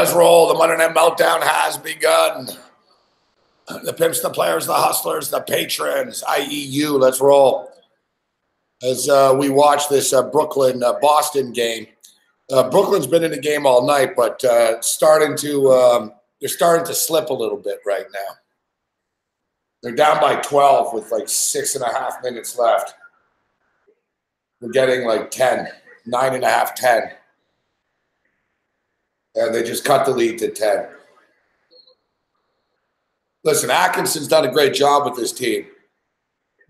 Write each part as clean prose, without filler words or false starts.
Let's roll. The Monday Night Meltdown has begun. The pimps, the players, the hustlers, the patrons, i.e. you. Let's roll. As we watch this Brooklyn-Boston game. Brooklyn's been in the game all night, but they're starting to slip a little bit right now. They're down by 12 with like 6.5 minutes left. We're getting like 10, 9.5, 10. And they just cut the lead to 10. Listen, Atkinson's done a great job with this team,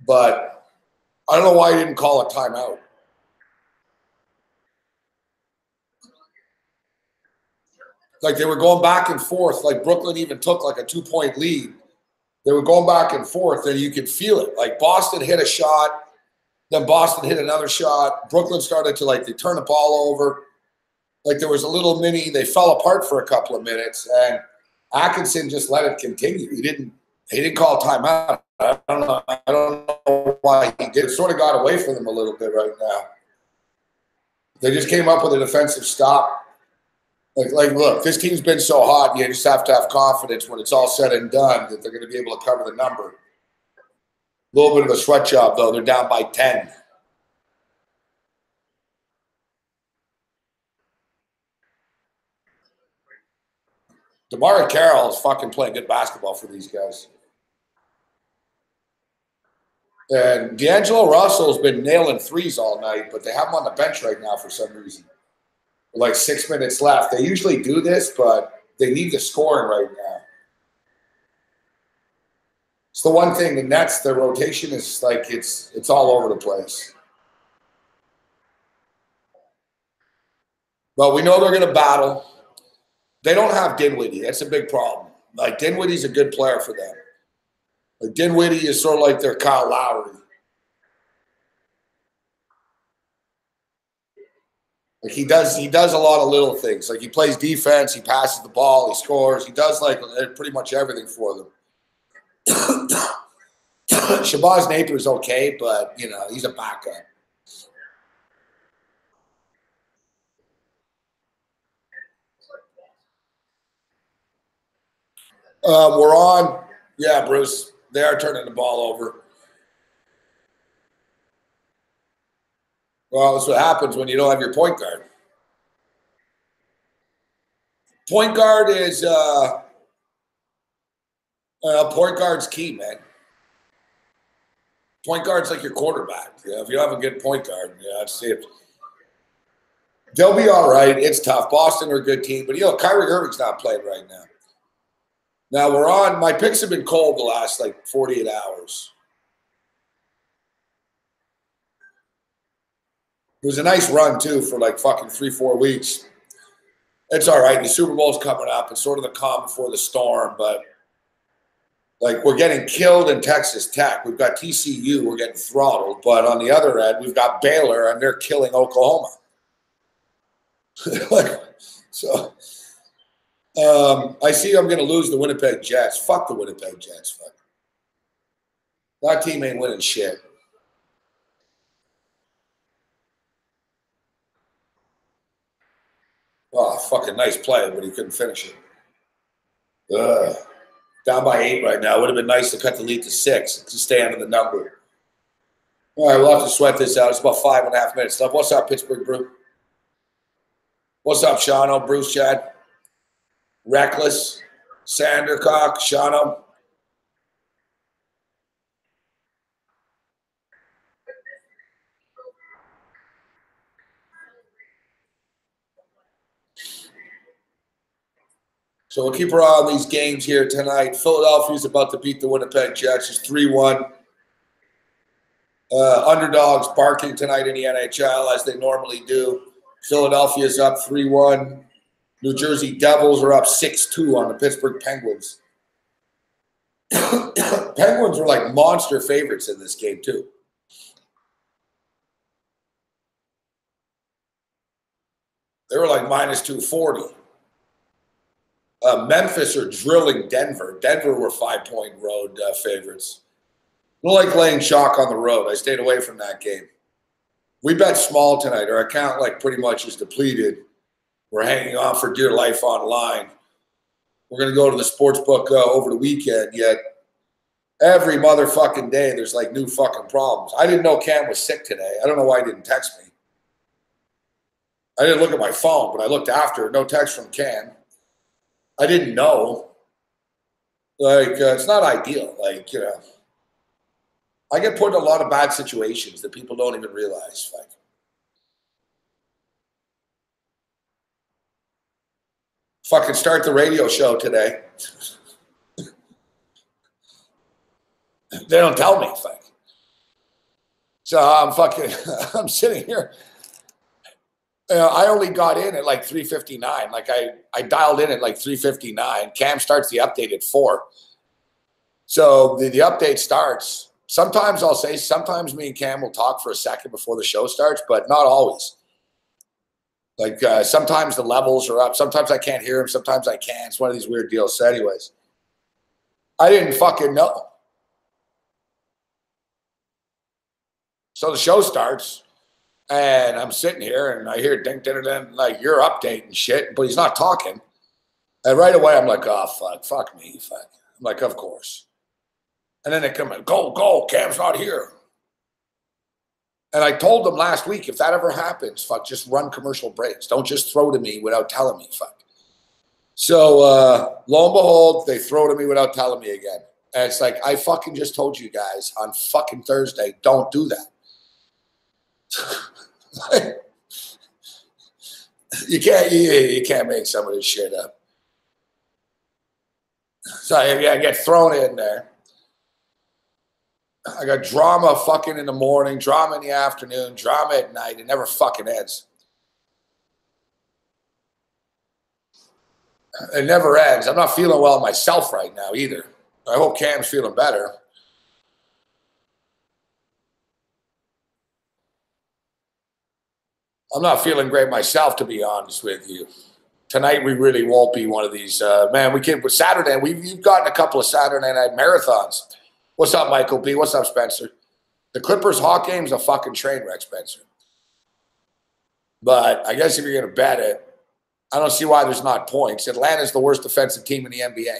but I don't know why he didn't call a timeout. Like they were going back and forth. Like Brooklyn even took like a 2-point lead. They were going back and forth, and you could feel it. Like Boston hit a shot, then Boston hit another shot. Brooklyn started to they turn the ball over. Like there was a little mini. They fell apart for a couple of minutes, and Atkinson just let it continue. He didn't call timeout. I don't know why he did. It sort of got away from them a little bit right now. They just came up with a defensive stop. Like, look, this team's been so hot. You just have to have confidence when it's all said and done that they're going to be able to cover the number. A little bit of a sweat job, though. They're down by 10. DeMar Carroll is fucking playing good basketball for these guys. And D'Angelo Russell's been nailing threes all night, but they have him on the bench right now for some reason. Like 6 minutes left. They usually do this, but they need the scoring right now. It's the one thing. The Nets, their rotation is like it's all over the place. But we know they're going to battle. They don't have Dinwiddie. That's a big problem. Like Dinwiddie's a good player for them. Like Dinwiddie is sort of like their Kyle Lowry. Like he does a lot of little things. Like he plays defense, he passes the ball, he scores, he does like pretty much everything for them. Shabazz Napier is okay, but he's a backup. We're on. Yeah, Bruce. They are turning the ball over. Well, that's what happens when you don't have your point guard. Point guard is point guard's key, man. Point guard's like your quarterback. If you don't have a good point guard, that's it. They'll be all right. It's tough. Boston are a good team, but Kyrie Irving's not playing right now. Now we're on. My picks have been cold the last 48 hours. It was a nice run, too, for fucking 3-4 weeks. It's all right. The Super Bowl's coming up. It's sort of the calm before the storm. But, we're getting killed in Texas Tech. We've got TCU. We're getting throttled. But on the other end, we've got Baylor, and they're killing Oklahoma. So, I see I'm going to lose the Winnipeg Jets. Fuck the Winnipeg Jets. Fuck. That team ain't winning shit. Oh, fucking nice play, but he couldn't finish it. Down by 8 right now. Would have been nice to cut the lead to 6 to stay under the number. All right, we'll have to sweat this out. It's about 5.5 minutes left. What's up, Pittsburgh Brew? What's up, Shano, Bruce, Chad? Reckless, Sandercock, Shano. So we'll keep our eye on these games here tonight. Philadelphia's about to beat the Winnipeg Jets. It's 3-1. Underdogs barking tonight in the NHL as they normally do. Philadelphia's up 3-1. New Jersey Devils are up 6-2 on the Pittsburgh Penguins. Penguins were monster favorites in this game, too. They were minus 240. Memphis are drilling Denver. Denver were 5-point road favorites. I don't like laying chalk on the road. I stayed away from that game. We bet small tonight. Our account pretty much is depleted. We're hanging on for dear life online. We're going to go to the sports book over the weekend, yet every motherfucking day there's like new fucking problems. I didn't know Cam was sick today. I don't know why he didn't text me. I didn't look at my phone, but I looked after. No text from Cam. I didn't know. Like, it's not ideal. Like, you know, I get put in a lot of bad situations that people don't even realize. Like, fucking start the radio show today. They don't tell me. Fuck. So I'm sitting here. I only got in at like 3:59. Like I dialed in at like 3:59. Cam starts the update at 4. So the update starts. Sometimes I'll say, sometimes me and Cam will talk for a second before the show starts, but not always. Like sometimes the levels are up. Sometimes I can't hear him. Sometimes I can. It's one of these weird deals. So anyways, I didn't fucking know. So the show starts. And I'm sitting here and I hear ding, ding, ding, like your update and shit, but he's not talking. And right away, I'm like, oh, fuck me, fuck. I'm like, of course. And then they come in, go, Cam's not here. And I told them last week, if that ever happens, fuck, just run commercial breaks. Don't just throw to me without telling me, fuck. So lo and behold, they throw to me without telling me again. And it's like, I fucking just told you guys on fucking Thursday, don't do that. You can't make some of this shit up. So I get thrown in there. I got drama fucking in the morning, drama in the afternoon, drama at night. It never fucking ends. It never ends. I'm not feeling well myself right now either. I hope Cam's feeling better. I'm not feeling great myself, to be honest with you. Tonight we really won't be one of these. Man, we can with Saturday. We've gotten a couple of Saturday night marathons. What's up, Michael B? What's up, Spencer? The Clippers Hawk game's a fucking train wreck, Spencer. But I guess if you're going to bet it, I don't see why there's not points. Atlanta's the worst defensive team in the NBA,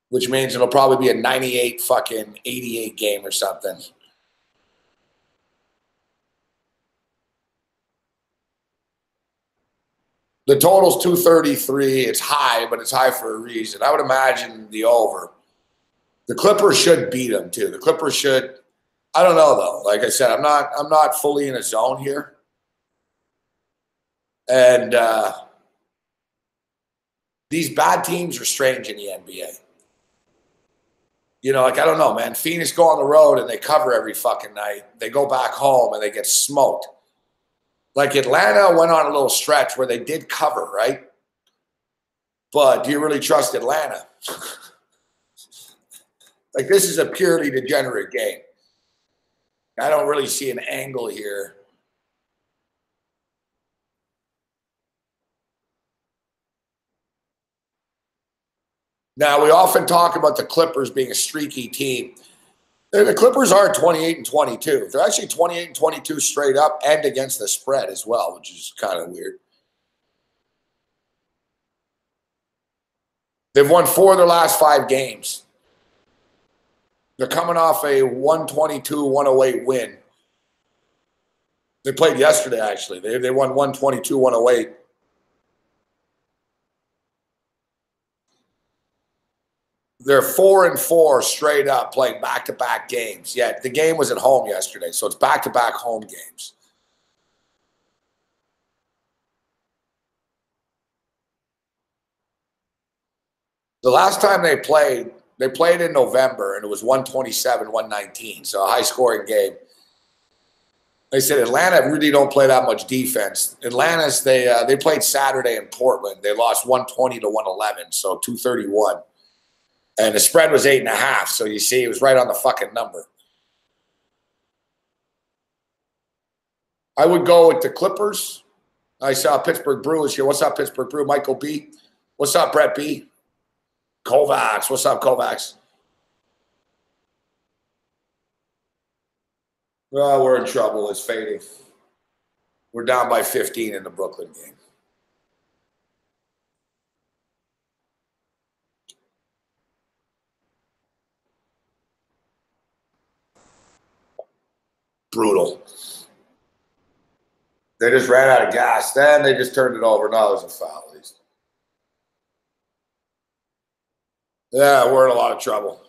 which means it'll probably be a 98 fucking 88 game or something. The total's 233. It's high, but it's high for a reason. I would imagine the over. The Clippers should beat them too. The Clippers should. I don't know though. Like I said, I'm not fully in a zone here, and these bad teams are strange in the NBA. You know, like I don't know, man. Phoenix go on the road and they cover every fucking night. They go back home and they get smoked. Like Atlanta went on a little stretch where they did cover, right? But do you really trust Atlanta? Like this is a purely degenerate game. I don't really see an angle here. Now, we often talk about the Clippers being a streaky team. The Clippers are 28-22. They're actually 28-22 straight up and against the spread as well, which is kind of weird. They've won 4 of their last 5 games. They're coming off a 122-108 win. They played yesterday, actually. They won 122-108. They're 4-4 straight up playing back-to-back games. Yeah, the game was at home yesterday, so it's back-to-back home games. The last time they played in November, and it was 127-119, so a high-scoring game. They said Atlanta really don't play that much defense. Atlanta's, they played Saturday in Portland. They lost 120-111, so 231. And the spread was 8.5. So you see, it was right on the fucking number. I would go with the Clippers. I saw Pittsburgh Brewers here. What's up, Pittsburgh Brew? Michael B. What's up, Brett B? Kovacs. What's up, Kovacs? Well, we're in trouble. It's fading. We're down by 15 in the Brooklyn game. Brutal. They just ran out of gas. Then they just turned it over. No, it was a foul. Yeah, we're in a lot of trouble.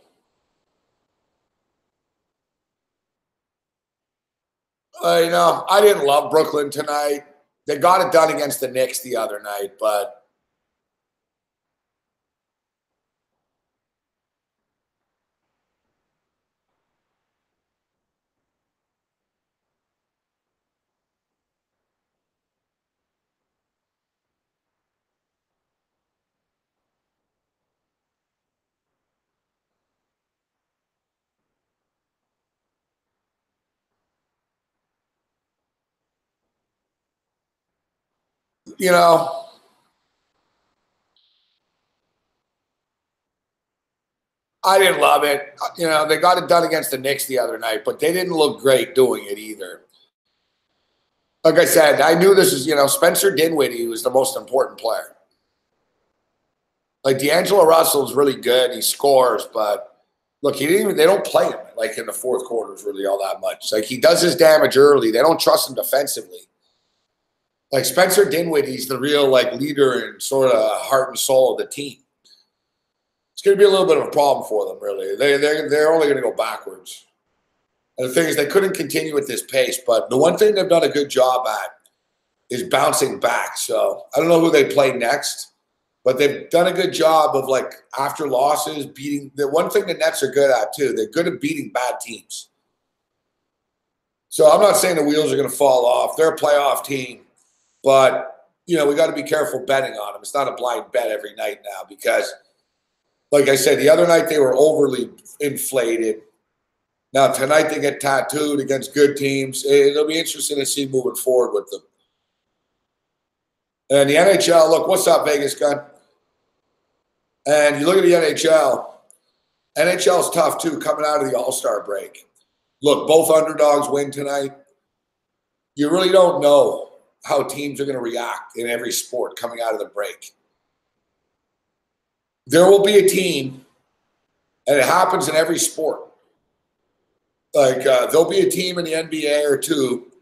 I didn't love Brooklyn tonight. They got it done against the Knicks the other night, but I didn't love it. They got it done against the Knicks the other night, but they didn't look great doing it either. Like I said, I knew this is, Spencer Dinwiddie was the most important player. Like D'Angelo Russell's really good. He scores, but look, they don't play him like in the fourth quarters really all that much. Like he does his damage early. They don't trust him defensively. Like Spencer Dinwiddie's the real leader and sort of heart and soul of the team. It's going to be a little bit of a problem for them, really. They're only going to go backwards. And the thing is, they couldn't continue at this pace. But the one thing they've done a good job at is bouncing back. So I don't know who they play next, but they've done a good job of after losses beating. The one thing the Nets are good at too, they're good at beating bad teams. So I'm not saying the wheels are going to fall off. They're a playoff team, but we got to be careful betting on them. It's not a blind bet every night now because, like I said, the other night they were overly inflated. Now tonight they get tattooed against good teams. It'll be interesting to see moving forward with them. And the NHL, look, what's up, Vegas gun? And you look at the NHL. NHL's tough too, coming out of the All-Star break. Look, both underdogs win tonight. You really don't know how teams are going to react in every sport coming out of the break. There will be a team, and it happens in every sport. There'll be a team in the NBA or two,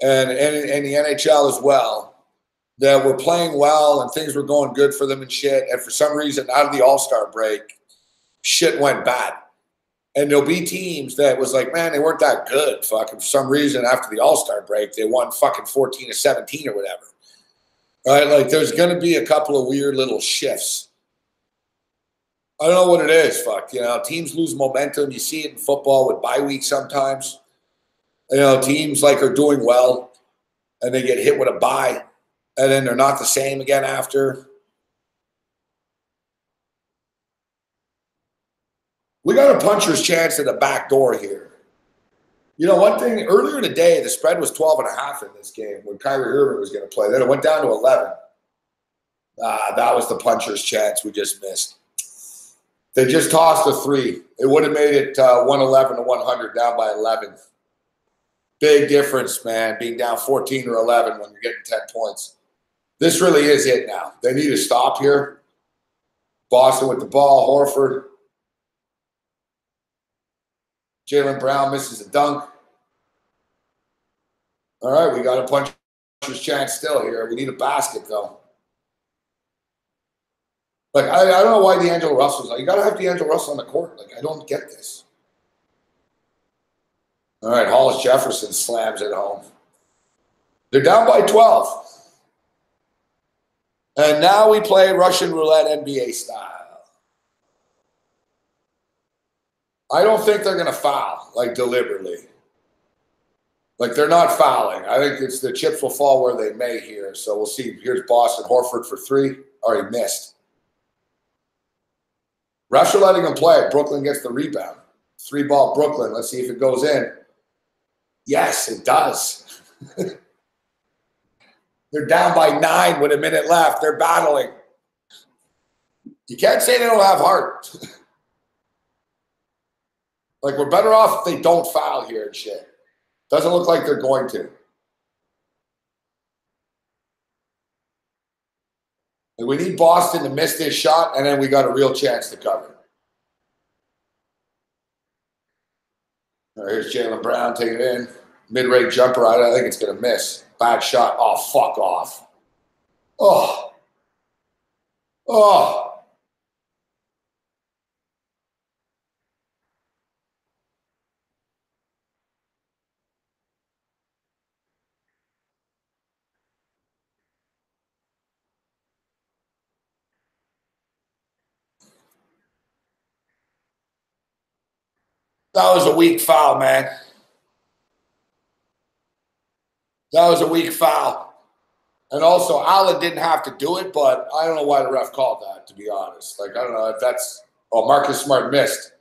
and the NHL as well, that were playing well and things were going good for them and shit. And for some reason, out of the All-Star break, shit went bad. And there'll be teams that was like, man, they weren't that good. Fucking for some reason, after the All-Star break, they won fucking 14-17 or whatever. Right? There's going to be a couple of weird little shifts. I don't know what it is. Teams lose momentum. You see it in football with bye weeks sometimes. Teams are doing well, and they get hit with a bye. And then they're not the same again after. We got a puncher's chance at the back door here. One thing, earlier in the day, the spread was 12.5 in this game when Kyrie Irving was going to play. Then it went down to 11. That was the puncher's chance we just missed. They just tossed a 3. It would have made it 111 to 100, down by 11. Big difference, man, being down 14 or 11 when you're getting 10 points. This really is it now. They need to stop here. Boston with the ball. Horford. Jaylen Brown misses a dunk. All right, we got a puncher's chance still here. We need a basket, though. I don't know why D'Angelo Russell's. You got to have D'Angelo Russell on the court. I don't get this. All right, Hollis Jefferson slams it home. They're down by 12. And now we play Russian roulette NBA style. I don't think they're going to foul, deliberately. They're not fouling. I think it's the chips will fall where they may here. So we'll see. Here's Boston. Horford for 3. Already missed. Refs are letting him play. Brooklyn gets the rebound. 3-ball Brooklyn. Let's see if it goes in. Yes, it does. They're down by 9 with a minute left. They're battling. You can't say they don't have heart. We're better off if they don't foul here and shit. Doesn't look like they're going to. We need Boston to miss this shot, and then we got a real chance to cover. All right, here's Jaylen Brown taking it in. Mid-range jumper. I think it's going to miss. Bad shot. Oh, fuck off. Oh. Oh. That was a weak foul, man. That was a weak foul. And also, Allen didn't have to do it, but I don't know why the ref called that, to be honest. Like, I don't know if that's – oh, Marcus Smart missed.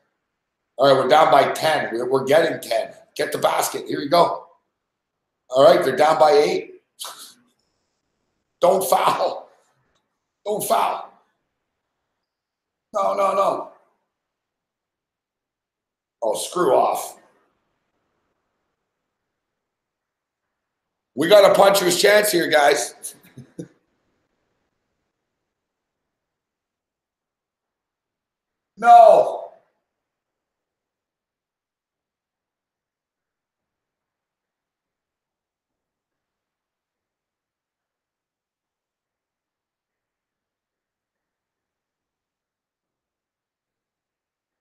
All right, we're down by 10. We're getting 10. Get the basket. Here we go. All right, they're down by 8. Don't foul. Don't foul. No, no, no. Oh, screw off. We got a puncher's chance here, guys. No.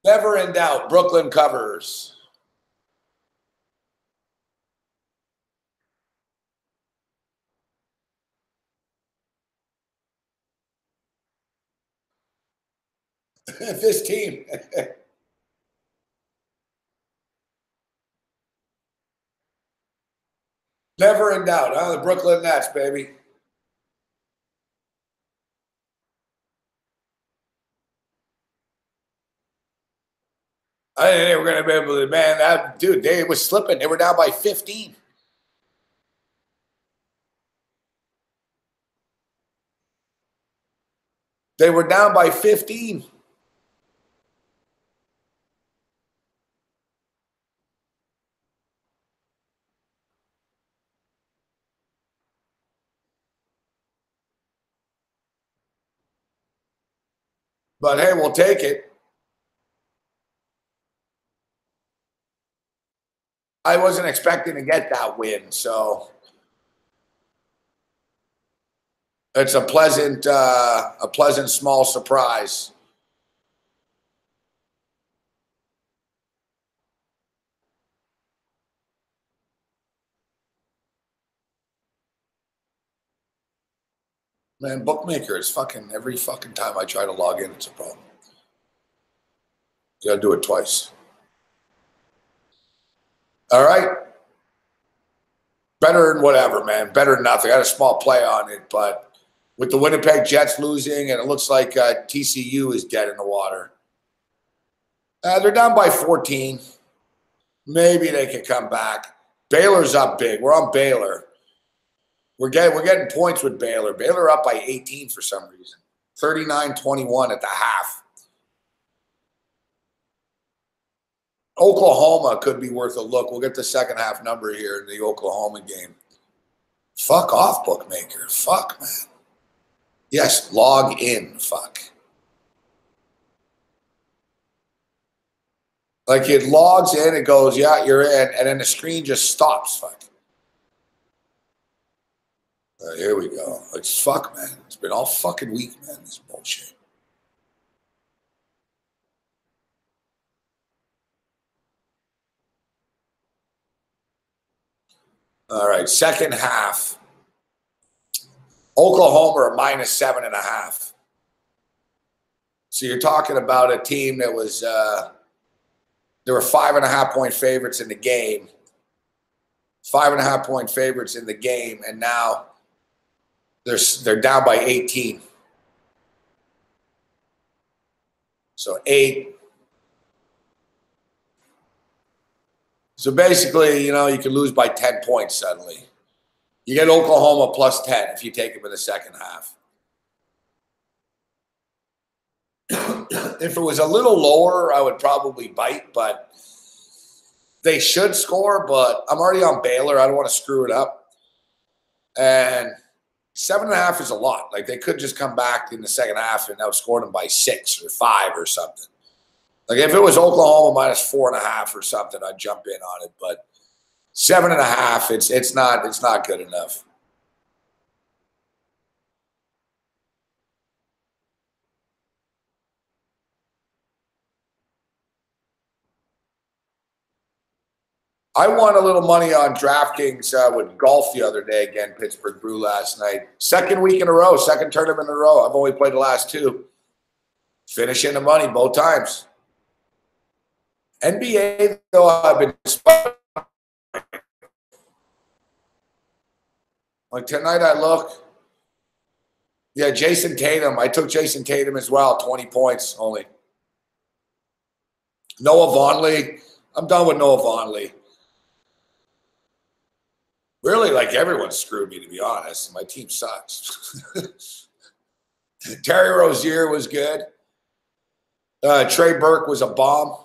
Never in doubt. Brooklyn covers. This team. Never in doubt. The Brooklyn Nets, baby. I didn't think they were going to be able to, man. That dude, they was slipping. They were down by 15. They were down by 15. But hey, we'll take it. I wasn't expecting to get that win, so it's a pleasant small surprise. Man, bookmaker is fucking every fucking time I try to log in, it's a problem. You gotta do it twice. All right. Better than whatever, man. Better than nothing. I had a small play on it, but with the Winnipeg Jets losing, and it looks like TCU is dead in the water. They're down by 14. Maybe they can come back. Baylor's up big. We're on Baylor. We're getting points with Baylor. Baylor up by 18 for some reason. 39-21 at the half. Oklahoma could be worth a look. We'll get the second half number here in the Oklahoma game. Fuck off, bookmaker. Fuck, man. Yes, log in. Fuck. Like it logs in, it goes, yeah, you're in, and then the screen just stops. Fuck. Here we go. It's fuck, man. It's been all fucking week, man. This bullshit. All right, second half. Oklahoma are minus 7.5. So you're talking about a team that was there were 5.5-point favorites in the game. 5.5-point favorites in the game, and now they're down by 18. So 8. So basically, you can lose by 10 points suddenly. You get Oklahoma plus 10 if you take them in the second half. If it was a little lower, I would probably bite, but they should score, but I'm already on Baylor. I don't want to screw it up. And 7.5 is a lot. Like they could just come back in the second half and outscore them by 6 or 5 or something. Like if it was Oklahoma minus 4.5 or something, I'd jump in on it. But 7.5. It's not good enough. I won a little money on DraftKings with golf the other day again, Pittsburgh Brew last night. Second week in a row, second tournament in a row. I've only played the last two. Finishing the money both times. NBA, though, I've been like tonight I look. Yeah, Jason Tatum. I took Jason Tatum as well, 20 points only. Noah Vonleh. I'm done with Noah Vonleh. Really, like everyone screwed me, to be honest. My team sucks. Terry Rozier was good. Trey Burke was a bomb.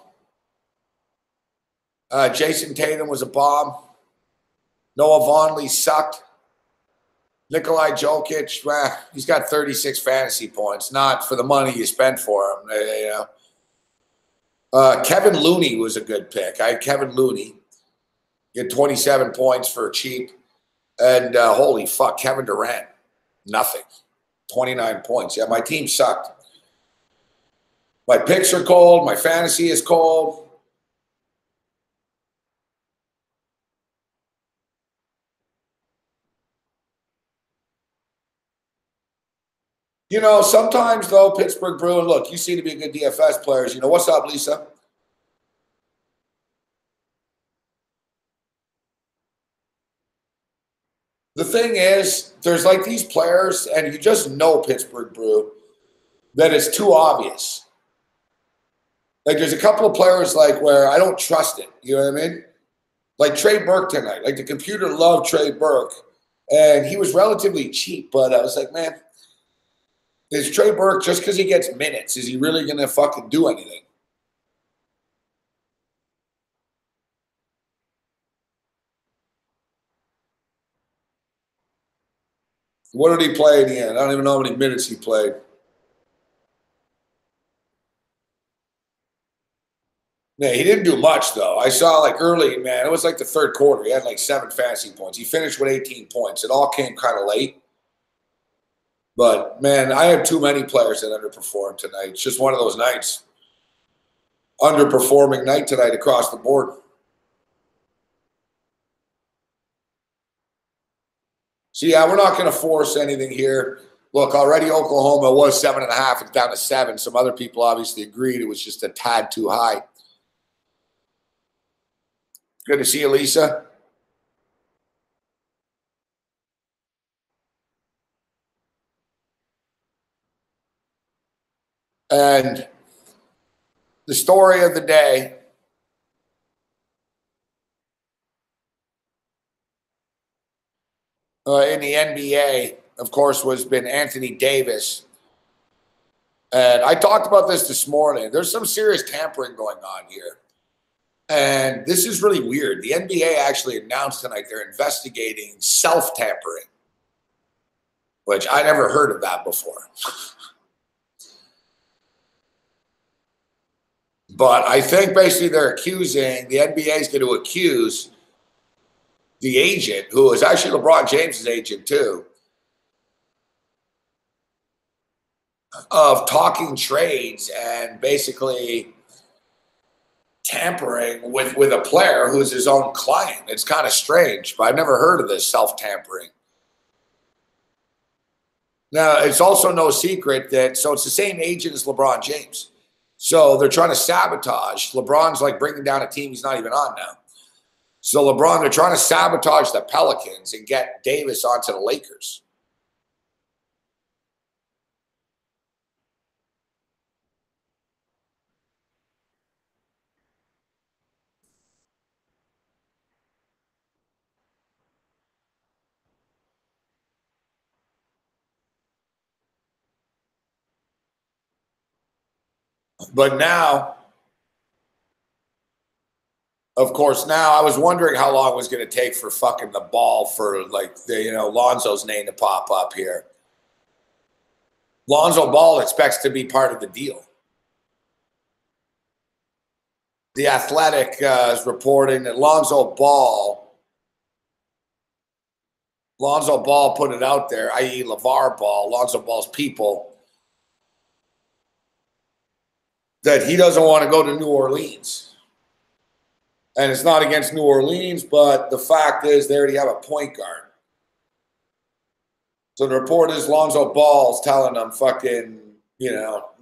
Jason Tatum was a bomb. Noah Vonleh sucked. Nikolai Jokic, he's got 36 fantasy points. Not for the money you spent for him. You know. Kevin Looney was a good pick. I had Kevin Looney. He had 27 points for cheap. And holy fuck, Kevin Durant, nothing. 29 points. Yeah, my team sucked. My picks are cold. My fantasy is cold. You know, sometimes, though, Pittsburgh Bruin, look, you seem to be a good DFS players. You know, what's up, Lisa? The thing is, there's like these players, and you just know Pittsburgh Brew, that it's too obvious. Like, there's a couple of players, like, where I don't trust it. You know what I mean? Like Trey Burke tonight. Like, the computer loved Trey Burke, and he was relatively cheap, but I was like, man, is Trey Burke, just because he gets minutes, is he really going to fucking do anything? What did he play in the end? I don't even know how many minutes he played. Yeah, he didn't do much, though. I saw, like, early, man, it was like the third quarter. He had, like, 7 fantasy points. He finished with 18 points. It all came kind of late. But, man, I have too many players that underperformed tonight. It's just one of those nights. Underperforming night tonight across the board. So, yeah, we're not going to force anything here. Look, already Oklahoma was 7.5. It's down to 7. Some other people obviously agreed it was just a tad too high. Good to see you, Lisa. And the story of the day in the NBA, of course, was been Anthony Davis. And I talked about this morning. There's some serious tampering going on here. And this is really weird. The NBA actually announced tonight they're investigating self-tampering, which I never heard of that before. But I think basically they're accusing, the NBA is going to accuse the agent, who is actually LeBron James' agent too, of talking trades and basically tampering with a player who's his own client. It's kind of strange, but I've never heard of this self-tampering. Now, it's also no secret that, so it's the same agent as LeBron James. So they're trying to sabotage. LeBron's like bringing down a team he's not even on now. So LeBron, they're trying to sabotage the Pelicans and get Davis onto the Lakers. But now, of course, now I was wondering how long it was going to take for fucking the ball for like the, you know, Lonzo's name to pop up here. Lonzo Ball expects to be part of the deal. The Athletic is reporting that Lonzo Ball Lonzo Ball put it out there, i.e. LeVar Ball, Lonzo Ball's people, that he doesn't want to go to New Orleans. And it's not against New Orleans, but the fact is they already have a point guard. So the report is Lonzo Ball's telling them fucking,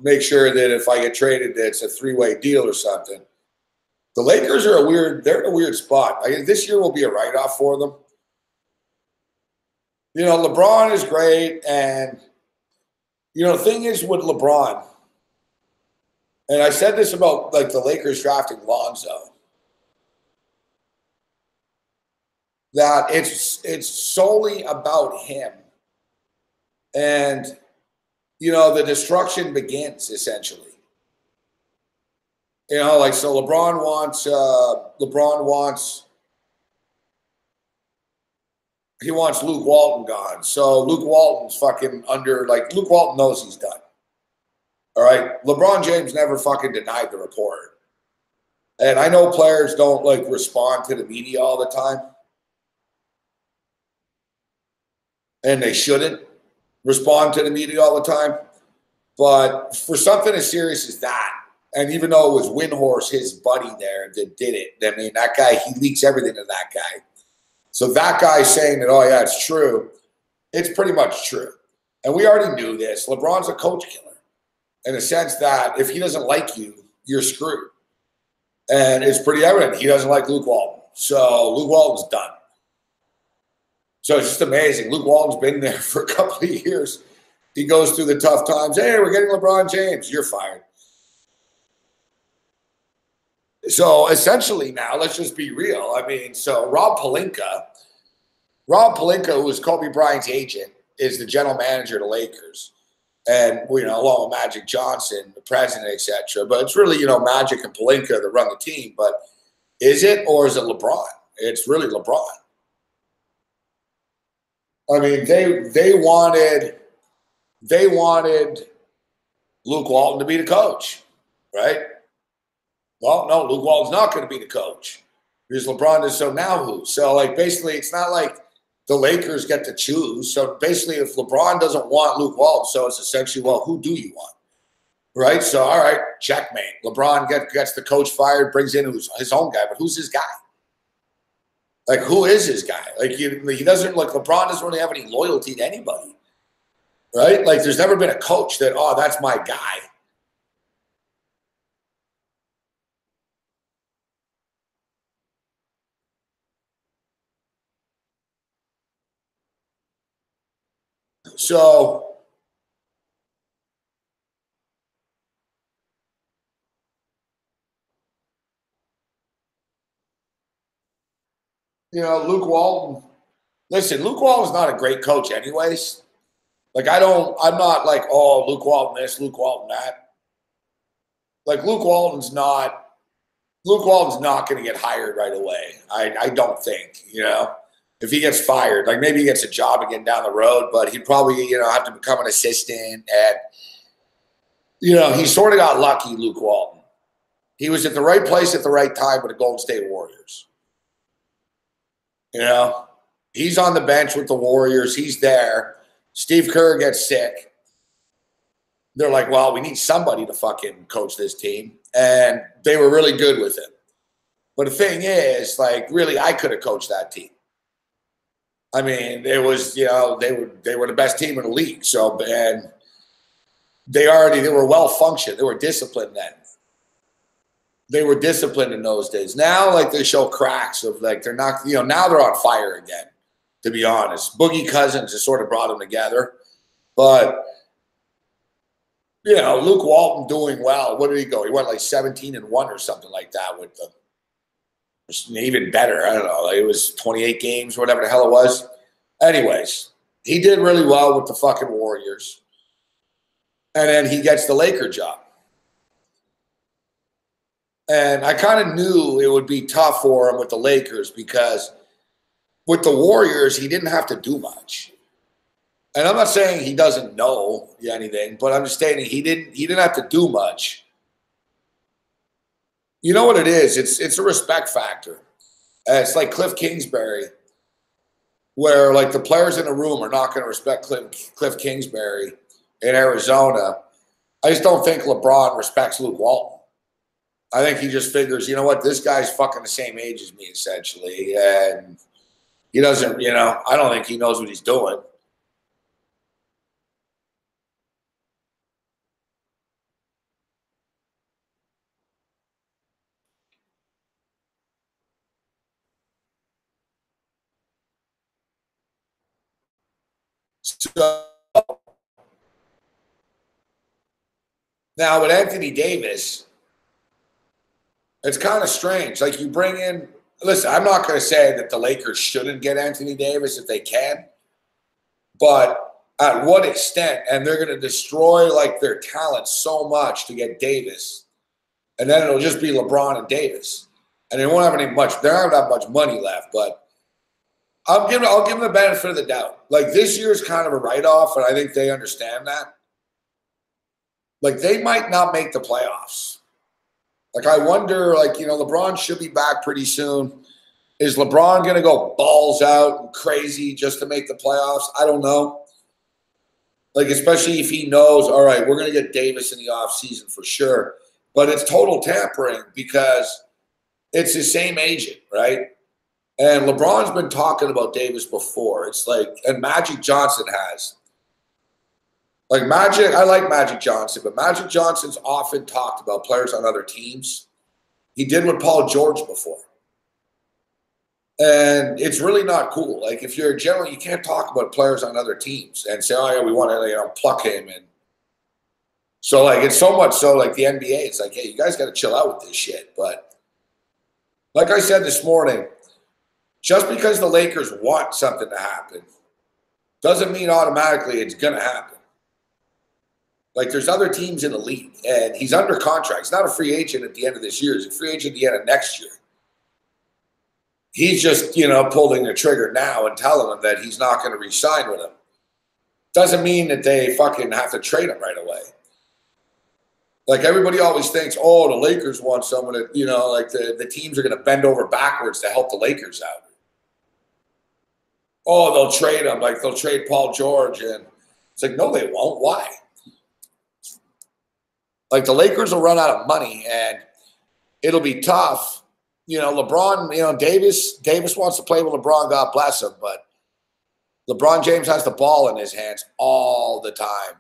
make sure that if I get traded, it's a three-way deal or something. The Lakers are they're in a weird spot. This year will be a write-off for them. LeBron is great. And, the thing is with LeBron, and I said this about like the Lakers drafting Lonzo, that it's solely about him. And, the destruction begins essentially. So LeBron wants Luke Walton gone. So Luke Walton's fucking Luke Walton knows he's done. All right. LeBron James never fucking denied the report. And I know players don't respond to the media all the time. And they shouldn't respond to the media all the time. But for something as serious as that, and even though it was Windhorse, his buddy there, that did it, I mean, that guy, he leaks everything to that guy. So that guy saying that, oh, yeah, it's true, it's pretty much true. And we already knew this. LeBron's a coach killer in the sense that if he doesn't like you, you're screwed. And it's pretty evident he doesn't like Luke Walton. So Luke Walton's done. So it's just amazing. Luke Walton's been there for a couple of years. He goes through the tough times. Hey, we're getting LeBron James. You're fired. So essentially now, let's just be real. I mean, so Rob Pelinka, who was Kobe Bryant's agent, is the general manager of the Lakers. And, along with Magic Johnson, the president, etc. But it's really, Magic and Pelinka that run the team. But is it, or is it LeBron? It's really LeBron. I mean, they wanted Luke Walton to be the coach, right? Well, no, Luke Walton's not going to be the coach because LeBron is. So now who? So basically, it's not like the Lakers get to choose. So basically, if LeBron doesn't want Luke Walton, so it's essentially, well, who do you want? Right? So, all right, checkmate. LeBron gets the coach fired, brings in his own guy, but who's his guy? Who is his guy? He doesn't, LeBron doesn't really have any loyalty to anybody, right? There's never been a coach that, oh, that's my guy. So, Luke Walton, listen, Luke Walton's not a great coach anyways. I'm not oh, Luke Walton this, Luke Walton that. Luke Walton's not going to get hired right away. I don't think, if he gets fired, maybe he gets a job again down the road, but he'd probably, have to become an assistant. And, he sort of got lucky, Luke Walton. He was at the right place at the right time with the Golden State Warriors. He's on the bench with the Warriors. He's there. Steve Kerr gets sick. They're like, well, we need somebody to fucking coach this team. And they were really good with him. But the thing is, really, I could have coached that team. I mean, it was, they were the best team in the league. So, and they were well functioned. They were disciplined then. They were disciplined in those days. Now, they show cracks of they're not, now they're on fire again, to be honest. Boogie Cousins has sort of brought them together. But, Luke Walton doing well. What did he go? He went 17-1 or something like that with them. Even better. I don't know. It was 28 games, whatever the hell it was. Anyways, he did really well with the fucking Warriors. And then he gets the Laker job. And I kind of knew it would be tough for him with the Lakers because with the Warriors, he didn't have to do much. And I'm not saying he doesn't know anything, but I'm just stating he didn't have to do much. You know what it is? It's a respect factor. It's like Cliff Kingsbury. where like the players in the room are not going to respect Cliff Kingsbury in Arizona. I just don't think LeBron respects Luke Walton. I think he just figures, you know what, this guy's fucking the same age as me, essentially. And he doesn't, I don't think he knows what he's doing. So now with Anthony Davis, it's kind of strange. Like you bring in, listen, I'm not going to say that the Lakers shouldn't get Anthony Davis if they can, but at what extent? And they're going to destroy like their talent so much to get Davis, and then it'll just be LeBron and Davis, and they won't have any much. They don't have much money left, but I'll give them the benefit of the doubt. Like this year's kind of a write-off, and I think they understand that. Like they might not make the playoffs. Like I wonder, like, LeBron should be back pretty soon. Is LeBron going to go balls out and crazy just to make the playoffs? I don't know. Like, especially if he knows, all right, we're going to get Davis in the offseason for sure. But it's total tampering because it's the same agent, right? And LeBron's been talking about Davis before. It's like, and Magic Johnson has. Like Magic, I like Magic Johnson, but Magic Johnson's often talked about players on other teams. He did with Paul George before. And it's really not cool. Like if you're a general, you can't talk about players on other teams and say, oh yeah, we want to, pluck him. And so like, it's so much so like the NBA, it's like, hey, you guys got to chill out with this shit. But like I said this morning, just because the Lakers want something to happen doesn't mean automatically it's going to happen. Like there's other teams in the league and he's under contract. He's not a free agent at the end of this year. He's a free agent at the end of next year. He's just, pulling the trigger now and telling them that he's not going to re-sign with him. Doesn't mean that they fucking have to trade him right away. Like everybody always thinks, oh, the Lakers want someone that, like the teams are going to bend over backwards to help the Lakers out. Oh, they'll trade him. Like they'll trade Paul George. And it's like, no, they won't. Why? Like the Lakers will run out of money and it'll be tough. LeBron, Davis wants to play with LeBron, God bless him, but LeBron James has the ball in his hands all the time.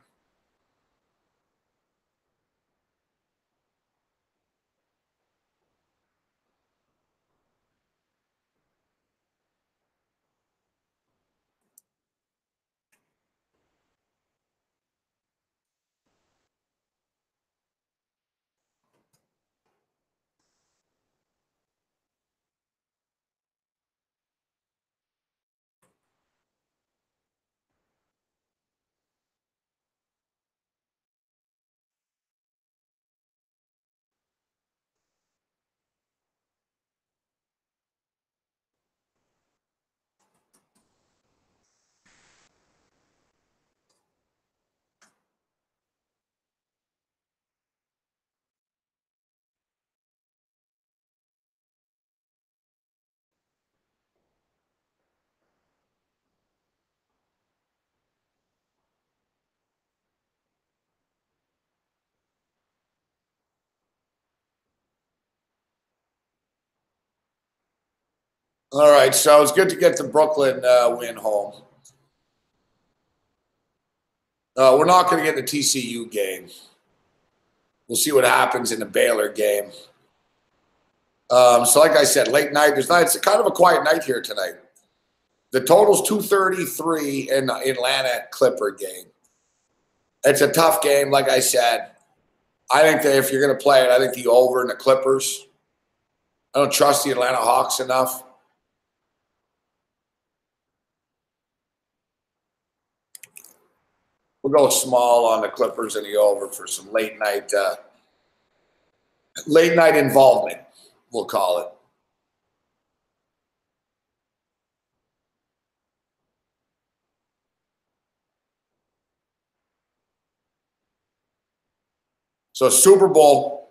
All right, so it's good to get the Brooklyn win home. We're not going to get the TCU game. We'll see what happens in the Baylor game. So like I said, late night. It's kind of a quiet night here tonight. The total's 233 in the Atlanta Clipper game. It's a tough game, like I said. I think that if you're going to play it, I think the over in the Clippers. I don't trust the Atlanta Hawks enough. We'll go small on the Clippers and the over for some late night involvement, we'll call it. So Super Bowl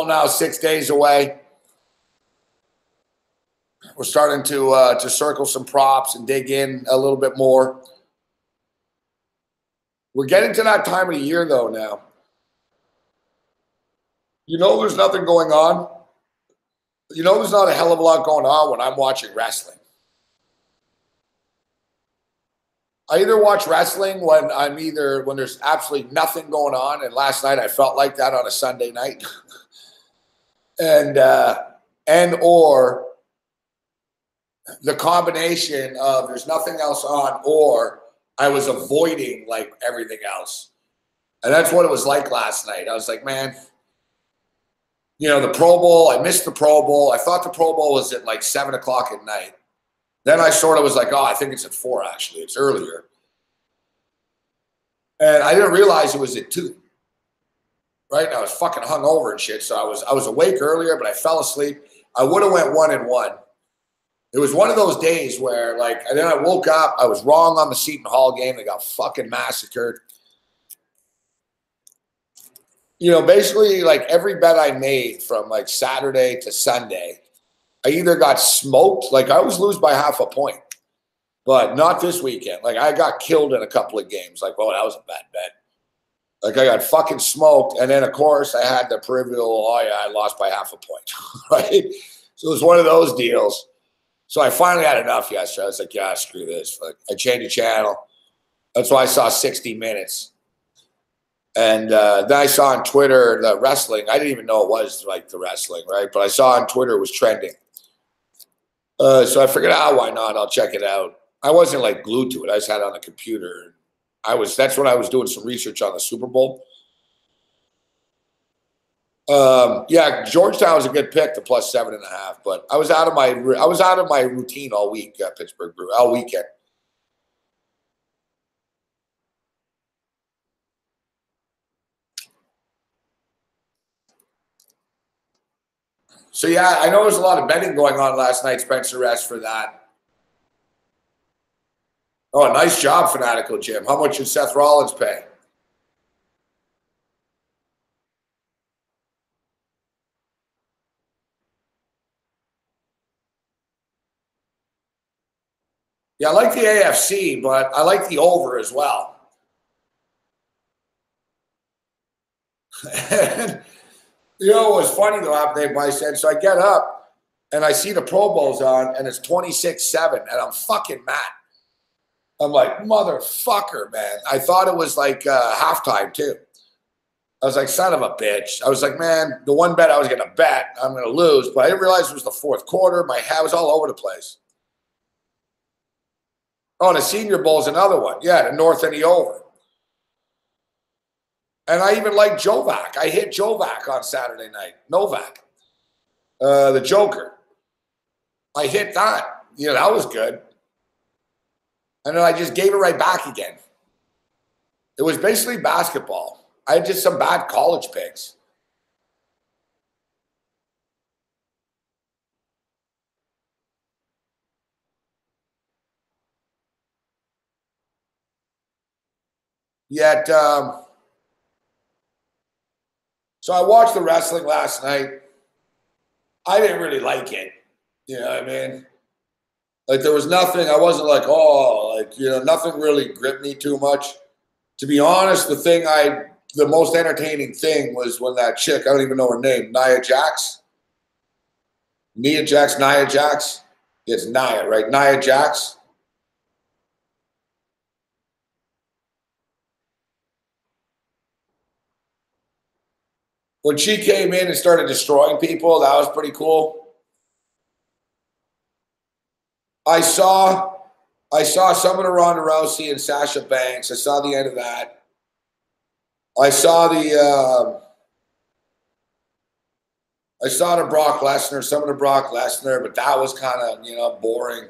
now 6 days away. We're starting to circle some props and dig in a little bit more. We're getting to that time of the year, though, now. You know there's nothing going on. You know there's not a hell of a lot going on when I'm watching wrestling. I either watch wrestling when there's absolutely nothing going on, and last night I felt like that on a Sunday night, and or the combination of there's nothing else on, or I was avoiding like everything else, and that's what it was like last night. I was like, man, you know, the Pro Bowl. I missed the Pro Bowl. I thought the Pro Bowl was at like 7 o'clock at night. Then I sort of was like, oh, I think it's at 4, actually. It's earlier. And I didn't realize it was at 2. Right? And I was fucking hungover and shit. So I was awake earlier, but I fell asleep. I would have went 1-1. It was one of those days where, like, and then I woke up. I was wrong on the Seton Hall game. They got fucking massacred. You know, basically, like, every bet I made from, like, Saturday to Sunday, I either got smoked. Like, I always lose by half a point. But not this weekend. Like, I got killed in a couple of games. Like, well, that was a bad bet. Like, I got fucking smoked. And then, of course, I had the peripheral, oh, yeah, I lost by half a point. Right? So it was one of those deals. So I finally had enough yesterday. I was like, yeah, screw this. Like, I changed the channel. That's why I saw 60 Minutes. And then I saw on Twitter the wrestling. I didn't even know it was like the wrestling, right? But I saw on Twitter it was trending. So I figured, why not? I'll check it out. I wasn't like glued to it. I just had it on the computer. That's when I was doing some research on the Super Bowl. Yeah, Georgetown was a good pick, the plus 7.5. But I was out of my routine all week at Pittsburgh Brew, all weekend. So yeah, I know there's a lot of betting going on last night. Spencer Rest for that. Oh, nice job, Fanatical Jim. How much did Seth Rollins pay? Yeah, I like the AFC, but I like the over as well. And, you know, it was funny though, I said, so I get up and I see the Pro Bowl's on and it's 26-7 and I'm fucking mad. I'm like, motherfucker, man. I thought it was like halftime too. I was like, son of a bitch. I was like, man, the one bet I was going to bet, I'm going to lose. But I didn't realize it was the fourth quarter. My hat was all over the place. Oh, and the Senior Bowl is another one. Yeah, the North and the over. And I even like Jovac. I hit Jovac on Saturday night. Novak. The Joker. I hit that. You know, that was good. And then I just gave it right back again. It was basically basketball. I had just some bad college picks. Yet, so I watched the wrestling last night. I didn't really like it. You know what I mean? Like, there was nothing. I wasn't like, oh, like, you know, nothing really gripped me too much. To be honest, the most entertaining thing was when that chick, I don't even know her name, Nia Jax. Nia Jax. It's Nia, right? Nia Jax. When she came in and started destroying people, that was pretty cool. I saw some of the Ronda Rousey and Sasha Banks. I saw the end of that. I saw the Brock Lesnar, some of the Brock Lesnar, but that was kind of, you know, boring.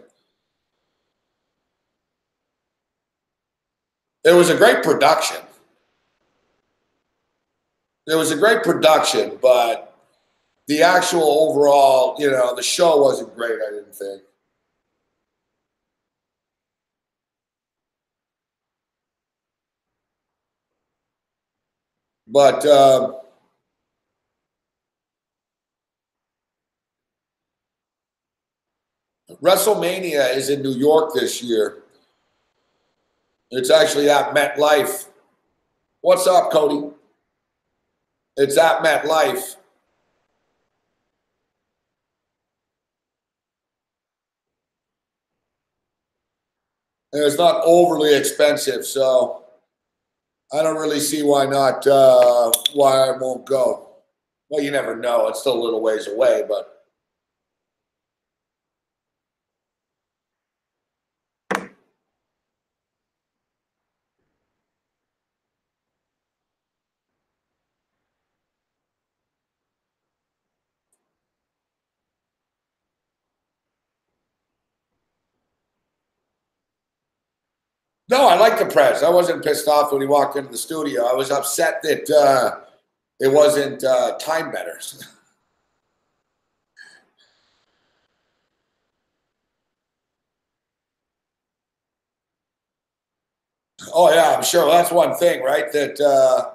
It was a great production. It was a great production, but the actual overall, you know, the show wasn't great, I didn't think. But WrestleMania is in New York this year. It's actually at MetLife. What's up, Cody? It's at MetLife. And it's not overly expensive, so I don't really see why not, why I won't go. Well, you never know. It's still a little ways away, but. No, I like the Prez. I wasn't pissed off when he walked into the studio. I was upset that it wasn't Time Betters. Oh yeah, I'm sure. That's one thing, right? That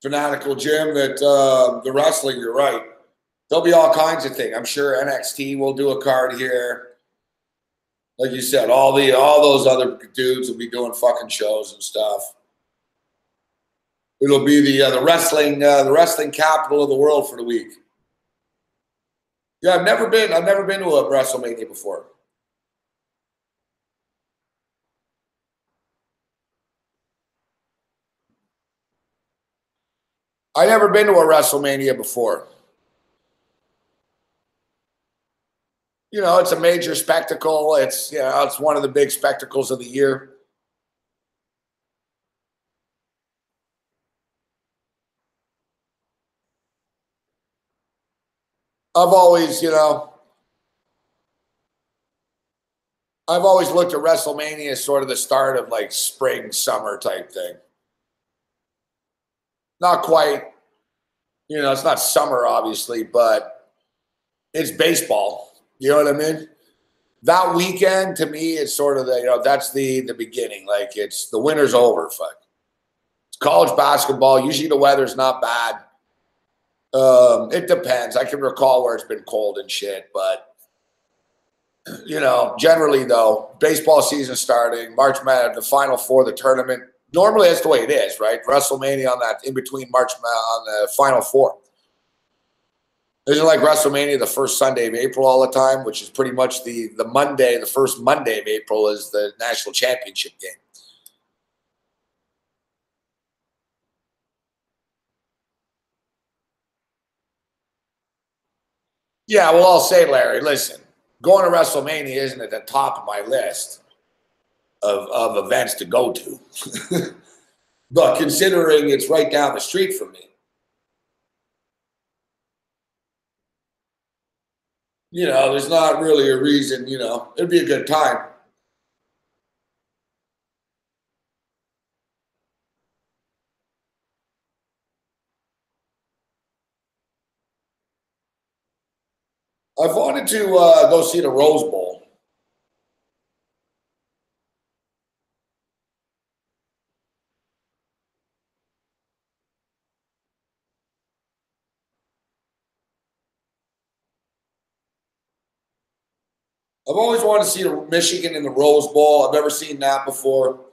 Fanatical Jim, that the wrestling. You're right. There'll be all kinds of things. I'm sure NXT will do a card here. Like you said, all those other dudes will be doing fucking shows and stuff. It'll be the wrestling capital of the world for the week. Yeah, I've never been to a WrestleMania before. I never been to a WrestleMania before. You know, it's a major spectacle. It's, you know, it's one of the big spectacles of the year. I've always, you know, I've always looked at WrestleMania as sort of the start of like spring, summer type thing. Not quite, you know, it's not summer, obviously, but it's baseball. You know what I mean? That weekend to me is sort of the, you know, that's the beginning. Like it's the winter's over. Fuck. It's college basketball. Usually the weather's not bad. It depends. I can recall where it's been cold and shit, but you know, generally though, baseball season starting, March Madness, the Final Four, the tournament. Normally that's the way it is, right? WrestleMania on that in between March on the Final Four. Isn't like WrestleMania the first Sunday of April all the time, which is pretty much the Monday, the first Monday of April is the national championship game. Yeah, well, I'll say, Larry, listen, going to WrestleMania isn't at the top of my list of events to go to. But considering it's right down the street from me, you know, there's not really a reason, you know, it'd be a good time. I've wanted to go see the Rose Bowl. I've always wanted to see the Michigan in the Rose Bowl. I've never seen that before.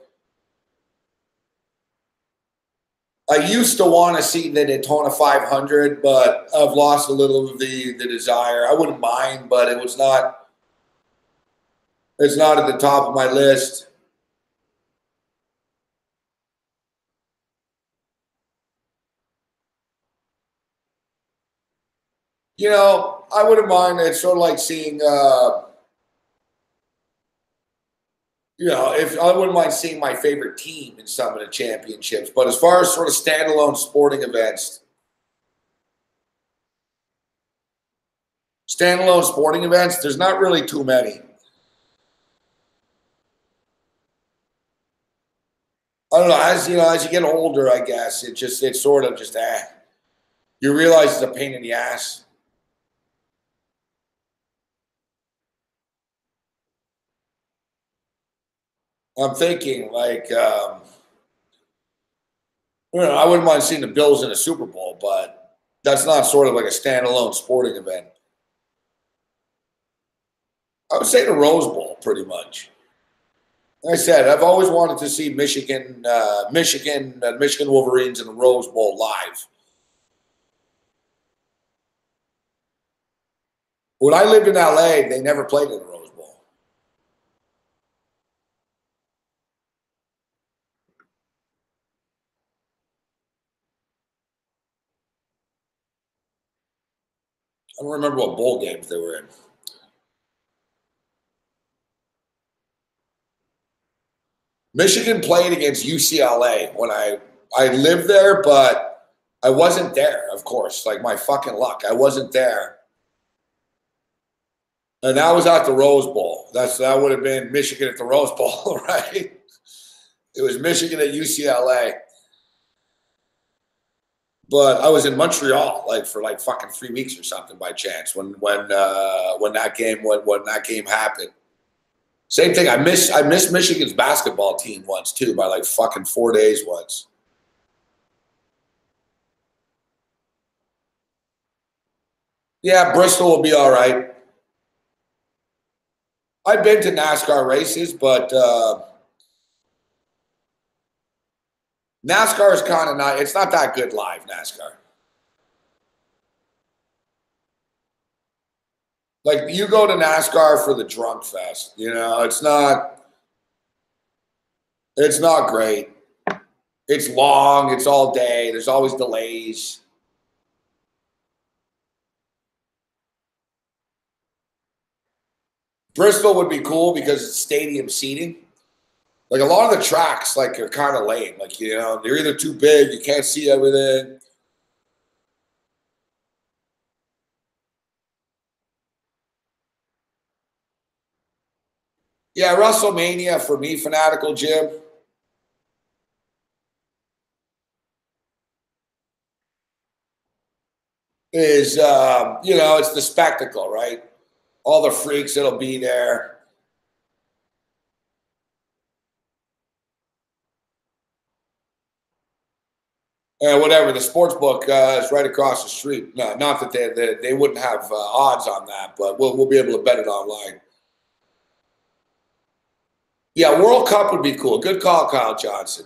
I used to want to see the Daytona 500, but I've lost a little of the desire. I wouldn't mind, but it was not. It's not at the top of my list. You know, I wouldn't mind. It's sort of like seeing. You know, if I wouldn't mind seeing my favorite team in some of the championships, but as far as sort of standalone sporting events, there's not really too many. I don't know. As you know, as you get older, I guess it's sort of just you realize it's a pain in the ass. I'm thinking like you know, I wouldn't mind seeing the Bills in a Super Bowl, but that's not sort of like a standalone sporting event. I would say the Rose Bowl, pretty much. Like I said, I've always wanted to see Michigan Wolverines in the Rose Bowl live. When I lived in LA, they never played in the Rose Bowl. I don't remember what bowl games they were in. Michigan played against UCLA when I lived there, but I wasn't there, of course. Like my fucking luck. I wasn't there. And that was at the Rose Bowl. That would have been Michigan at the Rose Bowl, right? It was Michigan at UCLA. But I was in Montreal like for like fucking 3 weeks or something by chance when that game happened. Same thing. I missed Michigan's basketball team once too by like fucking 4 days once. Yeah, Bristol will be all right. I've been to NASCAR races, but NASCAR is kind of not. It's not that good live NASCAR. Like you go to NASCAR for the drunk fest, you know, it's not great. It's long, it's all day, there's always delays. Bristol would be cool because it's stadium seating. Like a lot of the tracks like are kind of lame. Like, you know, they're either too big, you can't see everything. Yeah, WrestleMania for me, Fanatical Jim, is you know, it's the spectacle, right? All the freaks that'll be there. Whatever, the sports book is right across the street. No, not that they wouldn't have odds on that, but we'll be able to bet it online. Yeah, World Cup would be cool. Good call, Kyle Johnson.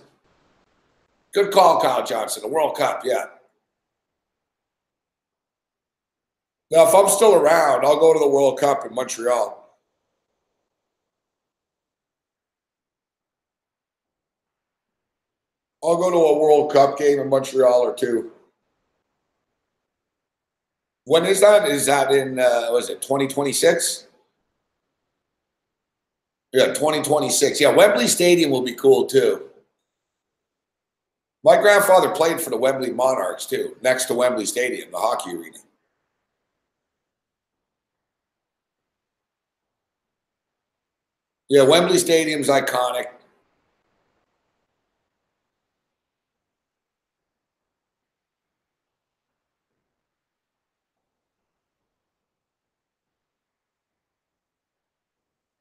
Good call, Kyle Johnson. The World Cup, yeah. Now, if I'm still around, I'll go to the World Cup in Montreal. I'll go to a World Cup game in Montreal or two. When is that? Is that in, was it 2026? Yeah, 2026. Yeah, Wembley Stadium will be cool too. My grandfather played for the Wembley Monarchs too, next to Wembley Stadium, the hockey arena. Yeah, Wembley Stadium's iconic.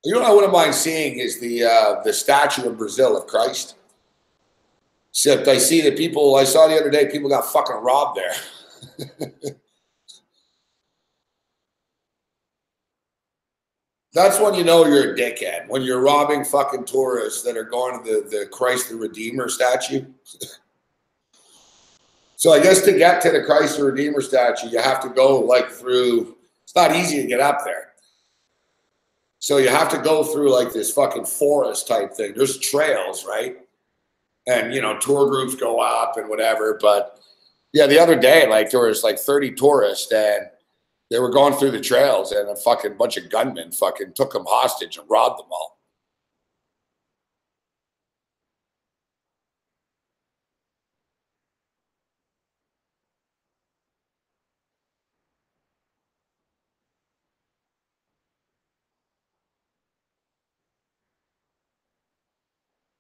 You know what I wouldn't mind seeing is the statue in Brazil of Christ. Except I see that people, I saw the other day, people got fucking robbed there. That's when you know you're a dickhead. When you're robbing fucking tourists that are going to the Christ the Redeemer statue. So I guess to get to the Christ the Redeemer statue, you have to go like through, it's not easy to get up there. So you have to go through like this fucking forest type thing. There's trails, right? And, you know, tour groups go up and whatever. But yeah, the other day, like there was like 30 tourists and they were going through the trails and a fucking bunch of gunmen fucking took them hostage and robbed them all.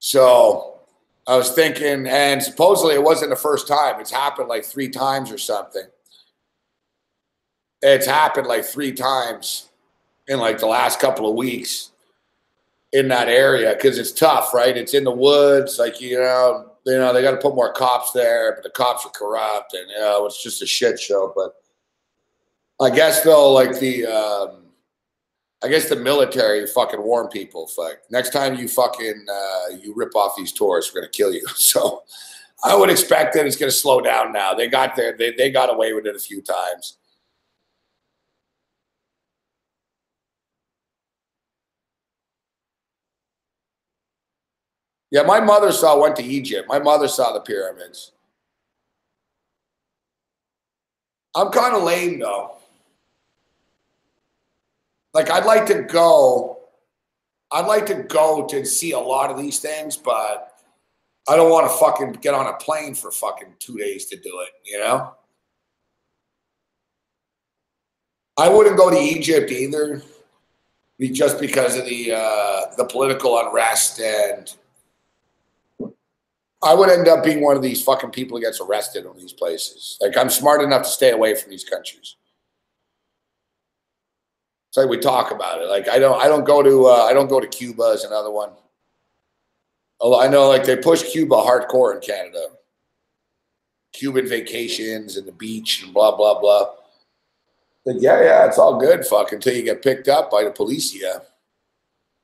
So I was thinking, and supposedly it wasn't the first time. It's happened like 3 times or something. It's happened like 3 times in like the last couple of weeks in that area because it's tough, right? It's in the woods, like they got to put more cops there, but the cops are corrupt, and it's just a shit show. But I guess though, like I guess the military fucking warn people. Fuck, next time you fucking you rip off these tourists, we're gonna kill you. So I would expect that it's gonna slow down now. They got there. They got away with it a few times. Yeah, my mother went to Egypt. My mother saw the pyramids. I'm kind of lame though. Like I'd like to go. I'd like to go to see a lot of these things, but I don't want to fucking get on a plane for fucking 2 days to do it, you know? I wouldn't go to Egypt either, just because of the political unrest, and I would end up being one of these fucking people who gets arrested in these places. Like I'm smart enough to stay away from these countries. It's like we talk about it. Like I don't go to Cuba as another one. I know like they push Cuba hardcore in Canada. Cuban vacations and the beach and blah blah blah. Like yeah, it's all good, fuck, until you get picked up by the policia,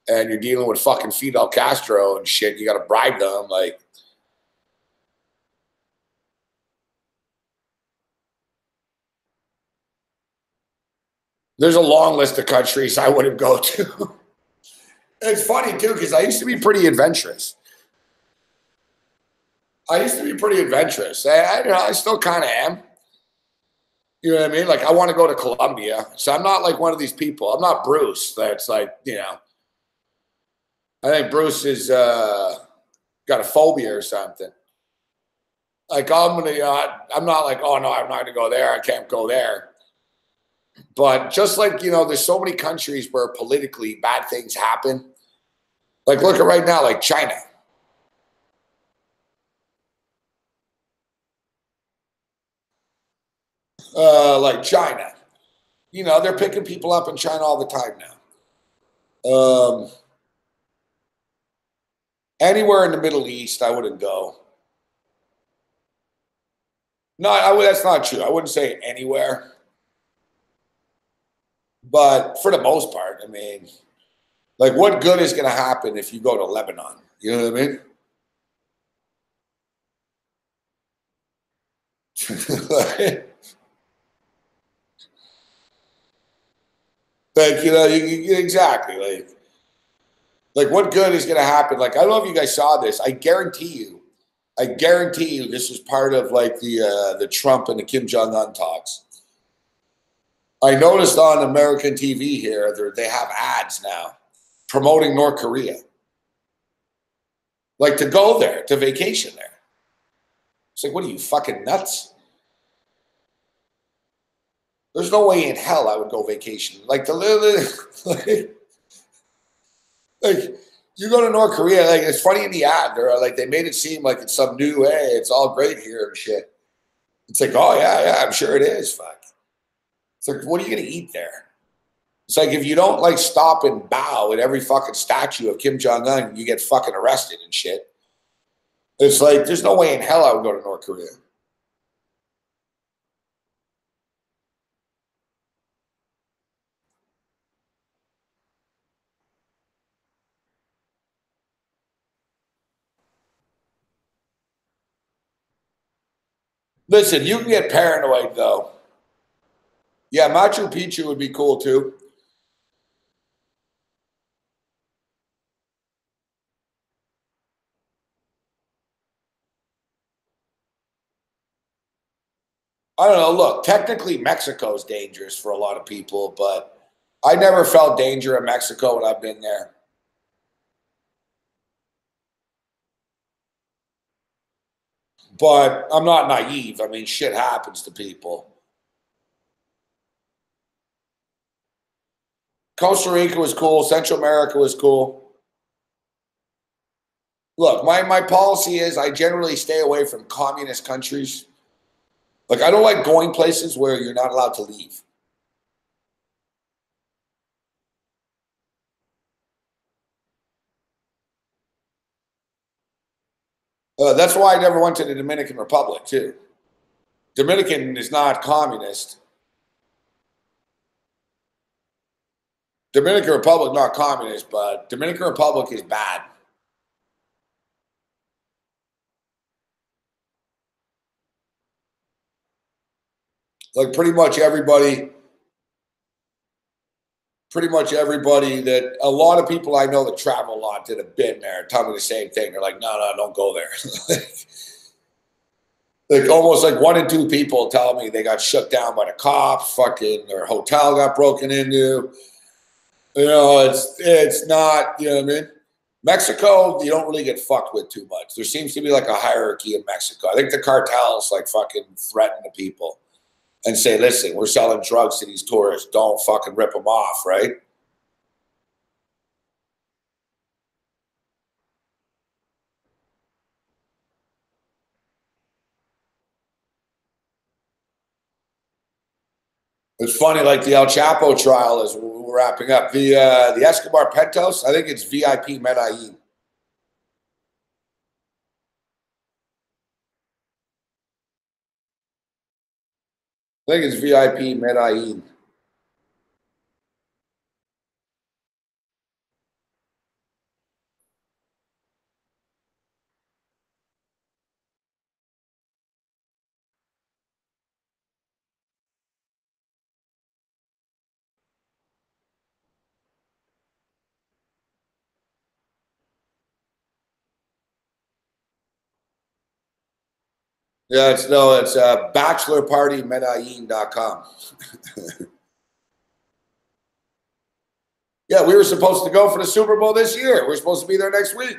and you're dealing with fucking Fidel Castro and shit. You got to bribe them, like. There's a long list of countries I wouldn't go to. It's funny too because I used to be pretty adventurous. I still kind of am. You know what I mean? Like I want to go to Colombia, so I'm not like one of these people. I'm not Bruce. That's like I think Bruce is got a phobia or something. Like I'm gonna, I'm not like, oh no, I'm not gonna go there. I can't go there. But just like there's so many countries where politically bad things happen. Like look at right now, like China. Like China. They're picking people up in China all the time now. Anywhere in the Middle East, I wouldn't go. No, that's not true. I wouldn't say anywhere. But for the most part, I mean, like what good is going to happen if you go to Lebanon? You know what I mean? Like, exactly. Like what good is going to happen? Like, I don't know if you guys saw this. I guarantee you this is part of like the Trump and the Kim Jong-un talks. I noticed on American TV here, they have ads now promoting North Korea. Like to go there, to vacation there. It's like, what are you, fucking nuts? There's no way in hell I would go vacation. Like like you go to North Korea, like it's funny in the ad, they made it seem like it's some new, hey, it's all great here and shit. It's like, oh yeah, I'm sure it is. Fuck. It's like, what are you gonna eat there? It's like if you don't like stop and bow at every fucking statue of Kim Jong-un, you get fucking arrested and shit. It's like there's no way in hell I would go to North Korea. Listen, you can get paranoid though. Yeah, Machu Picchu would be cool too. I don't know. Look, technically Mexico is dangerous for a lot of people, but I never felt danger in Mexico when I've been there. But I'm not naive. I mean, shit happens to people. Costa Rica was cool. Central America was cool. Look, my policy is I generally stay away from communist countries. Like, I don't like going places where you're not allowed to leave. That's why I never went to the Dominican Republic, too. Dominican is not communist. Dominican Republic, not communist, but Dominican Republic is bad. Like pretty much everybody that a lot of people I know that travel a lot that have been there tell me the same thing. They're like, no, don't go there. Like almost like 1 in 2 people tell me they got shut down by the cops, fucking their hotel got broken into. You know, it's not, you know what I mean? Mexico, you don't really get fucked with too much. There seems to be like a hierarchy in Mexico. I think the cartels like fucking threaten the people and say, listen, we're selling drugs to these tourists. Don't fucking rip them off, right? It's funny, like the El Chapo trial is we're wrapping up. The Escobar Pentos, I think it's VIP Medellin. I think it's VIP Medellin. Yeah, it's bachelorpartymedellin.com. Yeah, we were supposed to go for the Super Bowl this year. We're supposed to be there next week.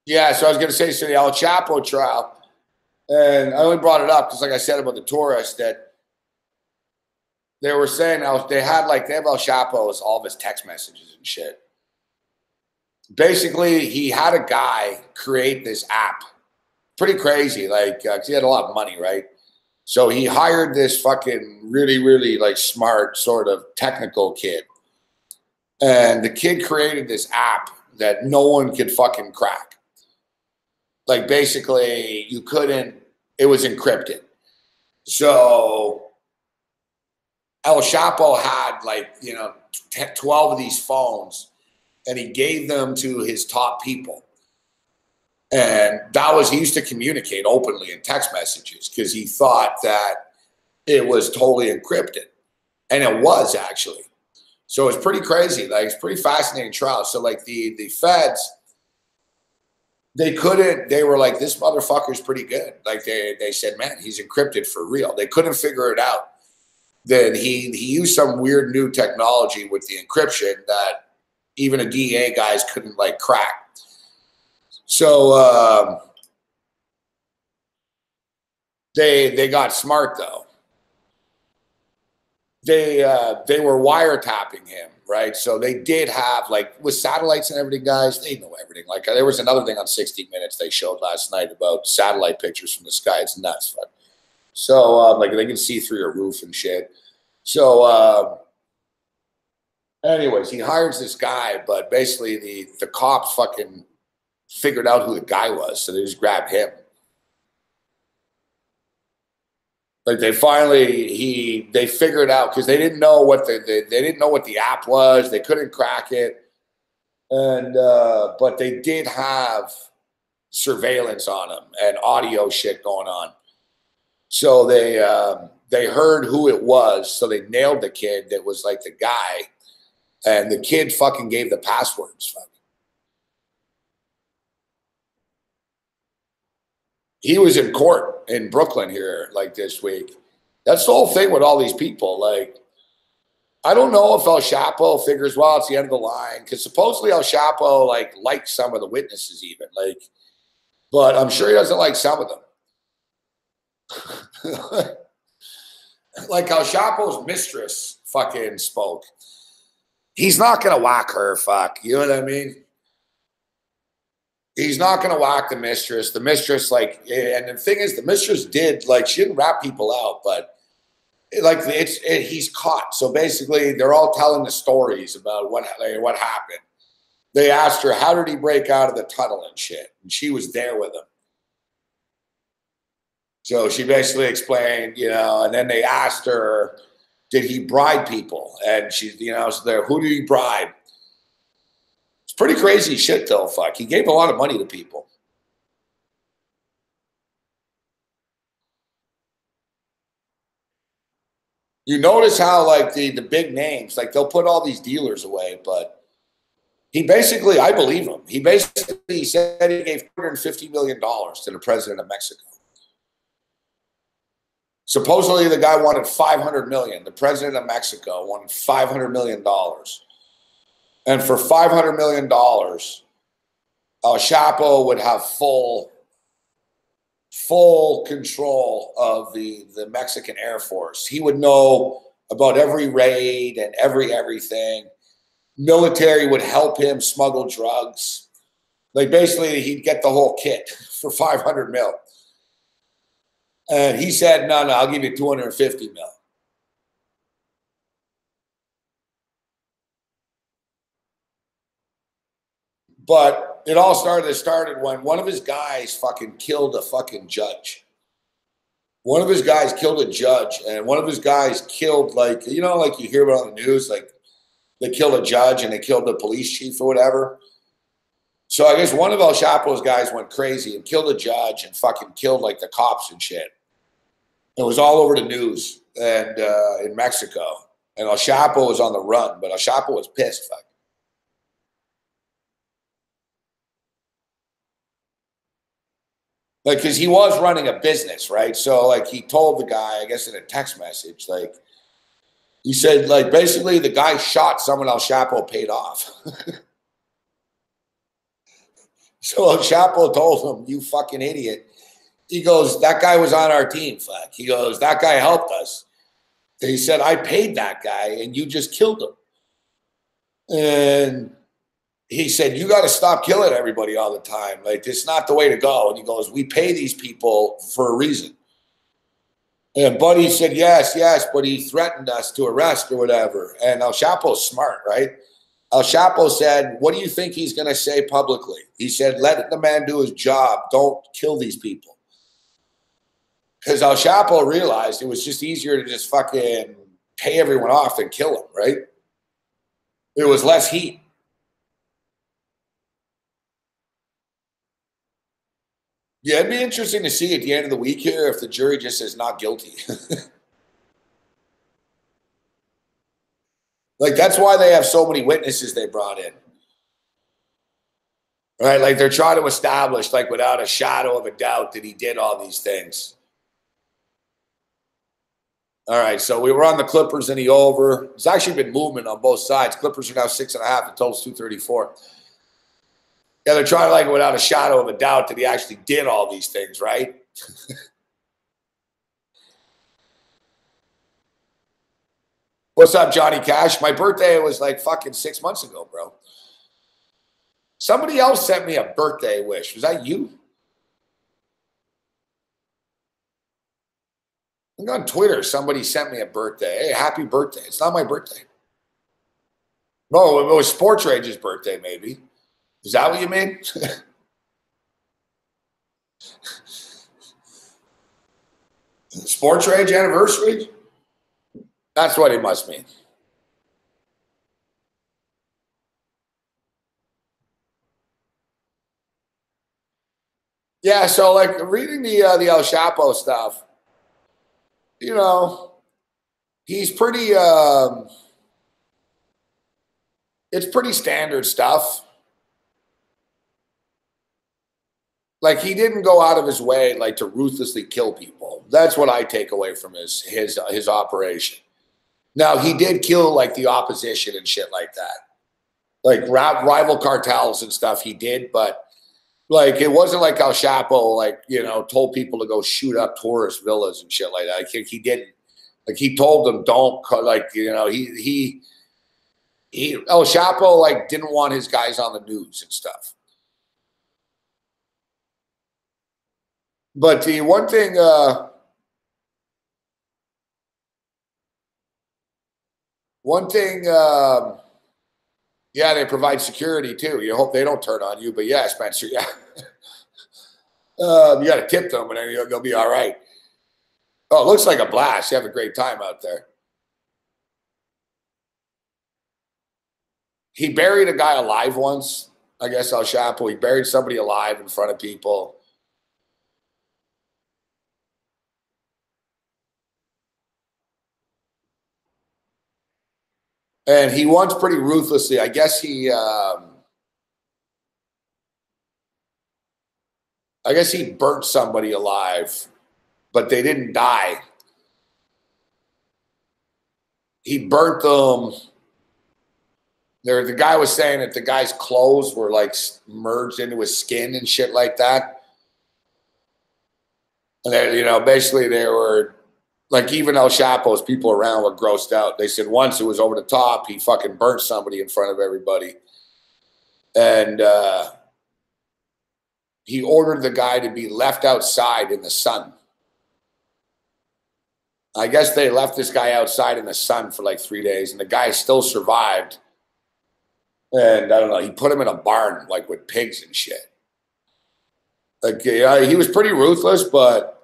Yeah, so I was going to say, so the El Chapo trial, and I only brought it up because, like I said about the tourists, that they were saying they have El Chapo's all of his text messages and shit. Basically, he had a guy create this app. Pretty crazy, like, 'cause he had a lot of money, right? So he hired this fucking really, really like smart sort of technical kid. And the kid created this app that no one could fucking crack. Like basically you couldn't, it was encrypted. So El Chapo had like, 12 of these phones and he gave them to his top people. And that was, he used to communicate openly in text messages because he thought that it was totally encrypted. And it was actually. So it's pretty crazy. Like it's pretty fascinating trial. So like the feds, they were like, this motherfucker's pretty good. Like they said, man, he's encrypted for real. They couldn't figure it out. Then he used some weird new technology with the encryption that even a DEA guys couldn't like crack. So they got smart though. They were wiretapping him, right? So they did have like with satellites and everything, guys. They know everything. Like there was another thing on 60 Minutes they showed last night about satellite pictures from the sky. It's nuts. So like they can see through your roof and shit. So anyways, he hires this guy, but basically the cops fucking figured out who the guy was, so they just grabbed him. Like they finally they figured out because they didn't know what they didn't know what the app was. They couldn't crack it, and but they did have surveillance on him and audio shit going on. So they heard who it was, so they nailed the kid that was like the guy, and the kid fucking gave the passwords. He was in court in Brooklyn here like this week. That's the whole thing with all these people. Like, I don't know if El Chapo figures, well, it's the end of the line, because supposedly El Chapo like likes some of the witnesses even, like, but I'm sure he doesn't like some of them. Like El Chapo's mistress fucking spoke. He's not going to whack her, fuck. You know what I mean? He's not going to whack the mistress. The mistress, like, and the thing is, the mistress did, like, she didn't rat people out, but, like, he's caught. So basically, they're all telling the stories about what happened. They asked her, how did he break out of the tunnel and shit? And she was there with him. So she basically explained, you know, and then they asked her, did he bribe people? And she's, you know, so there, who did he bribe? It's pretty crazy shit, though, fuck. He gave a lot of money to people. You notice how, like, the big names, like, they'll put all these dealers away, but he basically, I believe him. He basically said he gave $250 million to the president of Mexico. Supposedly, the guy wanted $500 million. The president of Mexico wanted $500 million. And for $500 million, El Chapo would have full control of the Mexican Air Force. He would know about every raid and everything. Military would help him smuggle drugs. Like, basically, he'd get the whole kit for $500 million. And he said, no, I'll give you $250 million. But it all started when one of his guys fucking killed a fucking judge. One of his guys killed a judge, and one of his guys killed, like, you know, like you hear about on the news, like they killed a judge and they killed the police chief or whatever. So I guess one of El Chapo's guys went crazy and killed a judge and fucking killed, like, the cops and shit. It was all over the news and in Mexico. And El Chapo was on the run, but El Chapo was pissed. Fuck. Like, because he was running a business, right? So, like, he told the guy, I guess in a text message, like, he said, like, basically the guy shot someone El Chapo paid off. So El Chapo told him, you fucking idiot. He goes, that guy was on our team, fuck. He goes, that guy helped us. He said, I paid that guy and you just killed him. And he said, you got to stop killing everybody all the time. Like, it's not the way to go. And he goes, we pay these people for a reason. And Buddy said, yes, but he threatened us to arrest or whatever. And El Chapo's smart, right? El Chapo said, what do you think he's going to say publicly? He said, let the man do his job. Don't kill these people. Because El Chapo realized it was just easier to just fucking pay everyone off than kill them, right? There was less heat. Yeah, it'd be interesting to see at the end of the week here if the jury just says not guilty. Like, that's why they have so many witnesses they brought in. Right? Like, they're trying to establish, like, without a shadow of a doubt that he did all these things. All right, so we were on the Clippers in the over. There's actually been movement on both sides. Clippers are now 6.5. The total's 234. Yeah, they're trying to, like, without a shadow of a doubt that he actually did all these things, right? What's up, Johnny Cash? My birthday was like fucking 6 months ago, bro. Somebody else sent me a birthday wish. Was that you? I think on Twitter, somebody sent me a birthday. Hey, happy birthday. It's not my birthday. No, it was Sports Rage's birthday, maybe. Is that what you mean? Sports Rage anniversary? That's what it must mean. Yeah, so, like, reading the El Chapo stuff, you know, he's pretty it's pretty standard stuff. Like, he didn't go out of his way, like, to ruthlessly kill people. That's what I take away from his operation. Now, he did kill, like, the opposition and shit like that. Like, rival cartels and stuff he did, but, like, it wasn't like El Chapo, like, you know, told people to go shoot up tourist villas and shit like that. I think he didn't. Like, he told them don't, like, you know, he El Chapo like didn't want his guys on the news and stuff. But the one thing, yeah, they provide security too. You hope they don't turn on you, but yeah, Spencer, yeah. You got to tip them, and then they'll be all right. Oh, it looks like a blast. You have a great time out there. He buried a guy alive once. I guess El Chapo. He buried somebody alive in front of people. And he once pretty ruthlessly, I guess he burnt somebody alive, but they didn't die. He burnt them. The guy was saying that the guy's clothes were like merged into his skin and shit like that. And they, basically they were like, even El Chapo's people around were grossed out. They said once it was over the top. He fucking burnt somebody in front of everybody. And he ordered the guy to be left outside in the sun. I guess they left this guy outside in the sun for like 3 days, and the guy still survived. And I don't know, he put him in a barn like with pigs and shit. Like, he was pretty ruthless, but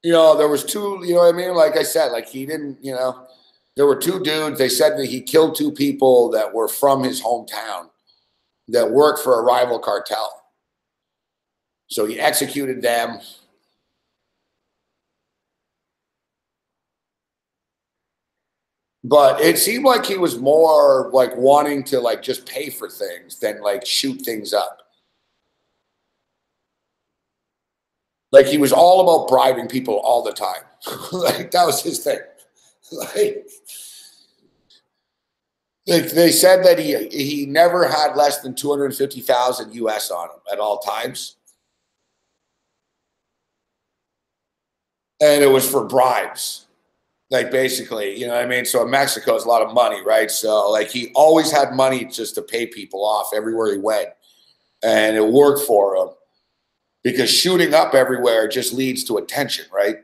there was two, you know what I mean? Like I said, like he didn't, there were two dudes. They said that he killed two people that were from his hometown that worked for a rival cartel. So he executed them. But it seemed like he was more like wanting to like just pay for things than like shoot things up. Like he was all about bribing people all the time. Like that was his thing. Like they said that he never had less than 250,000 US on him at all times. And it was for bribes. Like basically, you know what I mean? So in Mexico, it's a lot of money, right? So like he always had money just to pay people off everywhere he went. And it worked for him because shooting up everywhere just leads to attention, right?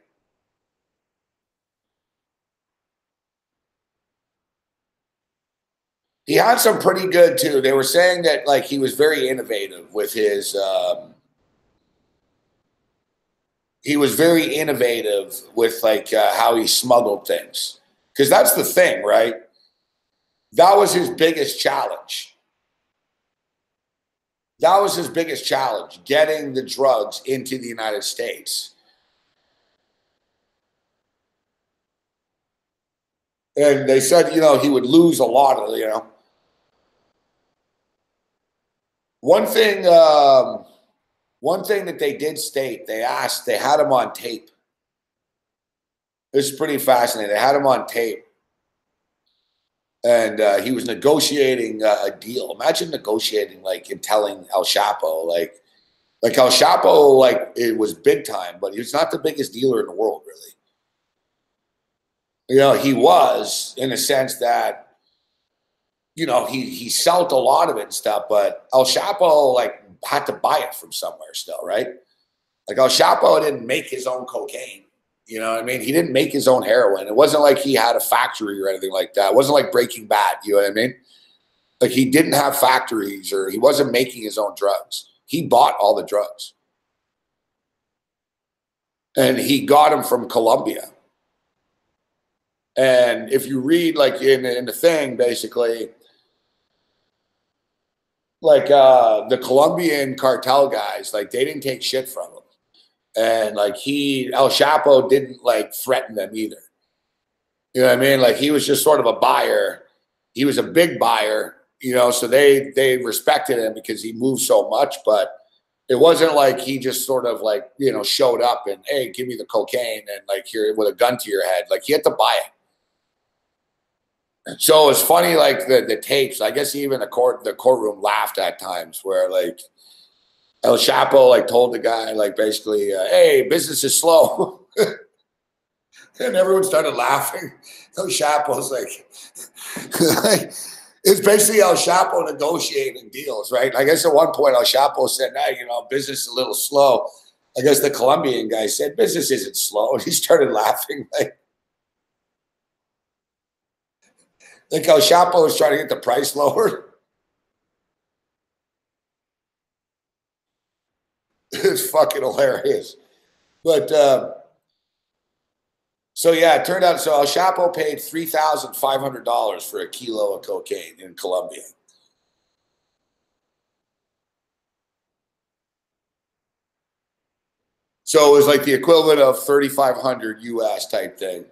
He had some pretty good too. They were saying that like he was very innovative with his like how he smuggled things. Because that's the thing, right? That was his biggest challenge. That was his biggest challenge, getting the drugs into the United States. And they said, he would lose a lot of, One thing that they did state, they had him on tape. It's pretty fascinating. They had him on tape. And he was negotiating a deal. Imagine negotiating, like, and telling El Chapo, like El Chapo, like, it was big time, but he was not the biggest dealer in the world, really. He was, in a sense that, he sold a lot of it and stuff, but El Chapo, like, had to buy it from somewhere still, right? Like, El Chapo didn't make his own cocaine. You know what I mean? He didn't make his own heroin. It wasn't like he had a factory or anything like that. It wasn't like Breaking Bad. You know what I mean? Like he didn't have factories or he wasn't making his own drugs. He bought all the drugs. And he got them from Colombia. And if you read like in the thing, basically, like the Colombian cartel guys, like they didn't take shit from him. And like El Chapo didn't like threaten them either. You know what I mean? Like he was just sort of a buyer. He was a big buyer, so they respected him because he moved so much, but it wasn't like he just sort of like, showed up and, hey, give me the cocaine and like here with a gun to your head. Like he had to buy it. So it's funny, like the tapes, I guess even the courtroom laughed at times where like El Chapo like told the guy like basically, hey, business is slow. And everyone started laughing. El Chapo's like, it's basically El Chapo negotiating deals, right? I guess at one point El Chapo said, "Hey, business is a little slow." I guess the Colombian guy said, "Business isn't slow," and he started laughing. Like El Chapo was trying to get the price lower. It's fucking hilarious. But so yeah, it turned out so El Chapo paid $3,500 for a kilo of cocaine in Colombia. So it was like the equivalent of 3,500 US type thing.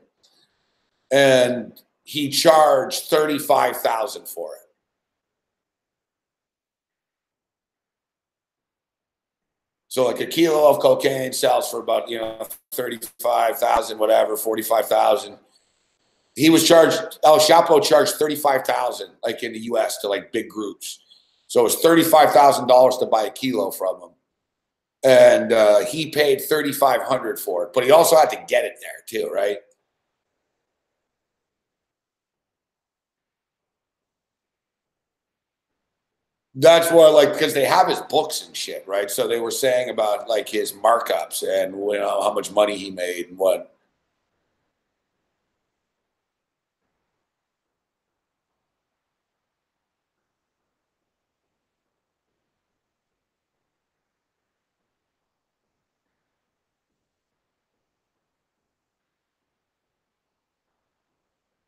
And he charged 35,000 for it. So like a kilo of cocaine sells for about 35,000, whatever, 45,000. He was charged. El Chapo charged 35,000, like in the U.S. to like big groups. So it was $35,000 to buy a kilo from him, and he paid 3,500 for it. But he also had to get it there too, right? That's why, like, because they have his books and shit, right? So they were saying about like his markups and how much money he made and what.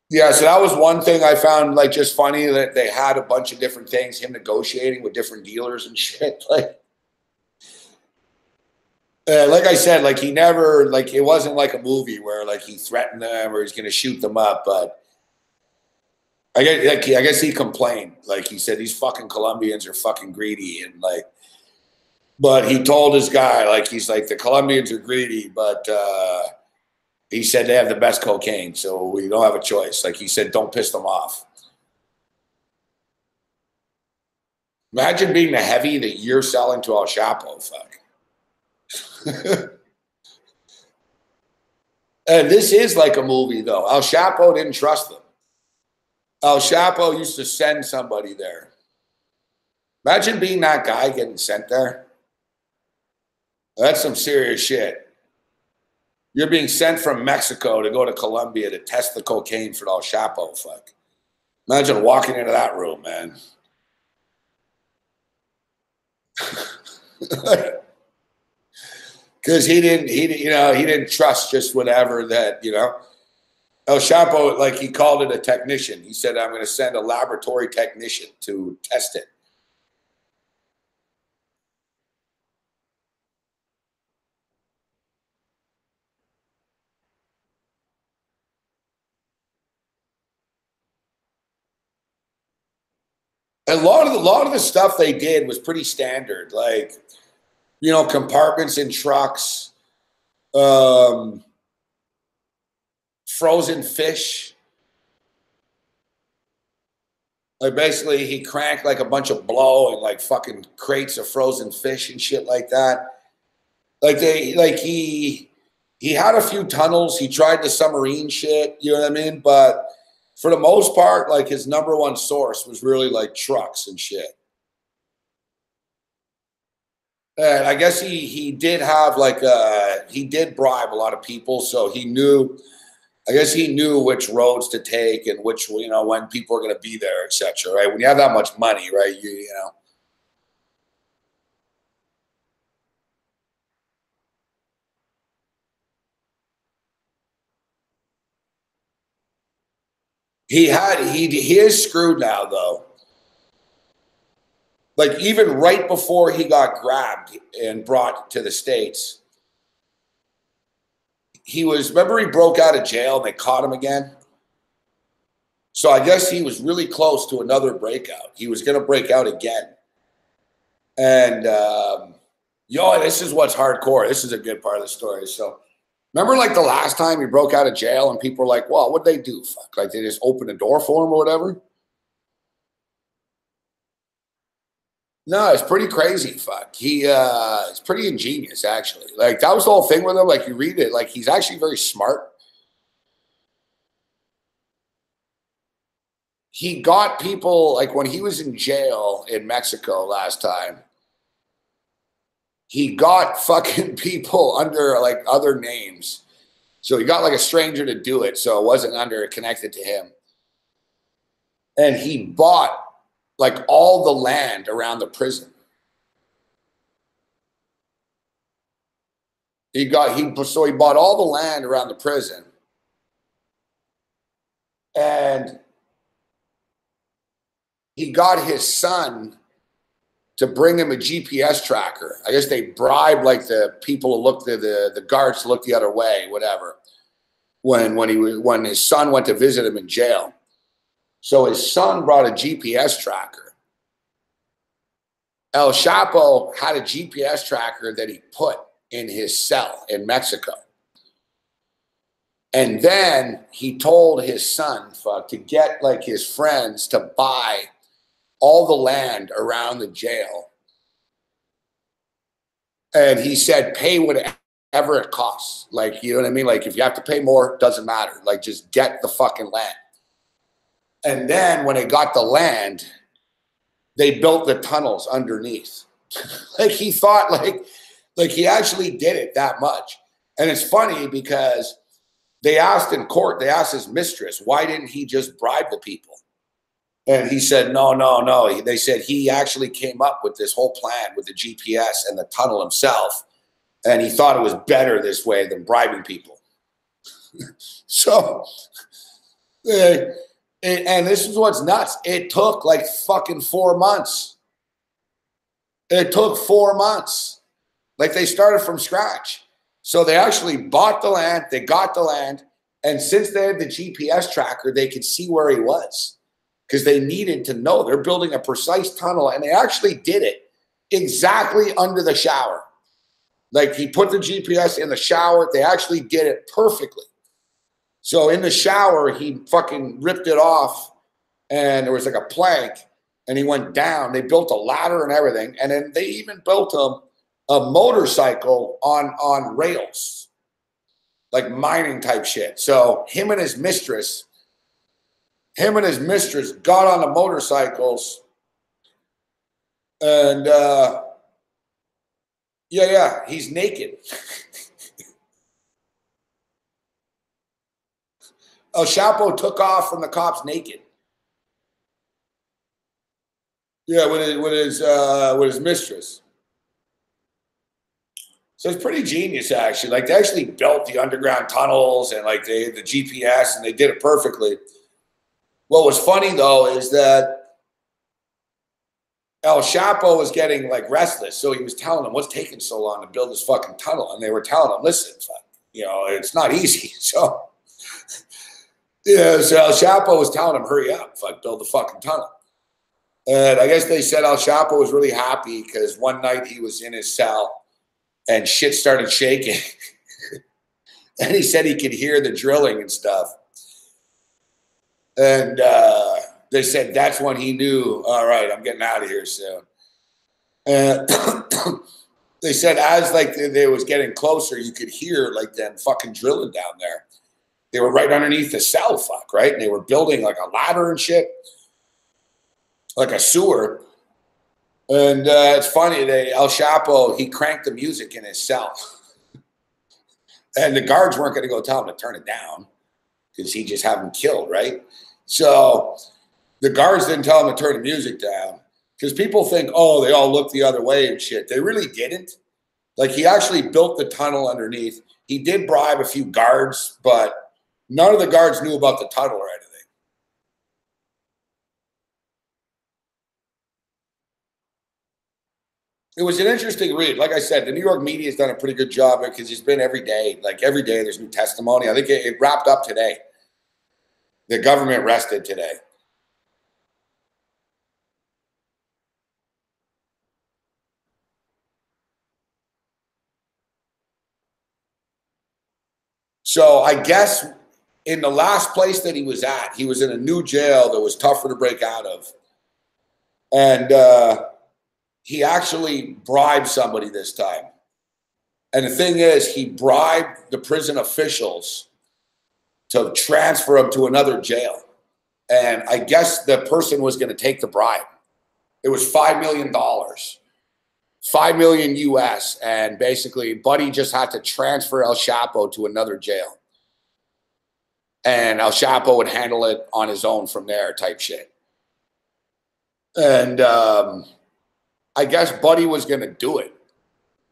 Yeah, so that was one thing I found like just funny that they had a bunch of different things, him negotiating with different dealers and shit. Like I said, like he never like it wasn't like a movie where like he threatened them or he's gonna shoot them up, but I guess he complained. Like he said, these fucking Colombians are fucking greedy and like but he told his guy, like he's like the Colombians are greedy, but he said they have the best cocaine, so we don't have a choice. Like he said, don't piss them off. Imagine being the heavy that you're selling to El Chapo. Fuck. And this is like a movie, though. El Chapo didn't trust them. El Chapo used to send somebody there. Imagine being that guy getting sent there. That's some serious shit. You're being sent from Mexico to go to Colombia to test the cocaine for El Chapo. Fuck. Imagine walking into that room, man. Because he didn't trust just whatever that El Chapo, like he called it a technician. He said, "I'm going to send a laboratory technician to test it." A lot of the stuff they did was pretty standard, like compartments in trucks, um, frozen fish. Like basically, he cranked like a bunch of blow and like fucking crates of frozen fish and shit like that. He had a few tunnels. He tried the submarine shit. You know what I mean? But for the most part, like his number one source was really like trucks and shit. And I guess he did have like he did bribe a lot of people, so he knew. I guess he knew which roads to take and which when people are going to be there, etc. Right? When you have that much money, right? He is screwed now though. Like even right before he got grabbed and brought to the States, remember he broke out of jail and they caught him again. So I guess he was really close to another breakout. He was going to break out again. And this is what's hardcore. This is a good part of the story. So remember like the last time he broke out of jail and people were like, well, what'd they do? Fuck, like they just opened the door for him or whatever? No, it's pretty crazy. Fuck. It's pretty ingenious actually. Like that was the whole thing with him. Like you read it, like he's actually very smart. he got people, like when he was in jail in Mexico last time, he got fucking people under like other names. So he got like a stranger to do it. So it wasn't connected to him. And he bought like all the land around the prison. So he bought all the land around the prison. And he got his son to bring him a GPS tracker. I guess they bribed like the people to look, the guards to look the other way, whatever. When his son went to visit him in jail. So his son brought a GPS tracker. El Chapo had a GPS tracker that he put in his cell in Mexico. And then he told his son to get like his friends to buy all the land around the jail. And he said, pay whatever it costs. Like, you know what I mean? Like, if you have to pay more, doesn't matter. Like, just get the fucking land. And then when they got the land, they built the tunnels underneath. Like, he thought like he actually did it that much. And it's funny because they asked in court, they asked his mistress, why didn't he just bribe the people? And he said, no. They said he actually came up with this whole plan with the GPS and the tunnel himself. And he thought it was better this way than bribing people. So, and this is what's nuts. It took like fucking 4 months. It took 4 months. Like they started from scratch. So they actually bought the land. They got the land. And since they had the GPS tracker, they could see where he was. Because they needed to know they're building a precise tunnel, and they actually did it exactly under the shower. Like he put the GPS in the shower. They actually did it perfectly. So in the shower, he fucking ripped it off, and there was like a plank, and he went down. They built a ladder and everything, and then they even built him a motorcycle on rails, like mining type shit. So him and his mistress got on the motorcycles, and he's naked. El Chapo took off from the cops naked. Yeah, with his mistress. So it's pretty genius, actually. Like they actually built the underground tunnels and like they had the GPS and they did it perfectly. What was funny though is that El Chapo was getting like restless, so he was telling them, "What's taking so long to build this fucking tunnel?" And they were telling him, "Listen, you know, it's not easy." So yeah, so El Chapo was telling him, "Hurry up, build the fucking tunnel." And I guess they said El Chapo was really happy because one night he was in his cell and shit started shaking, and he said he could hear the drilling and stuff. And they said that's when he knew, all right, I'm getting out of here soon. And they said as like they was getting closer, you could hear like them fucking drilling down there. They were right underneath the cell, right? And they were building like a ladder and shit, like a sewer. And it's funny, El Chapo, he cranked the music in his cell. And the guards weren't going to go tell him to turn it down because he just had him killed, right? So the guards didn't tell him to turn the music down because people think, oh, they all look the other way and shit. They really didn't. Like he actually built the tunnel underneath. He did bribe a few guards, but none of the guards knew about the tunnel or anything. It was an interesting read. Like I said, the New York media has done a pretty good job because it's been every day. Like every day there's new testimony. I think it wrapped up today. The government rested today. So I guess in the last place that he was at, he was in a new jail that was tougher to break out of. And he actually bribed somebody this time. And the thing is, he bribed the prison officials to transfer him to another jail. And I guess the person was going to take the bribe. It was $5 million, 5 million US. And basically, Buddy just had to transfer El Chapo to another jail. And El Chapo would handle it on his own from there, type shit. And I guess Buddy was going to do it.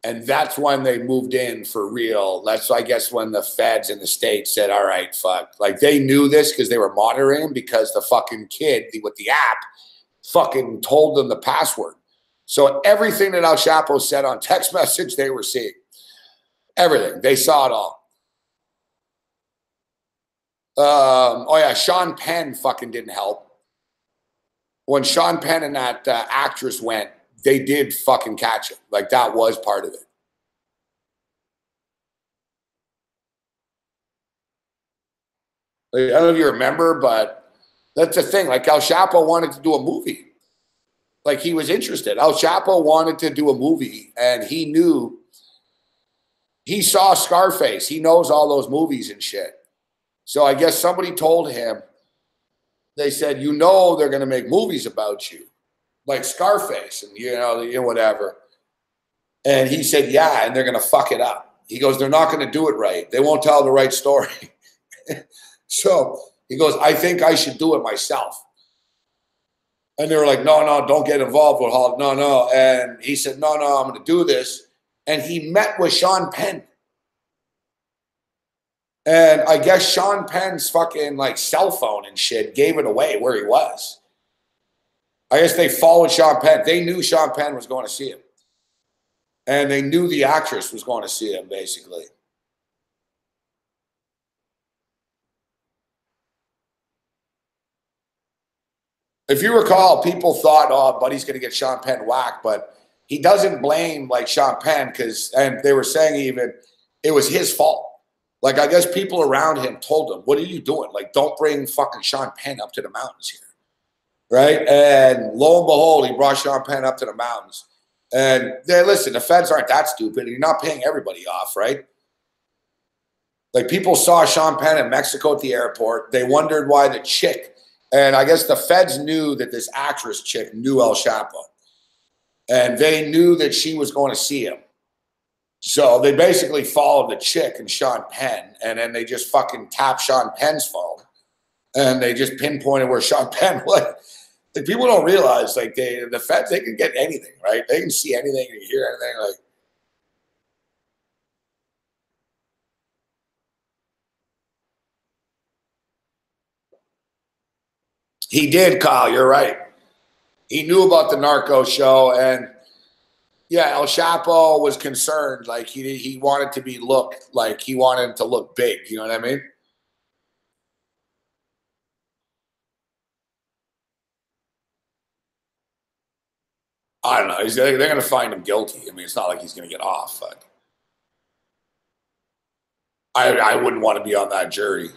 And that's when they moved in for real. That's, I guess, when the feds in the States said, all right, fuck. Like, they knew this because they were monitoring him, because the fucking kid with the app fucking told them the password. So everything that El Chapo said on text message, they were seeing. Everything. They saw it all. Oh, yeah, Sean Penn fucking didn't help. When Sean Penn and that actress went, they did fucking catch it. Like, that was part of it. I don't know if you remember, but that's the thing. Like, El Chapo wanted to do a movie. Like, he was interested. El Chapo wanted to do a movie, and he knew. He saw Scarface. He knows all those movies and shit. So I guess somebody told him, they said, you know, they're going to make movies about you, like Scarface, and you know, whatever. And he said, yeah, and they're going to fuck it up. He goes, they're not going to do it right. They won't tell the right story. So he goes, I think I should do it myself. And they were like, no, don't get involved with Hall. No. And he said, no, I'm going to do this. And he met with Sean Penn. And I guess Sean Penn's fucking like cell phone and shit gave it away where he was. I guess they followed Sean Penn. They knew Sean Penn was going to see him. And they knew the actress was going to see him, basically. If you recall, people thought, oh, Buddy's going to get Sean Penn whacked, but he doesn't blame like Sean Penn, and they were saying even it was his fault. Like, I guess people around him told him, what are you doing? Like, don't bring fucking Sean Penn up to the mountains here. Right? And lo and behold, he brought Sean Penn up to the mountains. And they listen, the feds aren't that stupid. You're not paying everybody off, right? Like, people saw Sean Penn in Mexico at the airport. They wondered why the chick, and I guess the feds knew that this actress chick knew El Chapo. And they knew that she was going to see him. So they basically followed the chick and Sean Penn, and then they just fucking tapped Sean Penn's phone, and they just pinpointed where Sean Penn was. Like, people don't realize, like, the feds, they can get anything, right? They can see anything and hear anything. Like, he did, Kyle. You're right. He knew about the narco show, and yeah, El Chapo was concerned. Like, he wanted to be like he wanted to look big. You know what I mean? I don't know. They're going to find him guilty. I mean, it's not like he's going to get off. But I wouldn't want to be on that jury.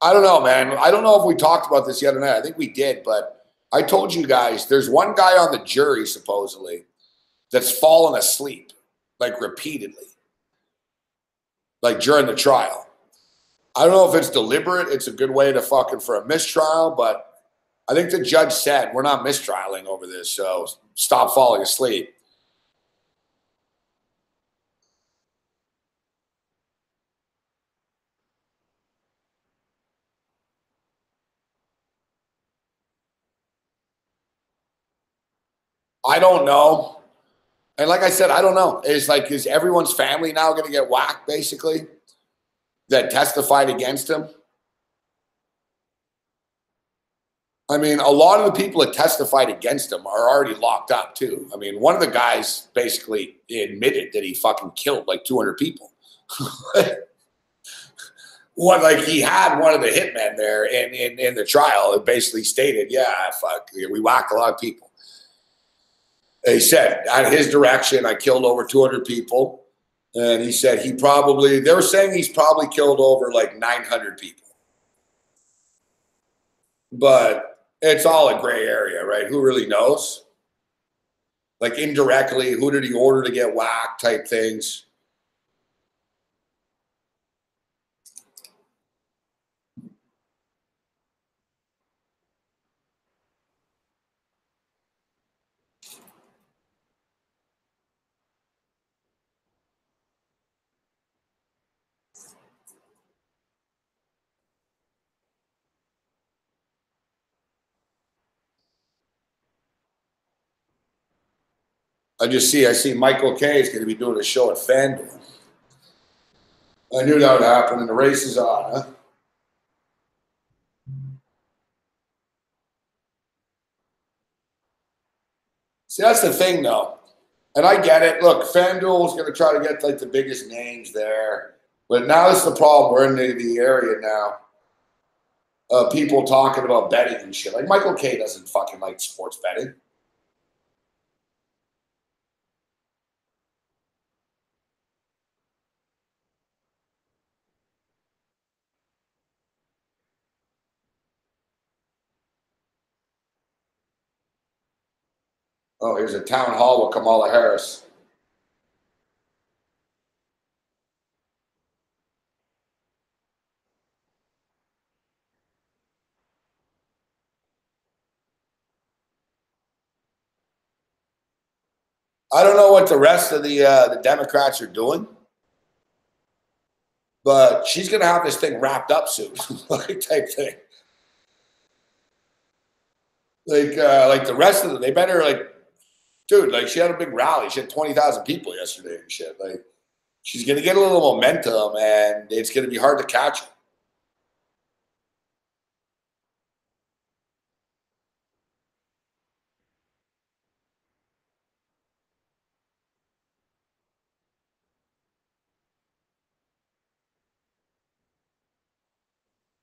I don't know, man. I don't know if we talked about this the other night. I think we did, but I told you guys there's one guy on the jury supposedly that's fallen asleep, like, repeatedly, like during the trial. I don't know if it's deliberate. It's a good way to fucking for a mistrial, but I think the judge said we're not mistrialing over this, so stop falling asleep. I don't know. And like I said, I don't know. It's like, is everyone's family now going to get whacked, basically, that testified against him? I mean, a lot of the people that testified against him are already locked up, too. I mean, one of the guys basically admitted that he fucking killed like 200 people. Like, he had one of the hitmen there in the trial. It basically stated, yeah, fuck, we whacked a lot of people. He said, at his direction, I killed over 200 people. And he said they were saying he's probably killed over like 900 people. But it's all a gray area, right? Who really knows? Like, indirectly, who did he order to get whacked type things? I see Michael Kay is going to be doing a show at FanDuel. I knew that would happen, and the race is on, huh? See, that's the thing, though. And I get it. Look, FanDuel is going to try to get like the biggest names there. But now this is the problem. We're in the area now. People talking about betting and shit. Like Michael Kay doesn't fucking like sports betting. Oh, here's a town hall with Kamala Harris. I don't know what the rest of the Democrats are doing, but she's gonna have this thing wrapped up soon, like type thing. Like the rest of them, they better like, dude. Like she had a big rally. She had 20,000 people yesterday and shit. Like she's gonna get a little momentum, and it's gonna be hard to catch her.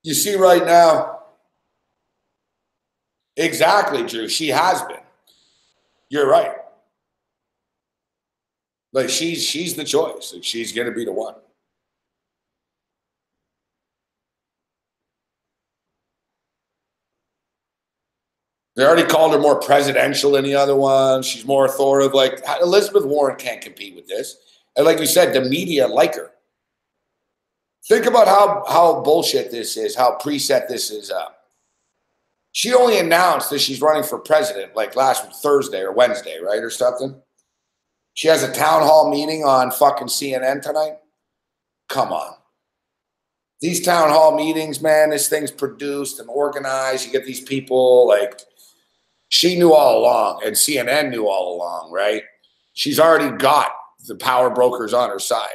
You see right now, exactly, Drew. She has been. You're right. Like she's the choice. Like she's gonna be the one. They already called her more presidential than the other one. She's more authoritative. Like Elizabeth Warren can't compete with this. And like you said, the media like her. Think about how bullshit this is, how preset this is up. She only announced that she's running for president like last Thursday or Wednesday, right? Or something. She has a town hall meeting on fucking CNN tonight. Come on. These town hall meetings, man, this thing's produced and organized. You get these people like she knew all along, and CNN knew all along, right? She's already got the power brokers on her side.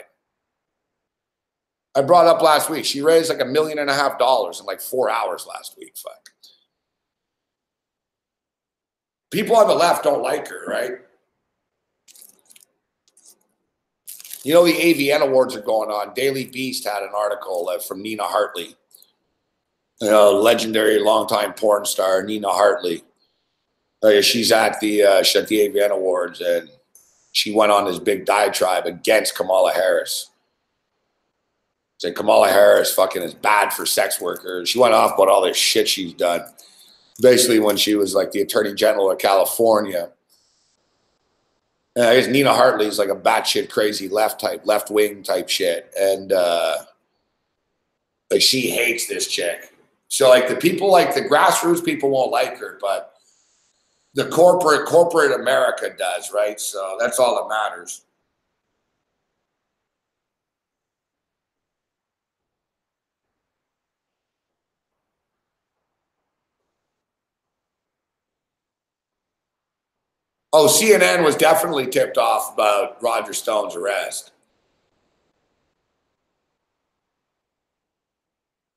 I brought up last week. She raised like $1.5 million in like 4 hours last week. Fuck. People on the left don't like her, right? You know, the AVN Awards are going on. Daily Beast had an article from Nina Hartley, legendary longtime porn star Nina Hartley. She's at the AVN Awards, and she went on this big diatribe against Kamala Harris. Said Kamala Harris fucking is bad for sex workers. She went off about all this shit she's done. Basically, when she was like the Attorney General of California. I guess Nina Hartley is like a batshit crazy left wing type shit. And like she hates this chick. So like the people, like the grassroots people won't like her, but the corporate America does, right? So that's all that matters. Oh, CNN was definitely tipped off about Roger Stone's arrest.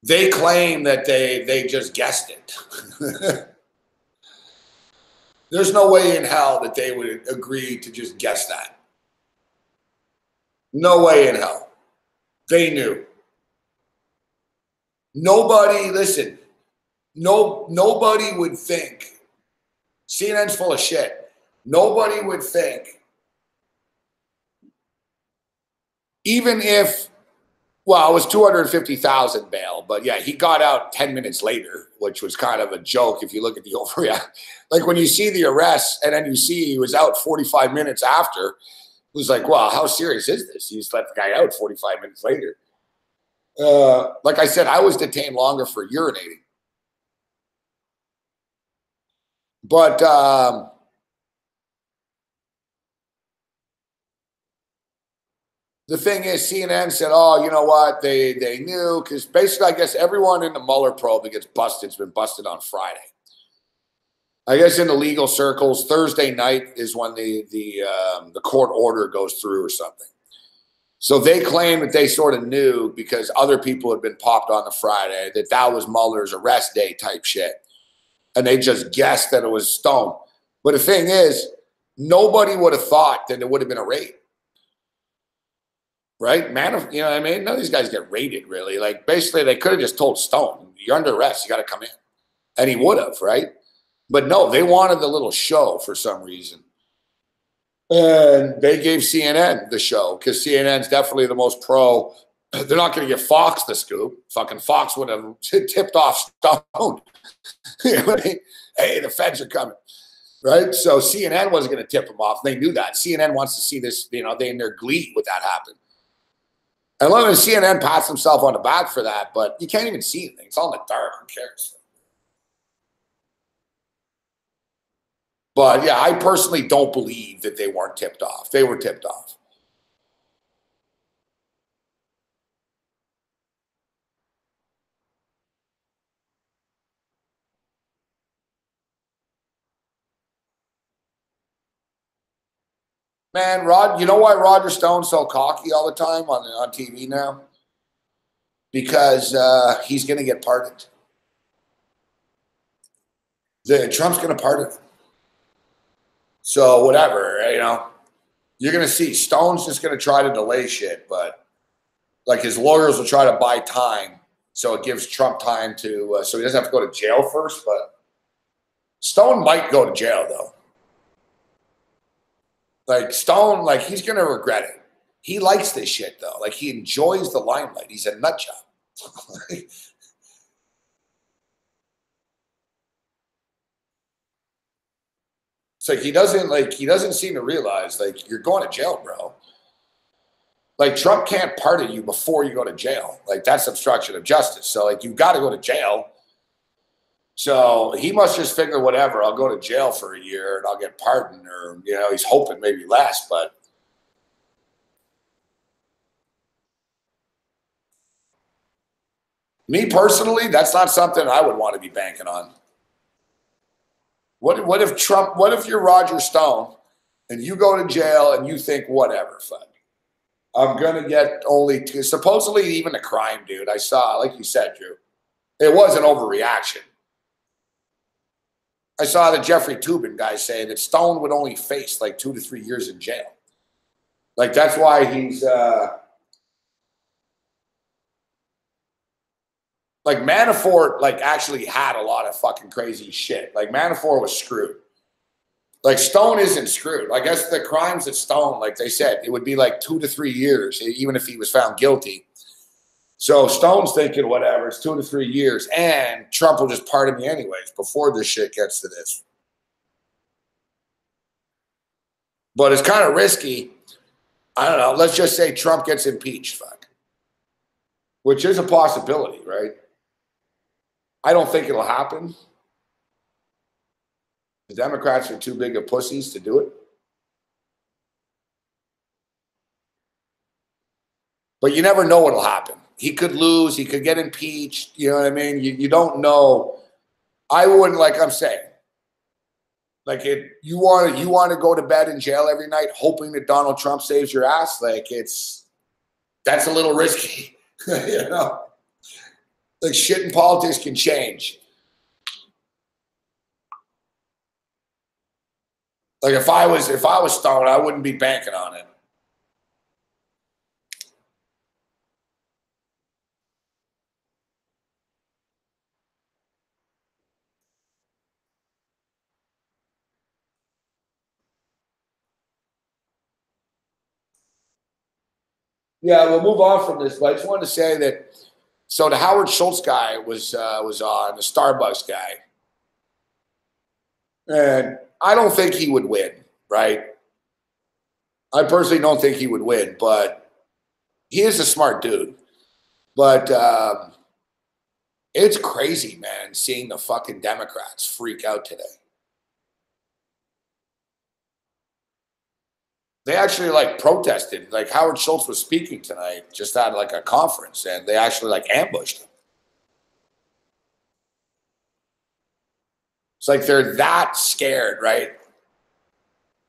They claim that they just guessed it. There's no way in hell that they would agree to just guess that. No way in hell. They knew. Nobody, listen, nobody would think. CNN's full of shit. Nobody would think, even if, well, it was 250,000 bail, but yeah, he got out 10 minutes later, which was kind of a joke if you look at the overreact. Like when you see the arrest and then you see he was out 45 minutes after, it was like, wow, how serious is this? You just let the guy out 45 minutes later. Like I said, I was detained longer for urinating. But the thing is, CNN said, oh, you know what? They knew, because basically, I guess everyone in the Mueller probe that gets busted has been busted on Friday. I guess in the legal circles, Thursday night is when the court order goes through or something. So they claim that they sort of knew because other people had been popped on the Friday that was Mueller's arrest day type shit. And they just guessed that it was Stone. But the thing is, nobody would have thought that it would have been a raid. Right? Man, you know what I mean? None of these guys get raided, really. Like, basically, they could have just told Stone, you're under arrest, you got to come in. And he would have, right? But no, they wanted the little show for some reason. And they gave CNN the show because CNN's definitely the most pro. They're not going to give Fox the scoop. Fucking Fox would have tipped off Stone. You know what I mean? Hey, the feds are coming. Right? So CNN wasn't going to tip them off. They knew that. CNN wants to see this, you know, they in their glee with that happen. And look, CNN pats himself on the back for that, but you can't even see anything. It's all in the dark. Who cares? But yeah, I personally don't believe that they weren't tipped off. They were tipped off. Man, Rod, you know why Roger Stone's so cocky all the time on TV now? Because he's going to get pardoned. Trump's going to pardon him. So whatever, you know, you're going to see Stone's just going to try to delay shit, but like his lawyers will try to buy time. So it gives Trump time to, so he doesn't have to go to jail first, but Stone might go to jail though. Like Stone, like he's going to regret it. He likes this shit though. Like he enjoys the limelight. He's a nut job. It's like he doesn't seem to realize like you're going to jail, bro. Like Trump can't pardon you before you go to jail. Like that's obstruction of justice. So like you've got to go to jail. So he must just figure whatever. I'll go to jail for a year and I'll get pardoned, or you know he's hoping maybe less. But me personally, that's not something I would want to be banking on. What if Trump? What if you're Roger Stone and you go to jail and you think whatever, fuck, I'm gonna get only two, supposedly even a crime, dude. I saw, like you said, Drew, it was an overreaction. I saw the Jeffrey Toobin guy say that Stone would only face like 2 to 3 years in jail. Like that's why he's like Manafort like actually had a lot of fucking crazy shit. Like Manafort was screwed. Like Stone isn't screwed. I guess the crimes that Stone, like they said, it would be like 2 to 3 years, even if he was found guilty. So Stone's thinking, whatever, it's 2 to 3 years, and Trump will just pardon me anyways before this shit gets to this. But it's kind of risky. I don't know. Let's just say Trump gets impeached, fuck. Which is a possibility, right? I don't think it'll happen. The Democrats are too big of pussies to do it. But you never know what'll happen. He could lose. He could get impeached. You know what I mean? You don't know. I wouldn't, like I'm saying, like if you want to go to bed in jail every night hoping that Donald Trump saves your ass, like that's a little risky. You know? Like shit in politics can change. Like if I was Stone, I wouldn't be banking on it. Yeah, we'll move on from this, but I just wanted to say that. So the Howard Schultz guy was on, the Starbucks guy, and I don't think he would win, right? I personally don't think he would win, but he is a smart dude. But it's crazy, man, seeing the fucking Democrats freak out today. They actually like protested. Like Howard Schultz was speaking tonight, just at like a conference, and they actually like ambushed him. It's like they're that scared, right?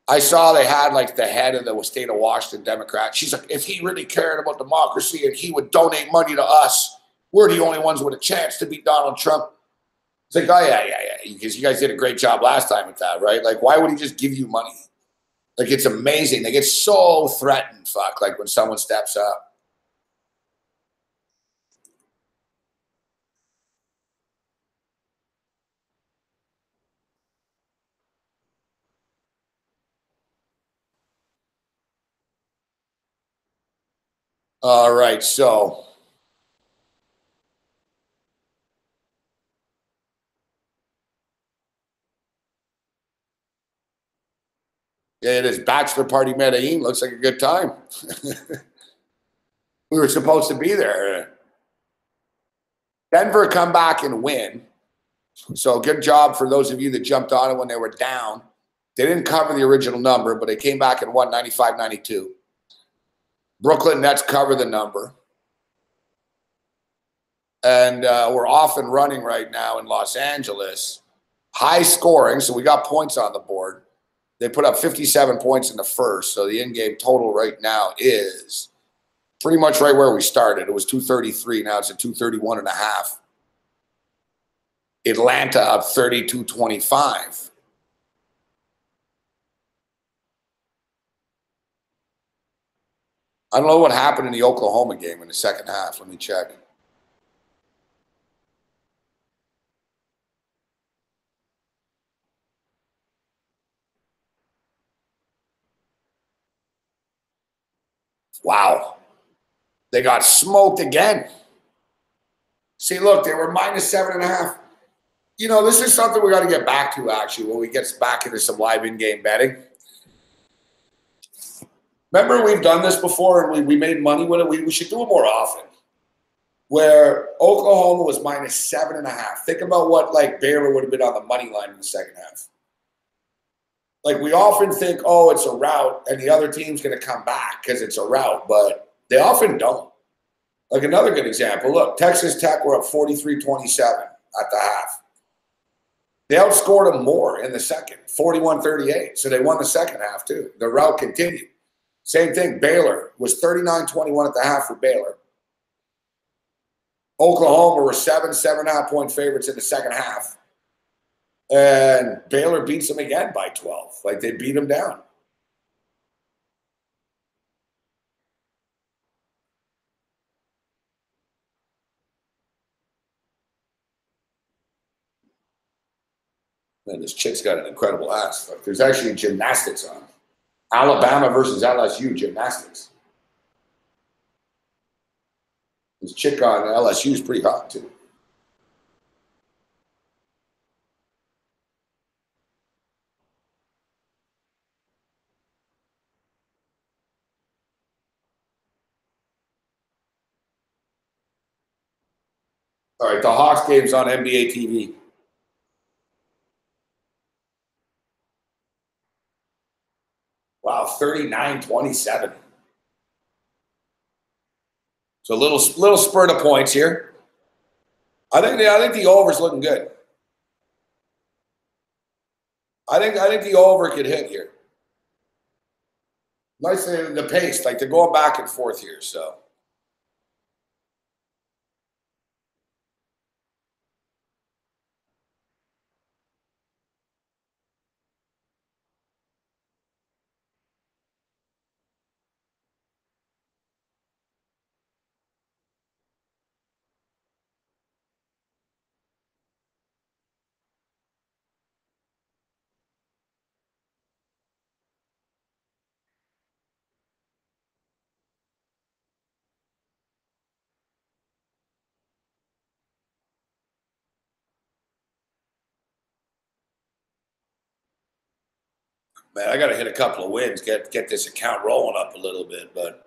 I saw they had like the head of the state of Washington Democrat. She's like, if he really cared about democracy and he would donate money to us, we're the only ones with a chance to beat Donald Trump. It's like, oh, yeah. Because you guys did a great job last time with that, right? Like, why would he just give you money? Like, it's amazing. They get so threatened, fuck, like when someone steps up. All right, so it is bachelor party Medellin. Looks like a good time. We were supposed to be there. Denver come back and win. So good job for those of you that jumped on it when they were down. They didn't cover the original number, but they came back and won 95-92. Brooklyn Nets cover the number. And we're off and running right now in Los Angeles. High scoring, so we got points on the board. They put up 57 points in the first, so the in-game total right now is pretty much right where we started. It was 233. Now it's at 231 and a half. Atlanta up 32-25. I don't know what happened in the Oklahoma game in the second half. Let me check. Wow. They got smoked again. See, look, they were minus 7.5. You know, this is something we got to get back to, actually, when we get back into some live in-game betting. Remember, we've done this before, and we made money with it. We should do it more often. Where Oklahoma was minus 7.5. Think about what, like, Baylor would have been on the money line in the second half. Like, we often think, oh, it's a rout, and the other team's going to come back because it's a rout, but they often don't. Like, another good example, look, Texas Tech were up 43-27 at the half. They outscored them more in the second, 41-38. So they won the second half, too. The rout continued. Same thing, Baylor was 39-21 at the half for Baylor. Oklahoma were 7.5 point favorites in the second half. And Baylor beats them again by 12. Like, they beat them down. Man, this chick's got an incredible ass. Like, there's actually gymnastics on. Alabama versus LSU gymnastics. This chick on LSU is pretty hot, too. All right, the Hawks game's on NBA TV. Wow, 39-27. So a little spurt of points here. I think the over's looking good. I think the over could hit here. Nice the pace, like they're going back and forth here. So man, I got to hit a couple of wins, get this account rolling up a little bit, but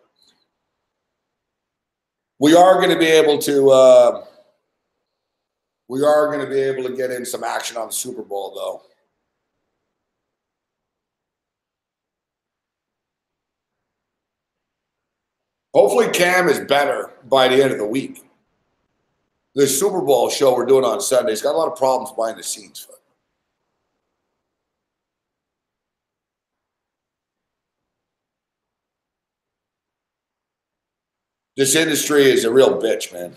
we are going to be able to. We are going to be able to get in some action on the Super Bowl, though. Hopefully, Cam is better by the end of the week. The Super Bowl show we're doing on Sunday has got a lot of problems behind the scenes. This industry is a real bitch, man.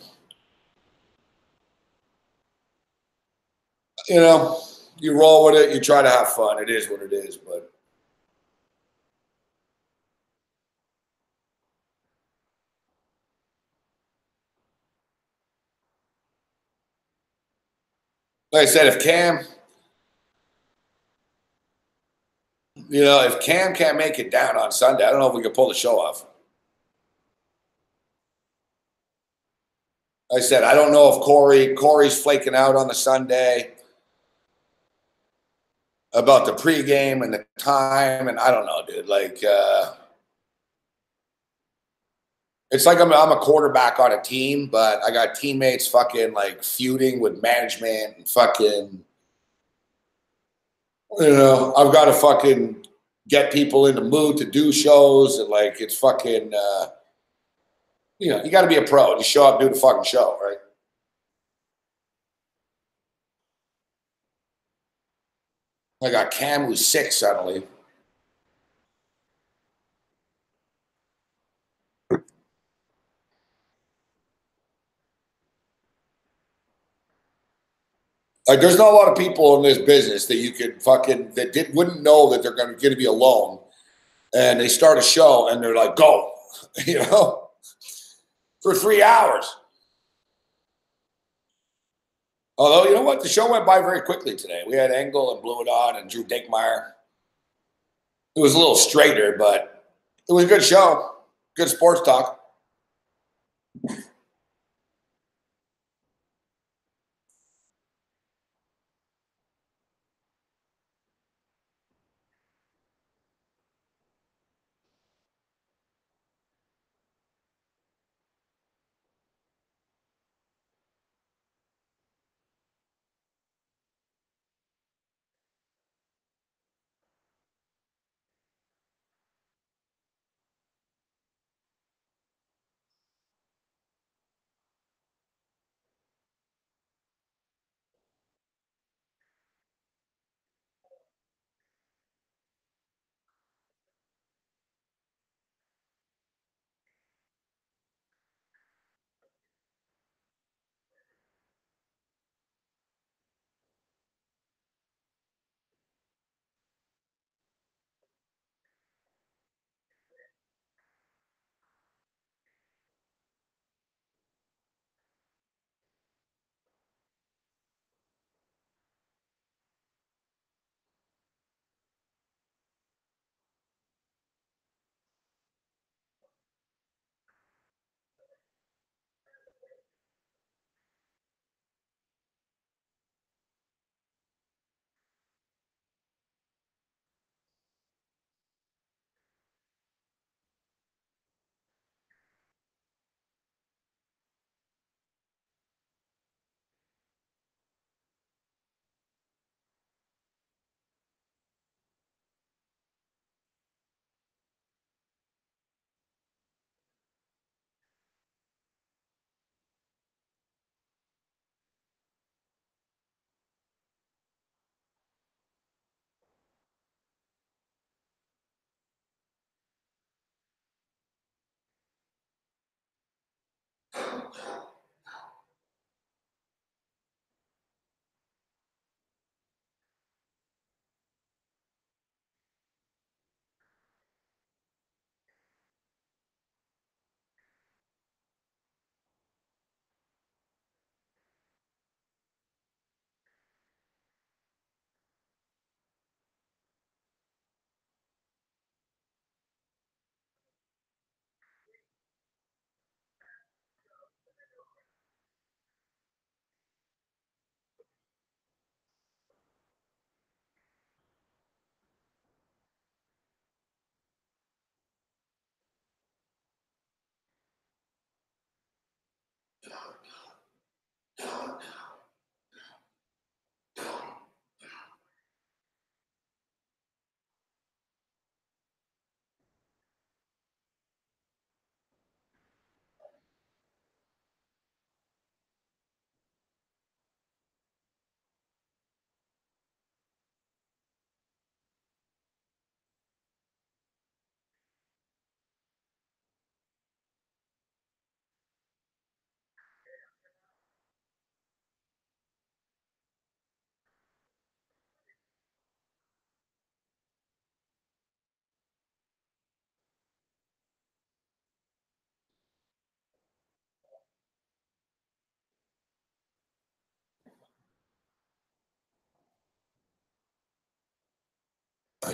You know, you roll with it. You try to have fun. It is what it is, but. Like I said, if Cam can't make it down on Sunday, I don't know if we can pull the show off. Like I said, I don't know if Corey's flaking out on the Sunday about the pregame and the time, and I don't know, dude. Like, it's like I'm a quarterback on a team, but I got teammates fucking like feuding with management and fucking, I've got to fucking get people in the mood to do shows, and like it's fucking, you got to be a pro. Just show up, do the fucking show, right? I got Cam who's sick suddenly. Like, there's not a lot of people in this business that you could fucking wouldn't know that they're going to be alone, and they start a show and they're like, "Go," you know, for 3 hours. Although, you know what, the show went by very quickly today. We had Engel and Blew It On and Drew Dinkmeyer. It was a little straighter, but it was a good show. Good sports talk.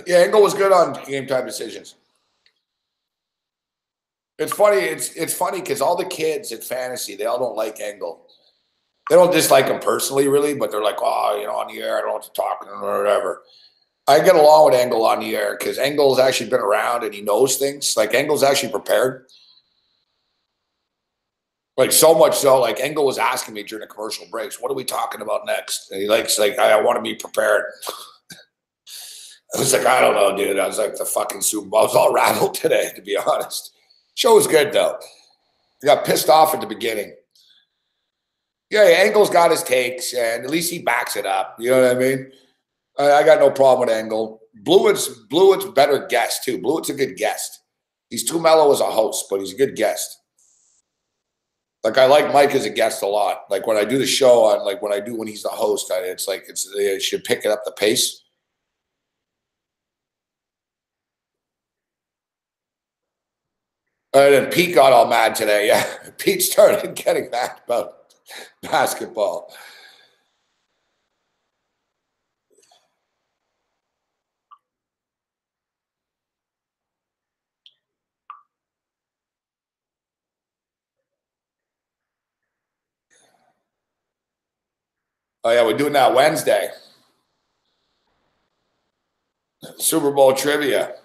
Yeah, Engel was good on game time decisions. It's funny. It's funny because all the kids at fantasy, they all don't like Engel. They don't dislike him personally, really, but they're like, oh, on the air, I don't know what to talk or whatever. I get along with Engel on the air because Engel's actually been around and he knows things. Like Engel's actually prepared. Like so much so, like Engel was asking me during the commercial breaks, what are we talking about next? And he likes, like, I want to be prepared. I was like, I don't know, dude. I was like the fucking Super Bowl. I was all rattled today, to be honest. Show was good though. I got pissed off at the beginning. Yeah, Engel's got his takes, and at least he backs it up. You know what I mean? I got no problem with Engel. Blewett's better guest too. Blewett's a good guest. He's too mellow as a host, but he's a good guest. Like I like Mike as a guest a lot. Like when I do the show on, like when he's the host, it's like it should pick it up the pace. And then Pete got all mad today. Yeah, Pete started getting mad about basketball. Oh yeah, we're doing that Wednesday. Super Bowl trivia.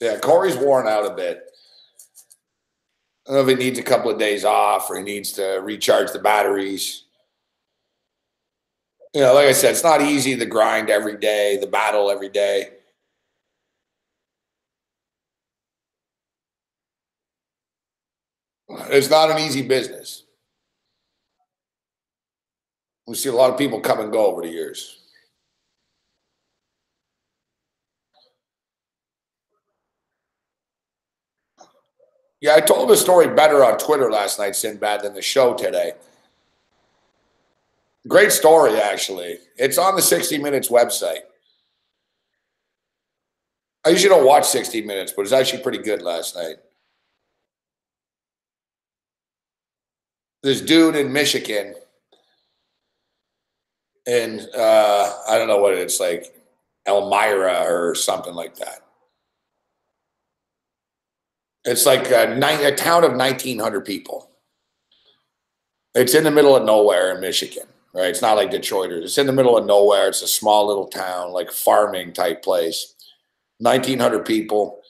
Yeah, Corey's worn out a bit. I don't know if he needs a couple of days off or he needs to recharge the batteries. Like I said, it's not easy to grind every day, the battle every day. It's not an easy business. We see a lot of people come and go over the years. Yeah, I told the story better on Twitter last night, Sinbad, than the show today. Great story, actually. It's on the 60 Minutes website. I usually don't watch 60 Minutes, but it's actually pretty good last night. This dude in Michigan, and I don't know what it's like, Elmira or something like that. It's like a town of 1,900 people. It's in the middle of nowhere in Michigan, right? It's not like Detroit. It's in the middle of nowhere. It's a small little town, like farming type place. 1,900 people.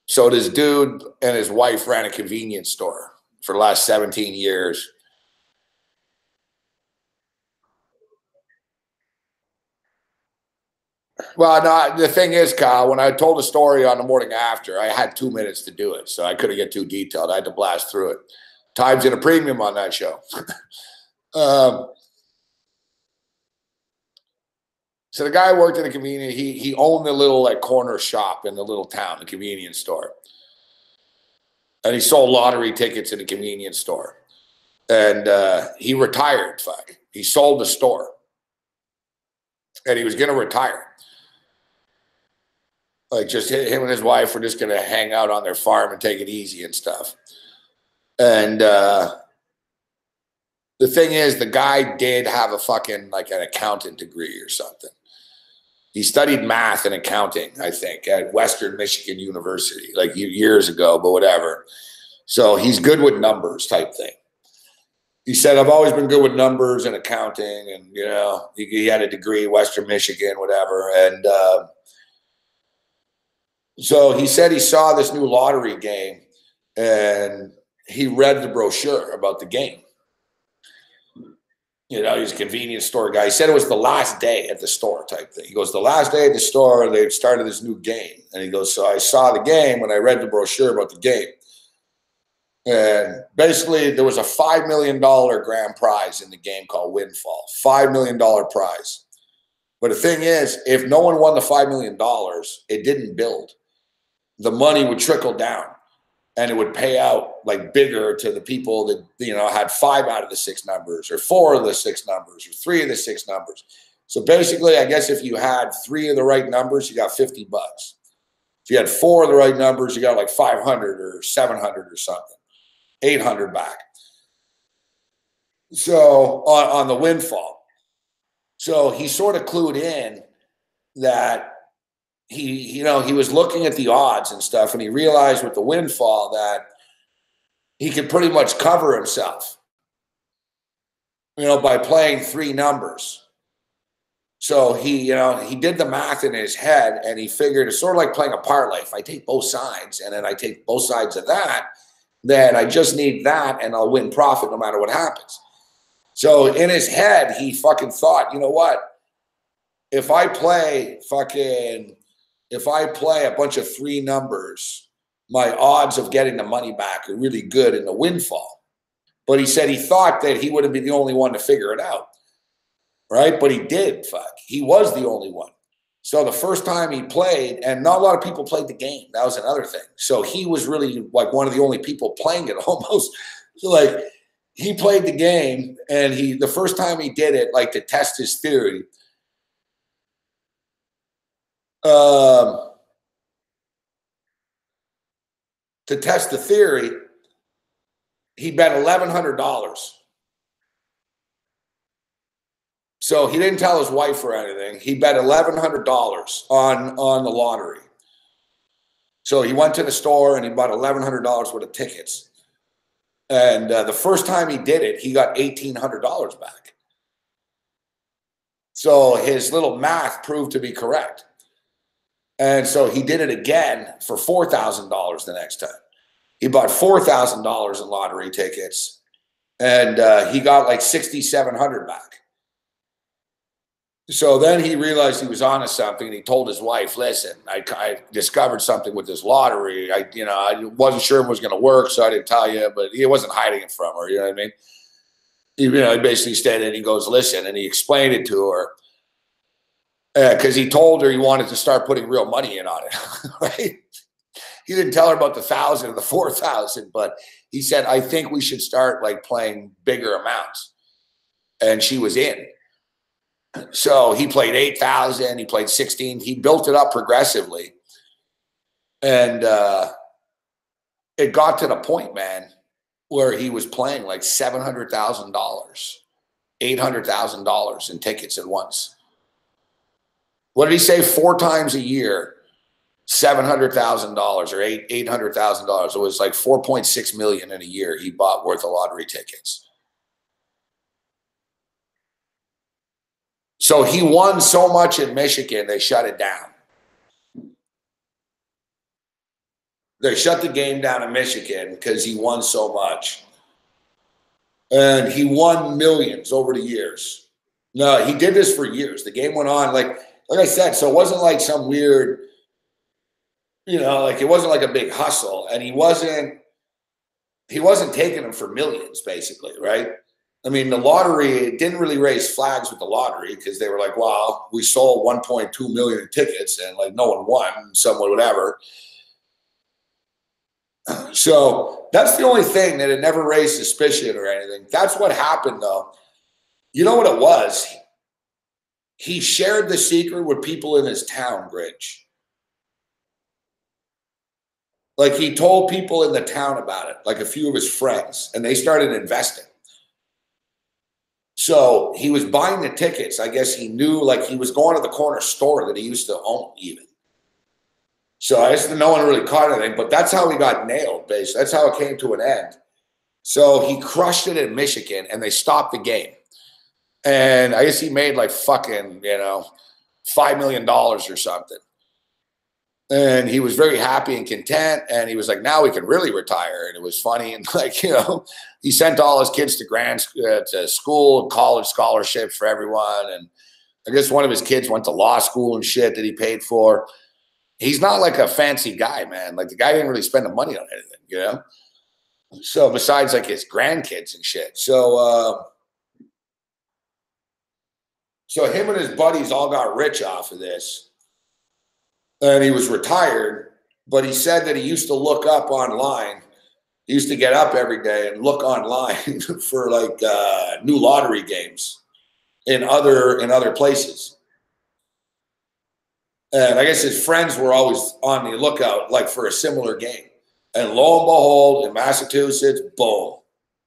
So this dude and his wife ran a convenience store for the last 17 years. Well, no, the thing is, Kyle, when I told the story on the morning after, I had 2 minutes to do it. So I couldn't get too detailed. I had to blast through it. Time's in a premium on that show. So the guy worked in a convenience. He owned the little like corner shop in the little town, the convenience store, and he sold lottery tickets in a convenience store. And he retired. Fuck, he sold the store, and he was going to retire. Like just him and his wife were just going to hang out on their farm and take it easy and stuff. And the thing is, the guy did have a fucking like an accountant degree or something. He studied math and accounting, I think, at Western Michigan University, like years ago, but whatever. So he's good with numbers type thing. He said, I've always been good with numbers and accounting. And, he had a degree, Western Michigan, whatever. And so he said he saw this new lottery game and he read the brochure about the game. He's a convenience store guy. He said it was the last day at the store type thing. He goes, the last day at the store, they started this new game. And he goes, so I saw the game when I read the brochure about the game. And basically, there was a $5 million grand prize in the game called Windfall. $5 million prize. But the thing is, if no one won the $5 million, it didn't build. The money would trickle down. And it would pay out like bigger to the people that, had 5 out of the 6 numbers or 4 of the 6 numbers or 3 of the 6 numbers. So basically, I guess if you had 3 of the right numbers, you got $50. If you had 4 of the right numbers, you got like 500 or 700 or something, 800 back. So on the windfall. So he sort of clued in that he was looking at the odds and stuff, and he realized with the windfall that he could pretty much cover himself, by playing 3 numbers. So he did the math in his head, and he figured it's sort of like playing a parlay. If I take both sides and then I take both sides of that, then I just need that and I'll win profit no matter what happens. So in his head, he fucking thought, you know what? If I play a bunch of 3 numbers, my odds of getting the money back are really good in the windfall. But he said he thought that he wouldn't be the only one to figure it out. Right? But he did. He was the only one. So the first time he played, and not a lot of people played the game. That was another thing. So he was really like one of the only people playing it almost. So like he played the game, and the first time he did it, like to test his theory, to test the theory, he bet $1,100. So he didn't tell his wife or anything. He bet $1,100 on the lottery. So he went to the store and he bought $1,100 worth of tickets. And the first time he did it, he got $1,800 back. So his little math proved to be correct. And so he did it again for $4,000 the next time. He bought $4,000 in lottery tickets, and he got like $6,700 back. So then he realized he was onto something, and he told his wife, listen, I discovered something with this lottery. I wasn't sure it was going to work, so I didn't tell you, but he wasn't hiding it from her. You know what I mean? He basically stayed and he goes, listen, and he explained it to her because he told her he wanted to start putting real money in on it, right? He didn't tell her about the 1,000 or the 4,000, but he said, I think we should start like playing bigger amounts. And she was in. So he played 8,000, he played 16, he built it up progressively. And it got to the point, man, where he was playing like $700,000, $800,000 in tickets at once. What did he say? 4 times a year, $700,000 or $800,000. It was like 4.6 million in a year he bought worth of lottery tickets. So he won so much in Michigan, they shut it down. They shut the game down in Michigan because he won so much. And he won millions over the years. No, he did this for years. The game went on, like I said, so it wasn't like some weird, like it wasn't like a big hustle. And he wasn't taking them for millions, basically, right? I mean, the lottery didn't really raise flags with the lottery because they were like, wow, we sold 1.2 million tickets and like no one won, someone, whatever. So that's the only thing that it never raised suspicion or anything. That's what happened, though. You know what it was? He shared the secret with people in his town, Grinch. Like he told people in the town about it, like a few of his friends, and they started investing. So he was buying the tickets. I guess he knew, like he was going to the corner store that he used to own even. So I guess no one really caught anything, but that's how he got nailed, basically. That's how it came to an end. So he crushed it in Michigan, and they stopped the game. And I guess he made like fucking, $5 million or something. And he was very happy and content. And he was like, now we can really retire. And it was funny. And like, he sent all his kids to school, college scholarships for everyone. And I guess one of his kids went to law school and shit that he paid for. He's not like a fancy guy, man. Like the guy didn't really spend the money on anything, So besides like his grandkids and shit. So him and his buddies all got rich off of this. And he was retired, but he said that he used to look up online. He used to get up every day and look online for like new lottery games in other places. And I guess his friends were always on the lookout, like for a similar game. And lo and behold, in Massachusetts, boom,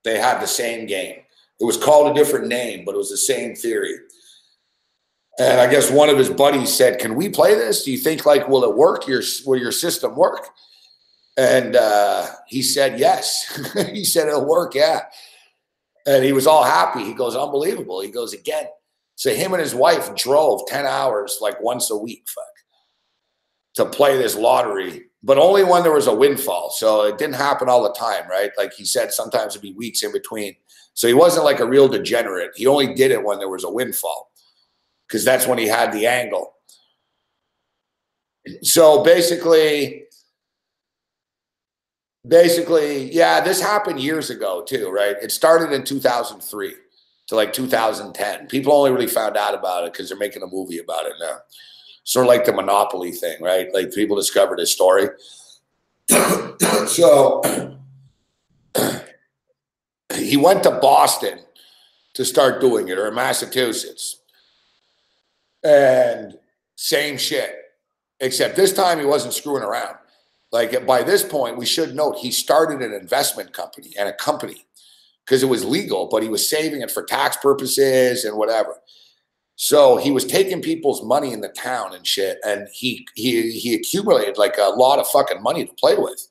they had the same game. It was called a different name, but it was the same theory. And I guess one of his buddies said, "Can we play this? Do you think, like, will it work? Will your system work?" And he said, "Yes." He said, "It'll work, yeah." And he was all happy. He goes, "Unbelievable." He goes, "Again." So him and his wife drove 10 hours, like once a week, to play this lottery, but only when there was a windfall. So it didn't happen all the time, right? Like he said, sometimes it'd be weeks in between. So he wasn't like a real degenerate. He only did it when there was a windfall, because that's when he had the angle. So basically, yeah, this happened years ago too, right? It started in 2003 to like 2010. People only really found out about it because they're making a movie about it now. Sort of like the Monopoly thing, right? Like people discovered his story. So he went to Boston to start doing it, or Massachusetts. And same shit, except this time he wasn't screwing around. Like by this point, we should note he started an investment company and a company because it was legal, but he was saving it for tax purposes and whatever. So he was taking people's money in the town and shit, and he accumulated like a lot of fucking money to play with.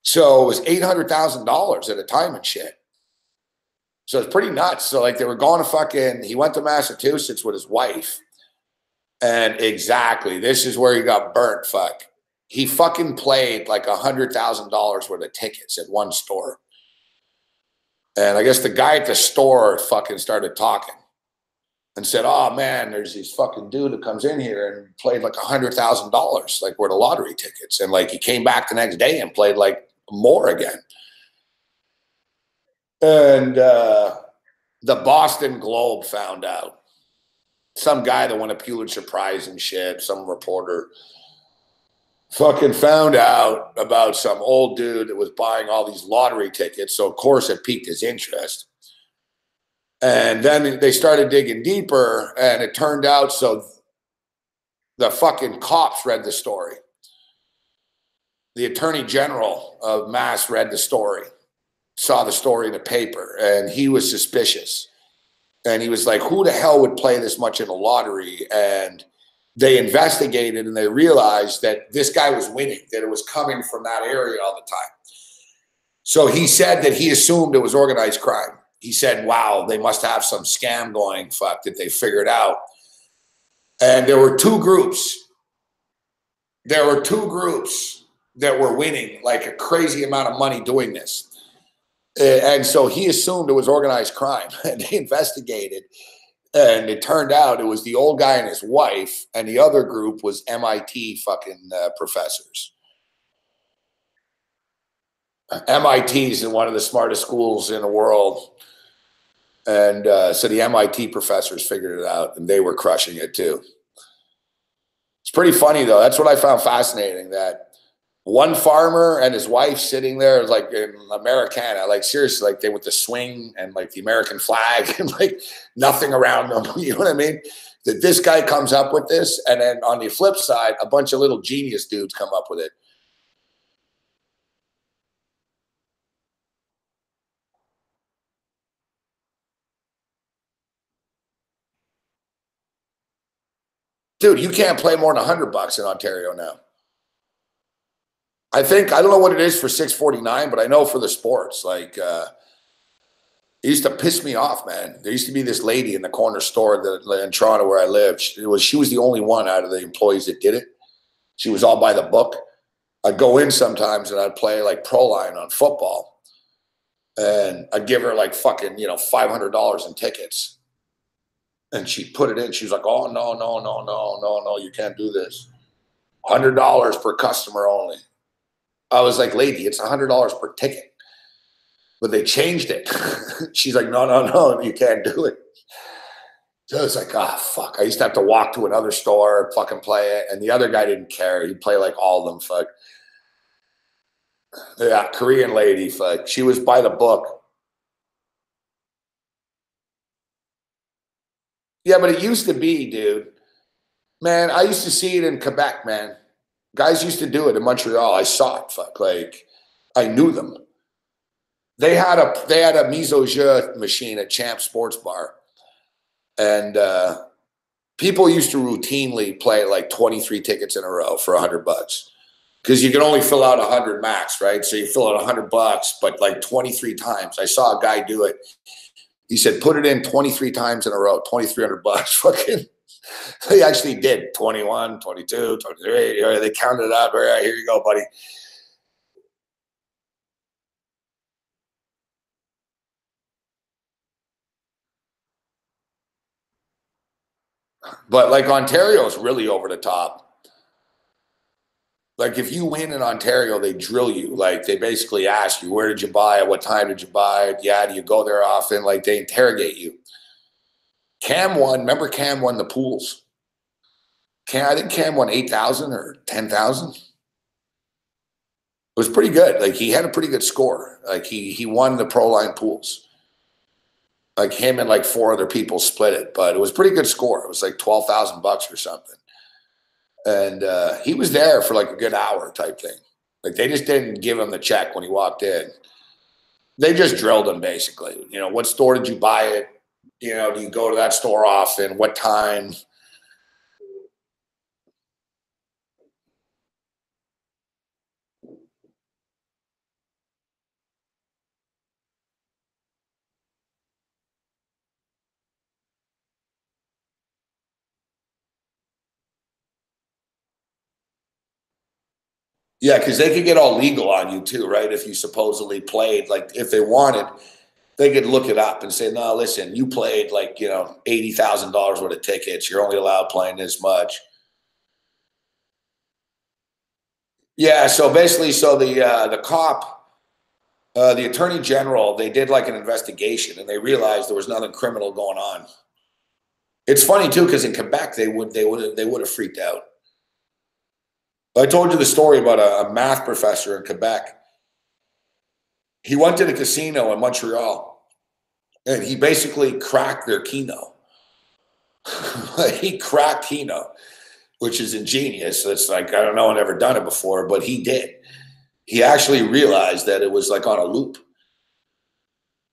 So it was $800,000 at a time and shit. So it's pretty nuts. So like they were going to he went to Massachusetts with his wife, and exactly this is where he got burnt. He fucking played like $100,000 worth of tickets at one store, and I guess the guy at the store fucking started talking and said, "Oh man, there's this fucking dude that comes in here and played like $100,000 like worth of lottery tickets," and like he came back the next day and played like more again. And the Boston Globe found out. Some guy that won a Pulitzer Prize and shit, some reporter, fucking found out about some old dude that was buying all these lottery tickets. So of course it piqued his interest. And then they started digging deeper, and it turned out so the fucking cops read the story. The Attorney General of Mass read the story, saw the story in the paper, and he was suspicious. And he was like, who the hell would play this much in a lottery? And they investigated, and they realized that this guy was winning, that it was coming from that area all the time. So he said that he assumed it was organized crime. He said, wow, they must have some scam going, that they figured out. And there were two groups. There were two groups that were winning like a crazy amount of money doing this. And so he assumed it was organized crime. And they investigated, and it turned out it was the old guy and his wife, and the other group was MIT fucking professors. MIT is one of the smartest schools in the world. And so the MIT professors figured it out, and they were crushing it too. It's pretty funny though. That's what I found fascinating, that one farmer and his wife sitting there like in Americana, like seriously, like they with the swing and like the American flag and like nothing around them. You know what I mean? That this guy comes up with this, and then on the flip side, a bunch of little genius dudes come up with it. Dude, you can't play more than $100 in Ontario now. I don't know what it is for 649, but I know for the sports, like it used to piss me off, man. There used to be this lady in the corner store in Toronto where I lived. She was the only one out of the employees that did it. She was all by the book. I'd go in sometimes and I'd play like pro line on football, and I'd give her like fucking, $500 in tickets. And she'd put it in. She was like, oh, no, you can't do this. $100 per customer only. I was like, lady, it's $100 per ticket. But they changed it. She's like, no, you can't do it. So it's like, fuck. I used to have to walk to another store, fucking play it. And the other guy didn't care. He'd play like all of them, fuck. Yeah, Korean lady, fuck. She was by the book. Yeah, but it used to be, dude. Man, I used to see it in Quebec, man. Guys used to do it in Montreal. I saw it. Fuck, like I knew them. They had a mise au jeu machine at Champ Sports Bar, and people used to routinely play like 23 tickets in a row for $100 because you can only fill out 100 max, right? So you fill out $100, but like 23 times. I saw a guy do it. He said, put it in 23 times in a row, $2,300. Fucking, they actually did 21, 22, 23. They counted it out. All right, here you go, buddy. But like Ontario is really over the top. Like if you win in Ontario, they drill you. Like they basically ask you, where did you buy it? What time did you buy it? Yeah, do you go there often? Like they interrogate you. Cam won. Remember Cam won the pools. I think Cam won 8,000 or 10,000. It was pretty good. Like he had a pretty good score. Like he won the pro line pools. Like him and like 4 other people split it, but it was a pretty good score. It was like $12,000 or something. And he was there for like a good hour type thing. Like they just didn't give him the check when he walked in. They just drilled him basically. You know, what store did you buy it? You know, do you go to that store often? What time? Yeah, because they could get all legal on you too, right? If you supposedly played, like if they wanted, they could look it up and say, no, listen, you played like, you know, $80,000 worth of tickets. You're only allowed playing this much. Yeah, so basically, so the cop, the attorney general, they did like an investigation and they realized there was nothing criminal going on. It's funny too, because in Quebec they would have freaked out. I told you the story about a math professor in Quebec. He went to the casino in Montreal and he basically cracked their Keno. He cracked Keno, which is ingenious. It's like, I don't know, I've never done it before, but he did. He actually realized that it was like on a loop.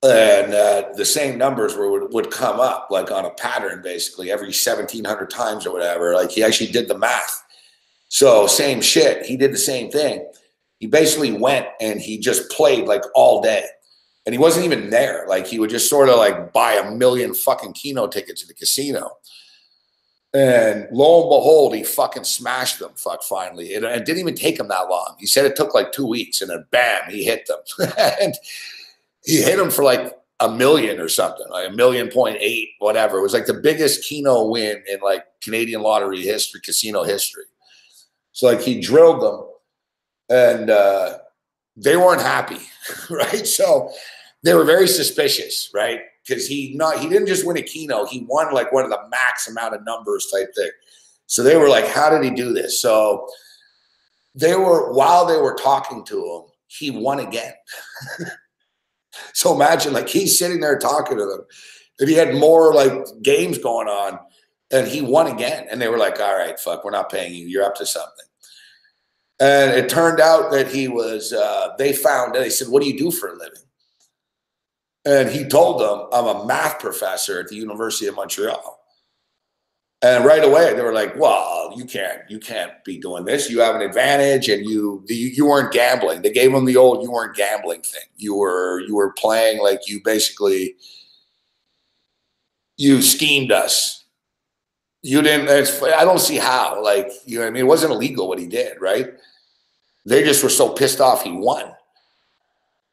And the same numbers would come up like on a pattern basically every 1,700 times or whatever. Like he actually did the math. So same shit. He did the same thing. He basically went and he just played like all day. And he wasn't even there. Like he would just sort of like buy a million fucking Keno tickets at the casino. And lo and behold, he fucking smashed them. Fuck, finally. It didn't even take him that long. He said it took like 2 weeks, and then bam, he hit them. And he hit them for like a million or something, like 1.8 million, whatever. It was like the biggest Keno win in like Canadian lottery history, casino history. So like he drilled them, and they weren't happy, right? So they were very suspicious, right? Because he didn't just win a Keno, he won like one of the max amount of numbers type thing. So they were like, how did he do this? So while they were talking to him, he won again. So imagine like he's sitting there talking to them, and he had more like games going on, and he won again. And they were like, all right, fuck, we're not paying you. You're up to something. And it turned out that he was, they said, what do you do for a living? And he told them, I'm a math professor at the University of Montreal. And right away they were like, well, you can't be doing this. You have an advantage, and you weren't gambling. They gave him the old, you weren't gambling thing. You were playing like you basically, you schemed us. You didn't, I don't see how, like, you know what I mean? It wasn't illegal what he did, right? They just were so pissed off he won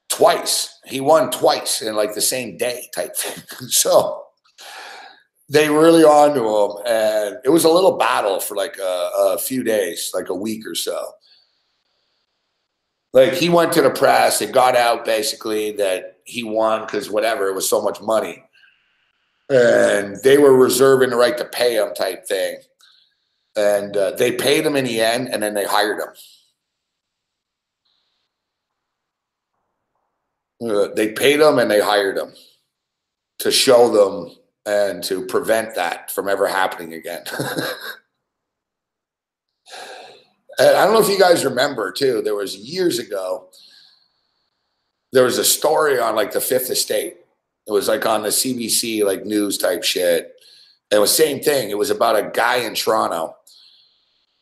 twice. He won twice in like the same day type thing. So they really on to him, and it was a little battle for like a few days, like a week or so. Like he went to the press, it got out basically that he won because whatever, it was so much money. And they were reserving the right to pay him type thing. And they paid him in the end, and then they hired him. They paid him and they hired him to show them and to prevent that from ever happening again. And I don't know if you guys remember too, there was years ago, there was a story on like the Fifth Estate. It was like on the CBC, like news type shit. It was same thing. It was about a guy in Toronto,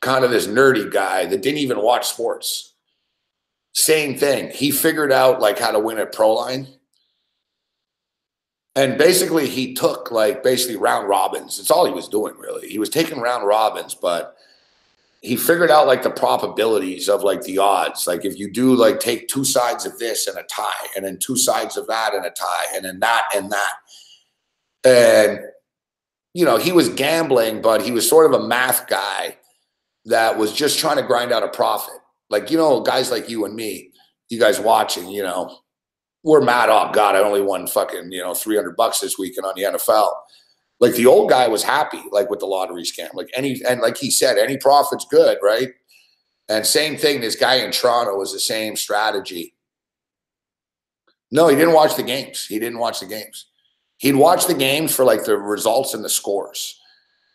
kind of this nerdy guy that didn't even watch sports. Same thing. He figured out like how to win at Proline. And basically he took like basically round robins. It's all he was doing really. He was taking round robins, but he figured out like the probabilities of like the odds. Like if you do like take two sides of this and a tie, and then two sides of that and a tie, and then that and that. And you know, he was gambling, but he was sort of a math guy that was just trying to grind out a profit. Like, you know, guys like you and me, you guys watching, you know, we're mad. Oh God, I only won fucking, you know, $300 this weekend on the NFL. Like the old guy was happy, like with the lottery scam. Like and like he said, any profit's good, right? And same thing, this guy in Toronto was the same strategy. No, he didn't watch the games. He didn't watch the games. He'd watch the games for like the results and the scores.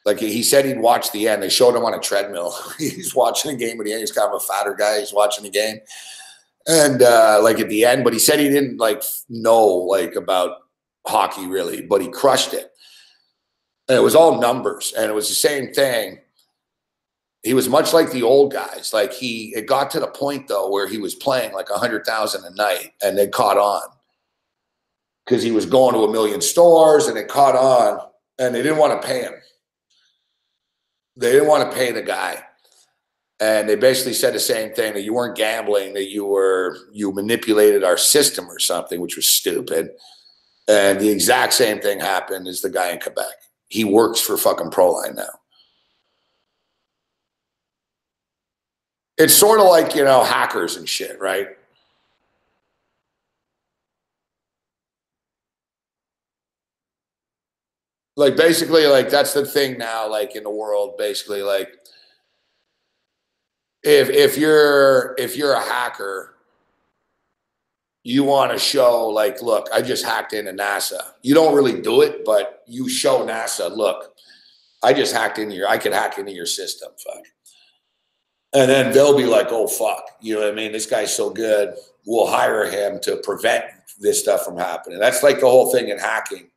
Like he said he'd watch the end. They showed him on a treadmill. He's watching the game, but he's kind of a fatter guy. He's watching the game. And like at the end, but he said he didn't like know like about hockey really, but he crushed it. And it was all numbers. And it was the same thing. He was much like the old guys. Like it got to the point though where he was playing like 100,000 a night, and they caught on because he was going to a million stores, and it caught on, and they didn't want to pay him. They didn't want to pay the guy. And they basically said the same thing, that you weren't gambling, that you manipulated our system or something, which was stupid. And the exact same thing happened as the guy in Quebec. He works for fucking Proline now. It's sort of like, you know, hackers and shit, right? Like basically, like that's the thing now, like in the world, basically, like if you're a hacker, you want to show like, look, I just hacked into NASA. You don't really do it, but you show NASA, look, I just hacked into I could hack into your system. Fuck. And then they'll be like, oh, fuck. You know what I mean? This guy's so good. We'll hire him to prevent this stuff from happening. That's like the whole thing in hacking.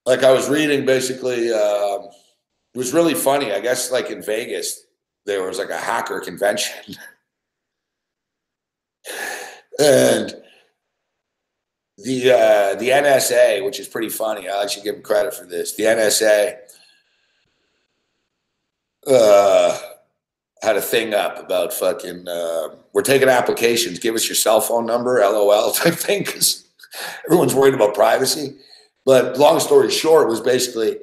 Like I was reading basically, it was really funny. I guess like in Vegas, there was like a hacker convention. And the NSA, which is pretty funny. I actually give them credit for this. The NSA had a thing up about fucking we're taking applications. Give us your cell phone number, LOL type thing, because everyone's worried about privacy. But long story short, was basically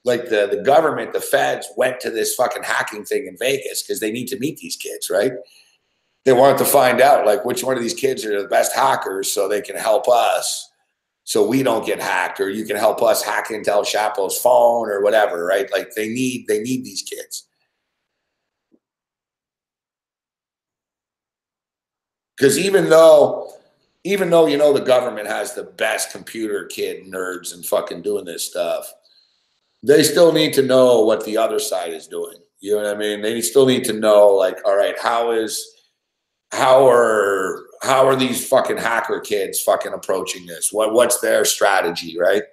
like the government, the feds went to this fucking hacking thing in Vegas because they need to meet these kids, right? They wanted to find out like which one of these kids are the best hackers so they can help us so we don't get hacked, or you can help us hack into El Chapo's phone or whatever, right? Like they need these kids. Because even though you know the government has the best computer kid nerds and fucking doing this stuff, they still need to know what the other side is doing. You know what I mean? They still need to know, like, all right, how are these fucking hacker kids fucking approaching this? What's their strategy, right?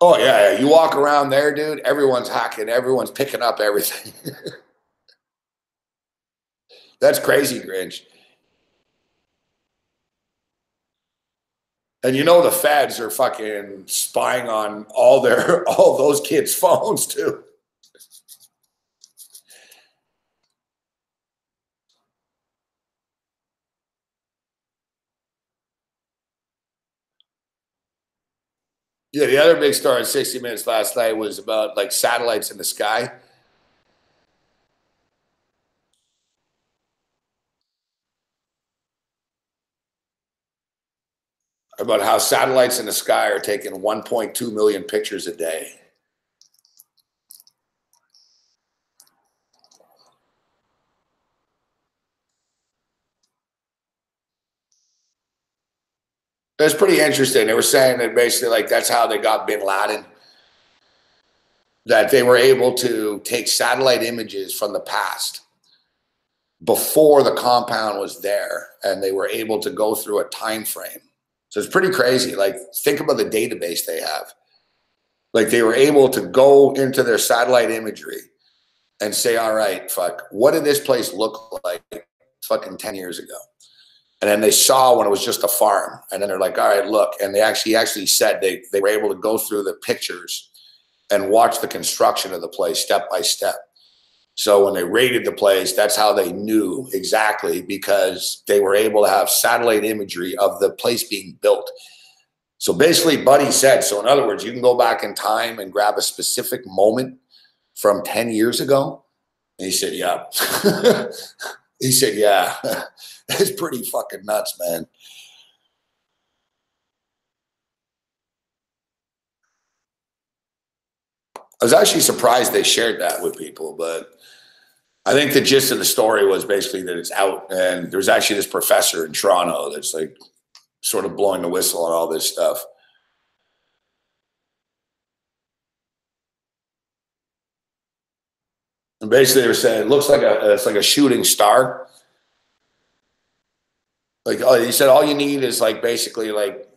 Oh yeah, yeah. You walk around there, dude, everyone's hacking, everyone's picking up everything. That's crazy, Grinch. And you know the feds are fucking spying on all those kids' phones too. Yeah, the other big story in 60 Minutes last night was about like satellites in the sky. About how satellites in the sky are taking 1.2 million pictures a day. It's pretty interesting. They were saying that basically, like, that's how they got Bin Laden. That they were able to take satellite images from the past before the compound was there, and they were able to go through a time frame. So it's pretty crazy. Like, think about the database they have. Like, they were able to go into their satellite imagery and say, all right, fuck, what did this place look like fucking 10 years ago? And then they saw when it was just a farm. And then they're like, all right, look. And they actually said they were able to go through the pictures and watch the construction of the place step by step. So when they raided the place, that's how they knew exactly, because they were able to have satellite imagery of the place being built. So basically, Buddy said, so in other words, you can go back in time and grab a specific moment from 10 years ago. And he said, yeah. He said, yeah. It's pretty fucking nuts, man. I was actually surprised they shared that with people, but I think the gist of the story was basically that it's out, and there's actually this professor in Toronto that's like sort of blowing the whistle on all this stuff. And basically, they were saying it looks like it's like a shooting star. Like, oh, he said all you need is like basically like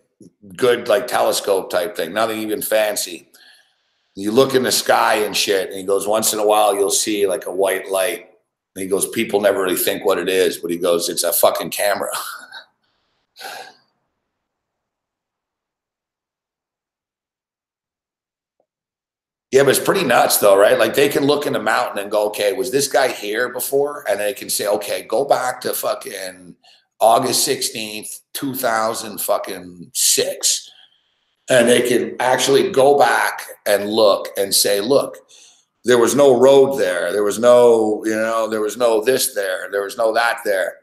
good like telescope type thing, nothing even fancy. You look in the sky and shit, and he goes, once in a while you'll see like a white light. And he goes, people never really think what it is, but he goes, it's a fucking camera. Yeah, but it's pretty nuts though, right? Like, they can look in the mountain and go, okay, was this guy here before? And they can say, okay, go back to fucking August 16th, 2000 fucking 6. And they can actually go back and look and say, look, there was no road there. There was no, there was no this there. There was no that there.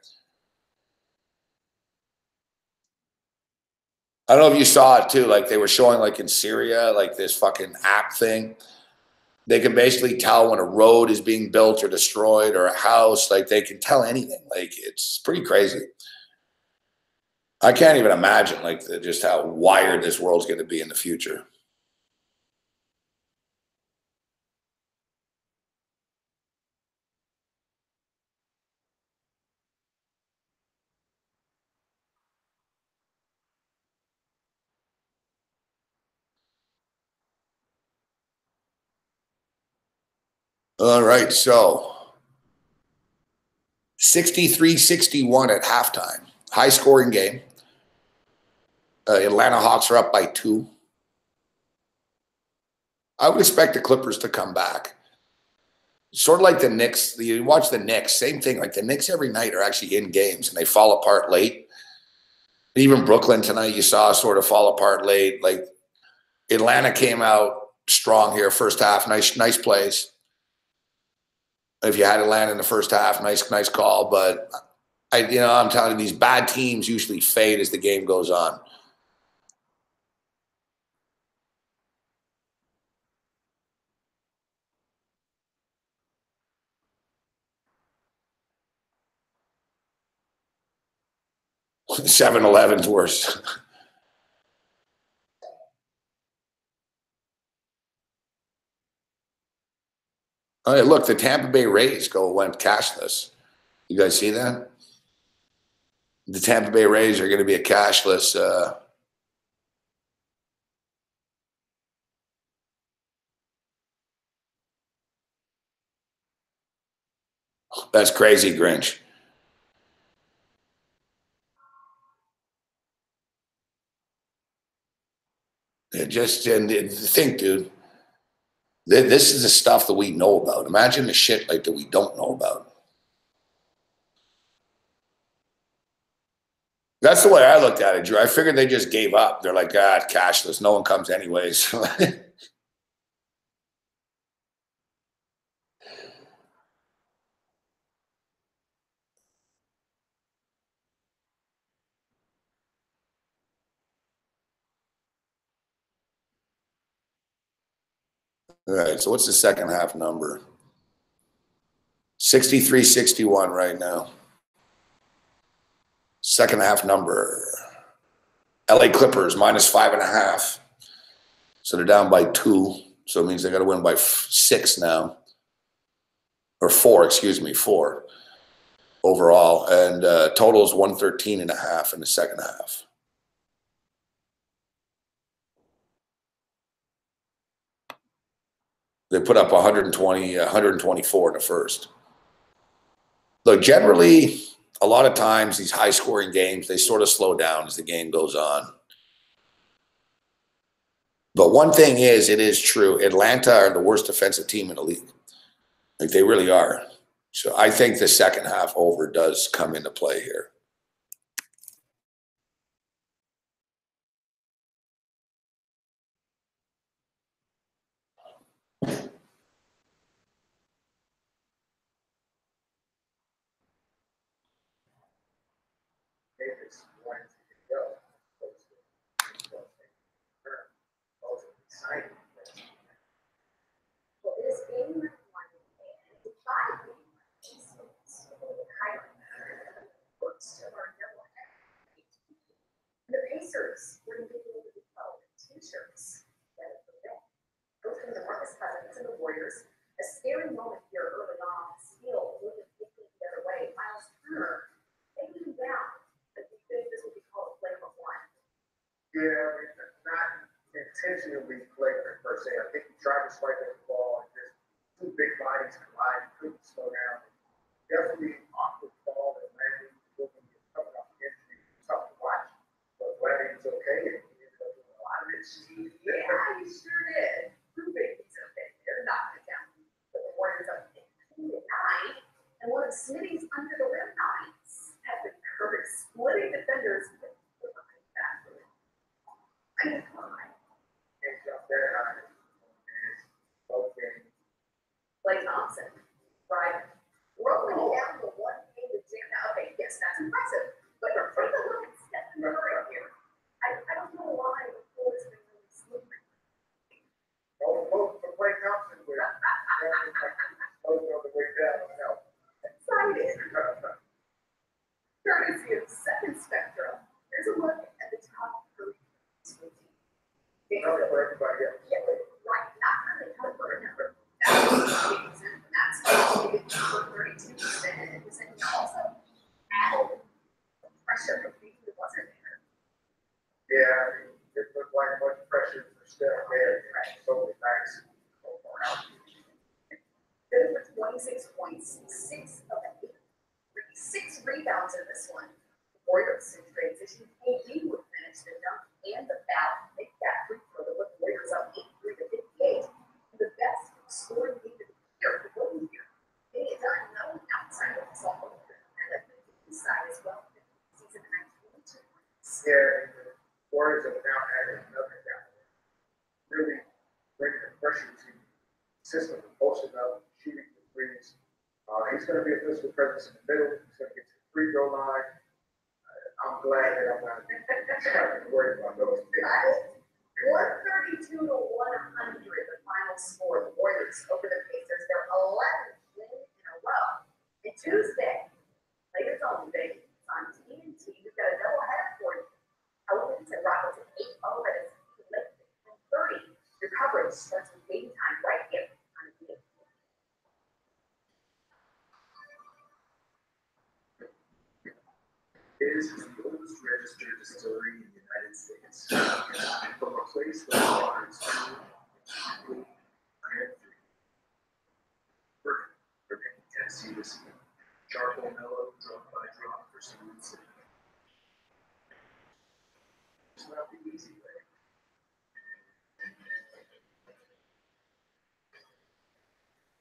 I don't know if you saw it too. Like, they were showing like in Syria, like this fucking app thing. They can basically tell when a road is being built or destroyed, or a house. Like, they can tell anything. Like, it's pretty crazy. I can't even imagine like just how wired this world's going to be in the future. All right, so 63-61 at halftime. High scoring game. Atlanta Hawks are up by 2. I would expect the Clippers to come back. Sort of like the Knicks. You watch the Knicks, same thing. Like, the Knicks every night are actually in games and they fall apart late. Even Brooklyn tonight, you saw sort of fall apart late. Like, Atlanta came out strong here first half. Nice plays. If you had Atlanta in the first half, nice call. But I'm telling you, these bad teams usually fade as the game goes on. Seven Eleven's worse. All right, look, the Tampa Bay Rays went cashless. You guys see that? The Tampa Bay Rays are going to be a cashless. That's crazy, Grinch. Think, dude. This is the stuff that we know about. Imagine the shit like that we don't know about. That's the way I looked at it, Drew. I figured they just gave up. They're like, it's cashless. No one comes anyways. All right, so what's the second half number? 63-61 right now. Second half number LA Clippers -5.5. So they're down by 2. So it means they got to win by 6 now. Or 4, excuse me, 4 overall. And total is 113.5 in the second half. They put up 120, 124 in the first. Look, generally, a lot of times these high-scoring games, they sort of slow down as the game goes on. But one thing is, it is true, Atlanta are the worst defensive team in the league. Like, they really are. So I think the second half over does come into play here. The Pacers were individually t-shirts that both from the Marcus Cousins and the Warriors. A scary moment here early on. Steele looking the other way. Miles Turner taking him down. But you think this would be called a flagrant one? Yeah, not intentionally flagrant per se. I think he tried to swipe at the ball and just 2 big bodies collide. Couldn't slow down. Definitely awkward ball that landed. Looking to get coming off the injury. Tough to watch. But Larry was okay, and he ended up doing a lot of it. Yeah, he sure did. Proving he's okay. They're knocking it down. But the Warriors up 15-9, and one of Smitty's under the rim nines has been Curry splitting defenders with the basket. I mean, come on. Can't jump that high. Okay. Klay Thompson, right? Rolling down the 1-game to jam. Now, okay, yes, that's impressive. But take a look at Stephen Curry here. I don't know why the floor has been really slippery. Don't vote for Klay Thompson. We're on the way down. No. Excited. Courtesy of Second Spectrum. Here's a look at the top 3 routine. Not for everybody else. Yeah, right. Not really help for a number. That's for 32%. And also added pressure from people who wasn't there. Yeah, it looked like much pressure for Steph there. So nice. Good for 26 points, 6 of 8, 6 rebounds in this one. The Warriors in transition, KD would finish the dunk and the foul. Make that free throw to put the Warriors up 83-58. The best scoring lead of the year for the year. They had done no outside of the sophomore and the side as well. Season 19. Yeah, the Warriors have now added another guy. Really bringing the pressure to the system, posting up, shooting the threes. He's going to be a physical presence in the middle. He's going to get to the free throw line. I'm glad that I'm not trying to worry about those things. 132-100, the final score. The Warriors over the Pacers. Their 11th win in a row. And Tuesday, Lakers on baby. It's on TNT. We've got a doubleheader for you. Pelicans and Rockets at 8:00 at 10:30. Your coverage starts with game time right here on the It is the oldest registered distillery in the United States. From a place where water is pure, iron-free. Bourbon, Tennessee whiskey. Charcoal mellow, drop by drop for smooth sailing. It's not the easy way.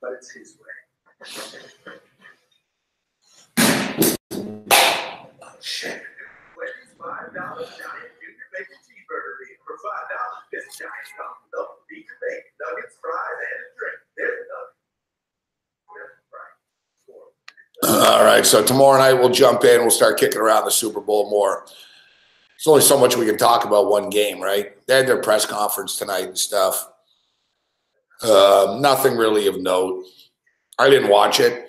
But it's his way. Shit. Wendy's $5 giant junior bacon cheeseburger meal. For $5, this giant comes with double beef bacon, nuggets, fries, and a drink. There's nugget. All right, so tomorrow night we'll jump in. We'll start kicking around the Super Bowl more. There's only so much we can talk about one game, right? They had their press conference tonight and stuff. Nothing really of note. I didn't watch it.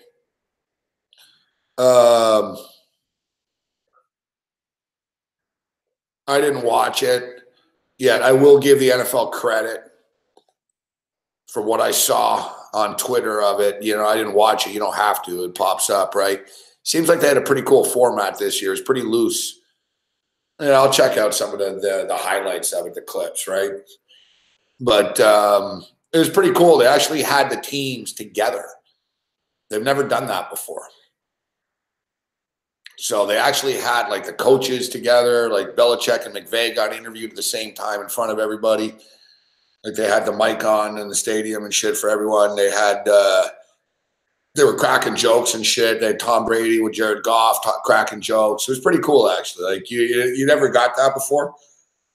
I didn't watch it yet. I will give the NFL credit for what I saw on Twitter of it. You know, I didn't watch it. You don't have to. It pops up, right? Seems like they had a pretty cool format this year. It's pretty loose. And I'll check out some of the highlights of it, the clips, right? But it was pretty cool. They actually had the teams together. They've never done that before. So they actually had like the coaches together, like Belichick and McVay got interviewed at the same time in front of everybody. Like they had the mic on in the stadium and shit for everyone. They had, they were cracking jokes and shit. They had Tom Brady with Jared Goff cracking jokes. It was pretty cool, actually. Like you never got that before.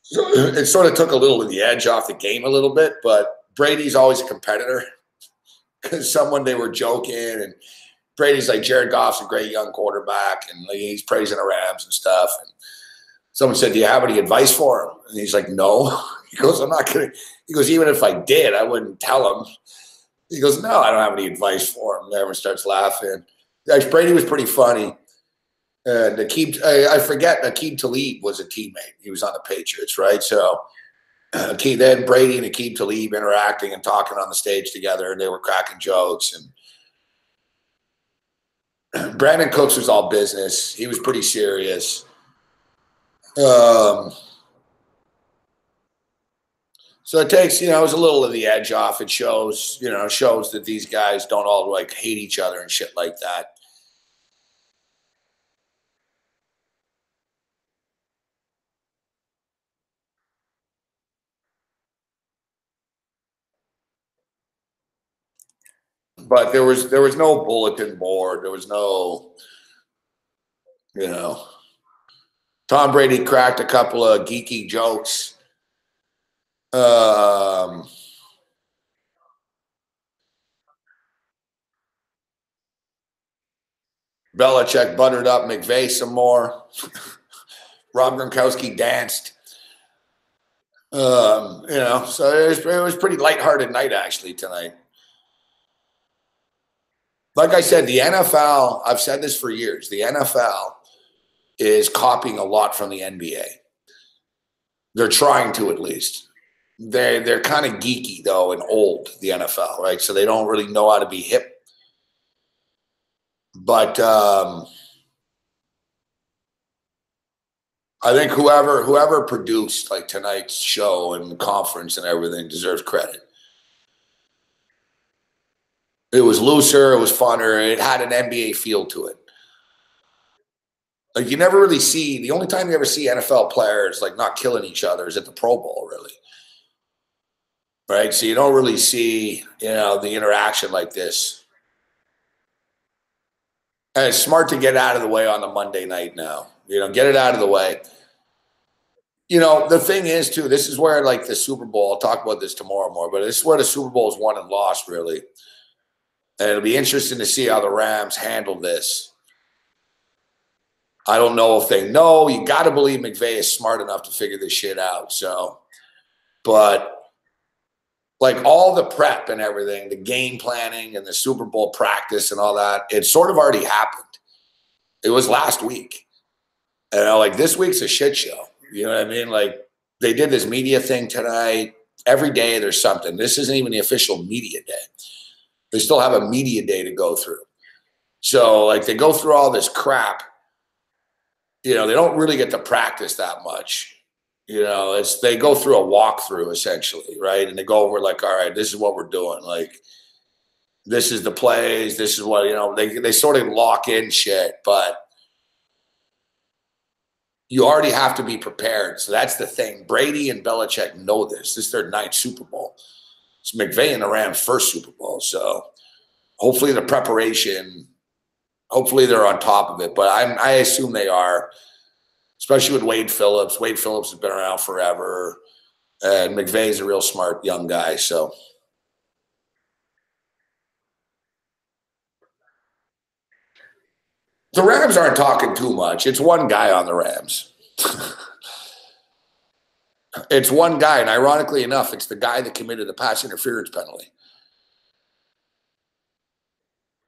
So it sort of took a little of the edge off the game a little bit, but Brady's always a competitor because they were joking and Brady's like, Jared Goff's a great young quarterback and like, he's praising the Rams and stuff. And someone said, do you have any advice for him? And he's like, no. He goes, I'm not going to. He goes, even if I did, I wouldn't tell him. He goes, no, I don't have any advice for him. Everyone starts laughing. Actually, Brady was pretty funny. I forget, Aqib Talib was a teammate. He was on the Patriots, right? So then Brady and Aqib Talib interacting and talking on the stage together, and they were cracking jokes. And Brandon Cooks was all business. He was pretty serious. So it takes, it was a little of the edge off. It shows that these guys don't all like hate each other and shit like that. But there was no bulletin board. There was no, Tom Brady cracked a couple of geeky jokes. Belichick buttered up McVay some more. Rob Gronkowski danced. So it was pretty lighthearted night actually tonight. Like I said, the NFL, I've said this for years, the NFL is copying a lot from the NBA. They're trying to, at least. They're kind of geeky though and old, the NFL, right? So they don't really know how to be hip. But I think whoever produced like tonight's show and the conference and everything deserves credit. It was looser, it was funner, it had an NBA feel to it. Like you never really see, the only time you ever see NFL players like not killing each other is at the Pro Bowl, really. Right? So you don't really see, the interaction like this. And it's smart to get out of the way on the Monday night now. Get it out of the way. The thing is, too, this is where, like, the Super Bowl, I'll talk about this tomorrow more, but this is where the Super Bowl is won and lost, really. And it'll be interesting to see how the Rams handle this. I don't know if they know. You got to believe McVay is smart enough to figure this shit out. So, but like all the prep and everything, the game planning and the Super Bowl practice and all that, it sort of already happened. It was last week. And like this week's a shit show. You know what I mean? Like they did this media thing tonight. Every day there's something. This isn't even the official media day. They still have a media day to go through. So like they go through all this crap. They don't really get to practice that much. They go through a walkthrough essentially, right? And they go over like, all right, this is what we're doing. Like, this is the plays. This is what, they sort of lock in shit, but you already have to be prepared. So that's the thing. Brady and Belichick know this. This is their 9th Super Bowl. It's McVay and the Rams' first Super Bowl. So hopefully the preparation, hopefully they're on top of it, but I assume they are. Especially with Wade Phillips. Wade Phillips has been around forever. And McVay's a real smart young guy. So the Rams aren't talking too much. It's one guy on the Rams. It's one guy. And ironically enough, it's the guy that committed the pass interference penalty.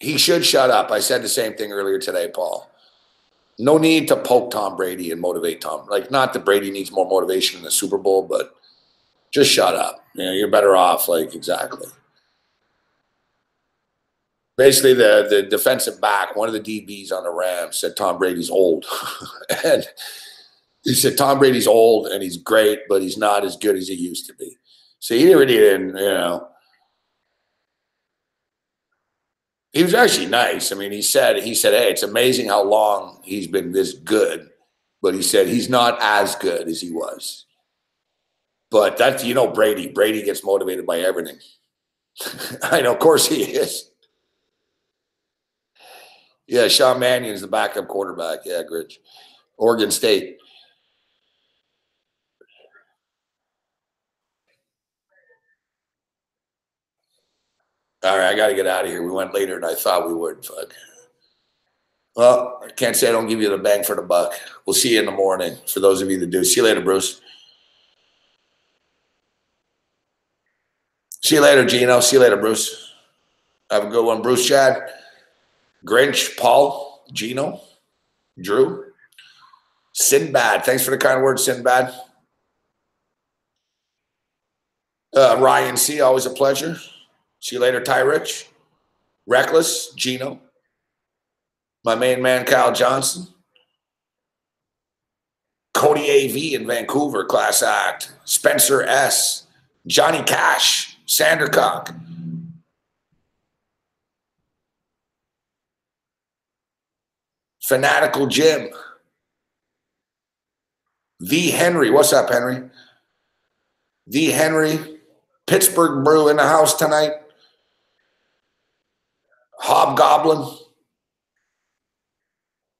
He should shut up. I said the same thing earlier today, Paul. No need to poke Tom Brady and motivate Tom. Like, not that Brady needs more motivation in the Super Bowl, but just shut up. You know, you're better off. Like, exactly. Basically, the defensive back, one of the DBs on the Rams, said Tom Brady's old. And he said Tom Brady's old and he's great, but he's not as good as he used to be. So he really didn't, you know. He was actually nice. I mean, he said, hey, it's amazing how long he's been this good. But he said he's not as good as he was. But that's, you know, Brady. Brady gets motivated by everything. I know, of course he is. Yeah, Sean Mannion is the backup quarterback. Yeah, Gritch. Oregon State. All right, I got to get out of here. We went later than I thought we would. Fuck. Well, I can't say I don't give you the bang for the buck. We'll see you in the morning for those of you that do. See you later, Bruce. See you later, Gino. See you later, Bruce. Have a good one, Bruce, Chad, Grinch, Paul, Gino, Drew, Sinbad. Thanks for the kind words, Sinbad. Ryan C., always a pleasure. See you later, Ty Rich. Reckless, Gino. My main man, Kyle Johnson. Cody A.V. in Vancouver, class act. Spencer S. Johnny Cash. Sandercock. Fanatical Jim. The Henry. What's up, Henry? The Henry. Pittsburgh Brew in the house tonight. Hobgoblin.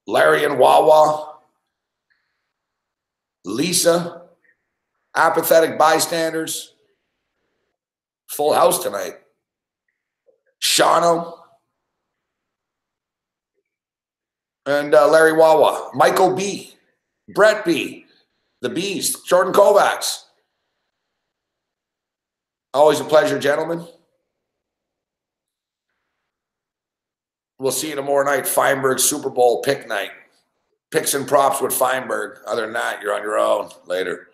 Larry and Wawa. Lisa. Apathetic Bystanders. Full house tonight. Shano. And Larry Wawa. Michael B. Brett B. The Beast. Jordan Kovacs. Always a pleasure, gentlemen. We'll see you tomorrow night. Feinberg Super Bowl pick night. Picks and props with Feinberg. Other than that, you're on your own. Later.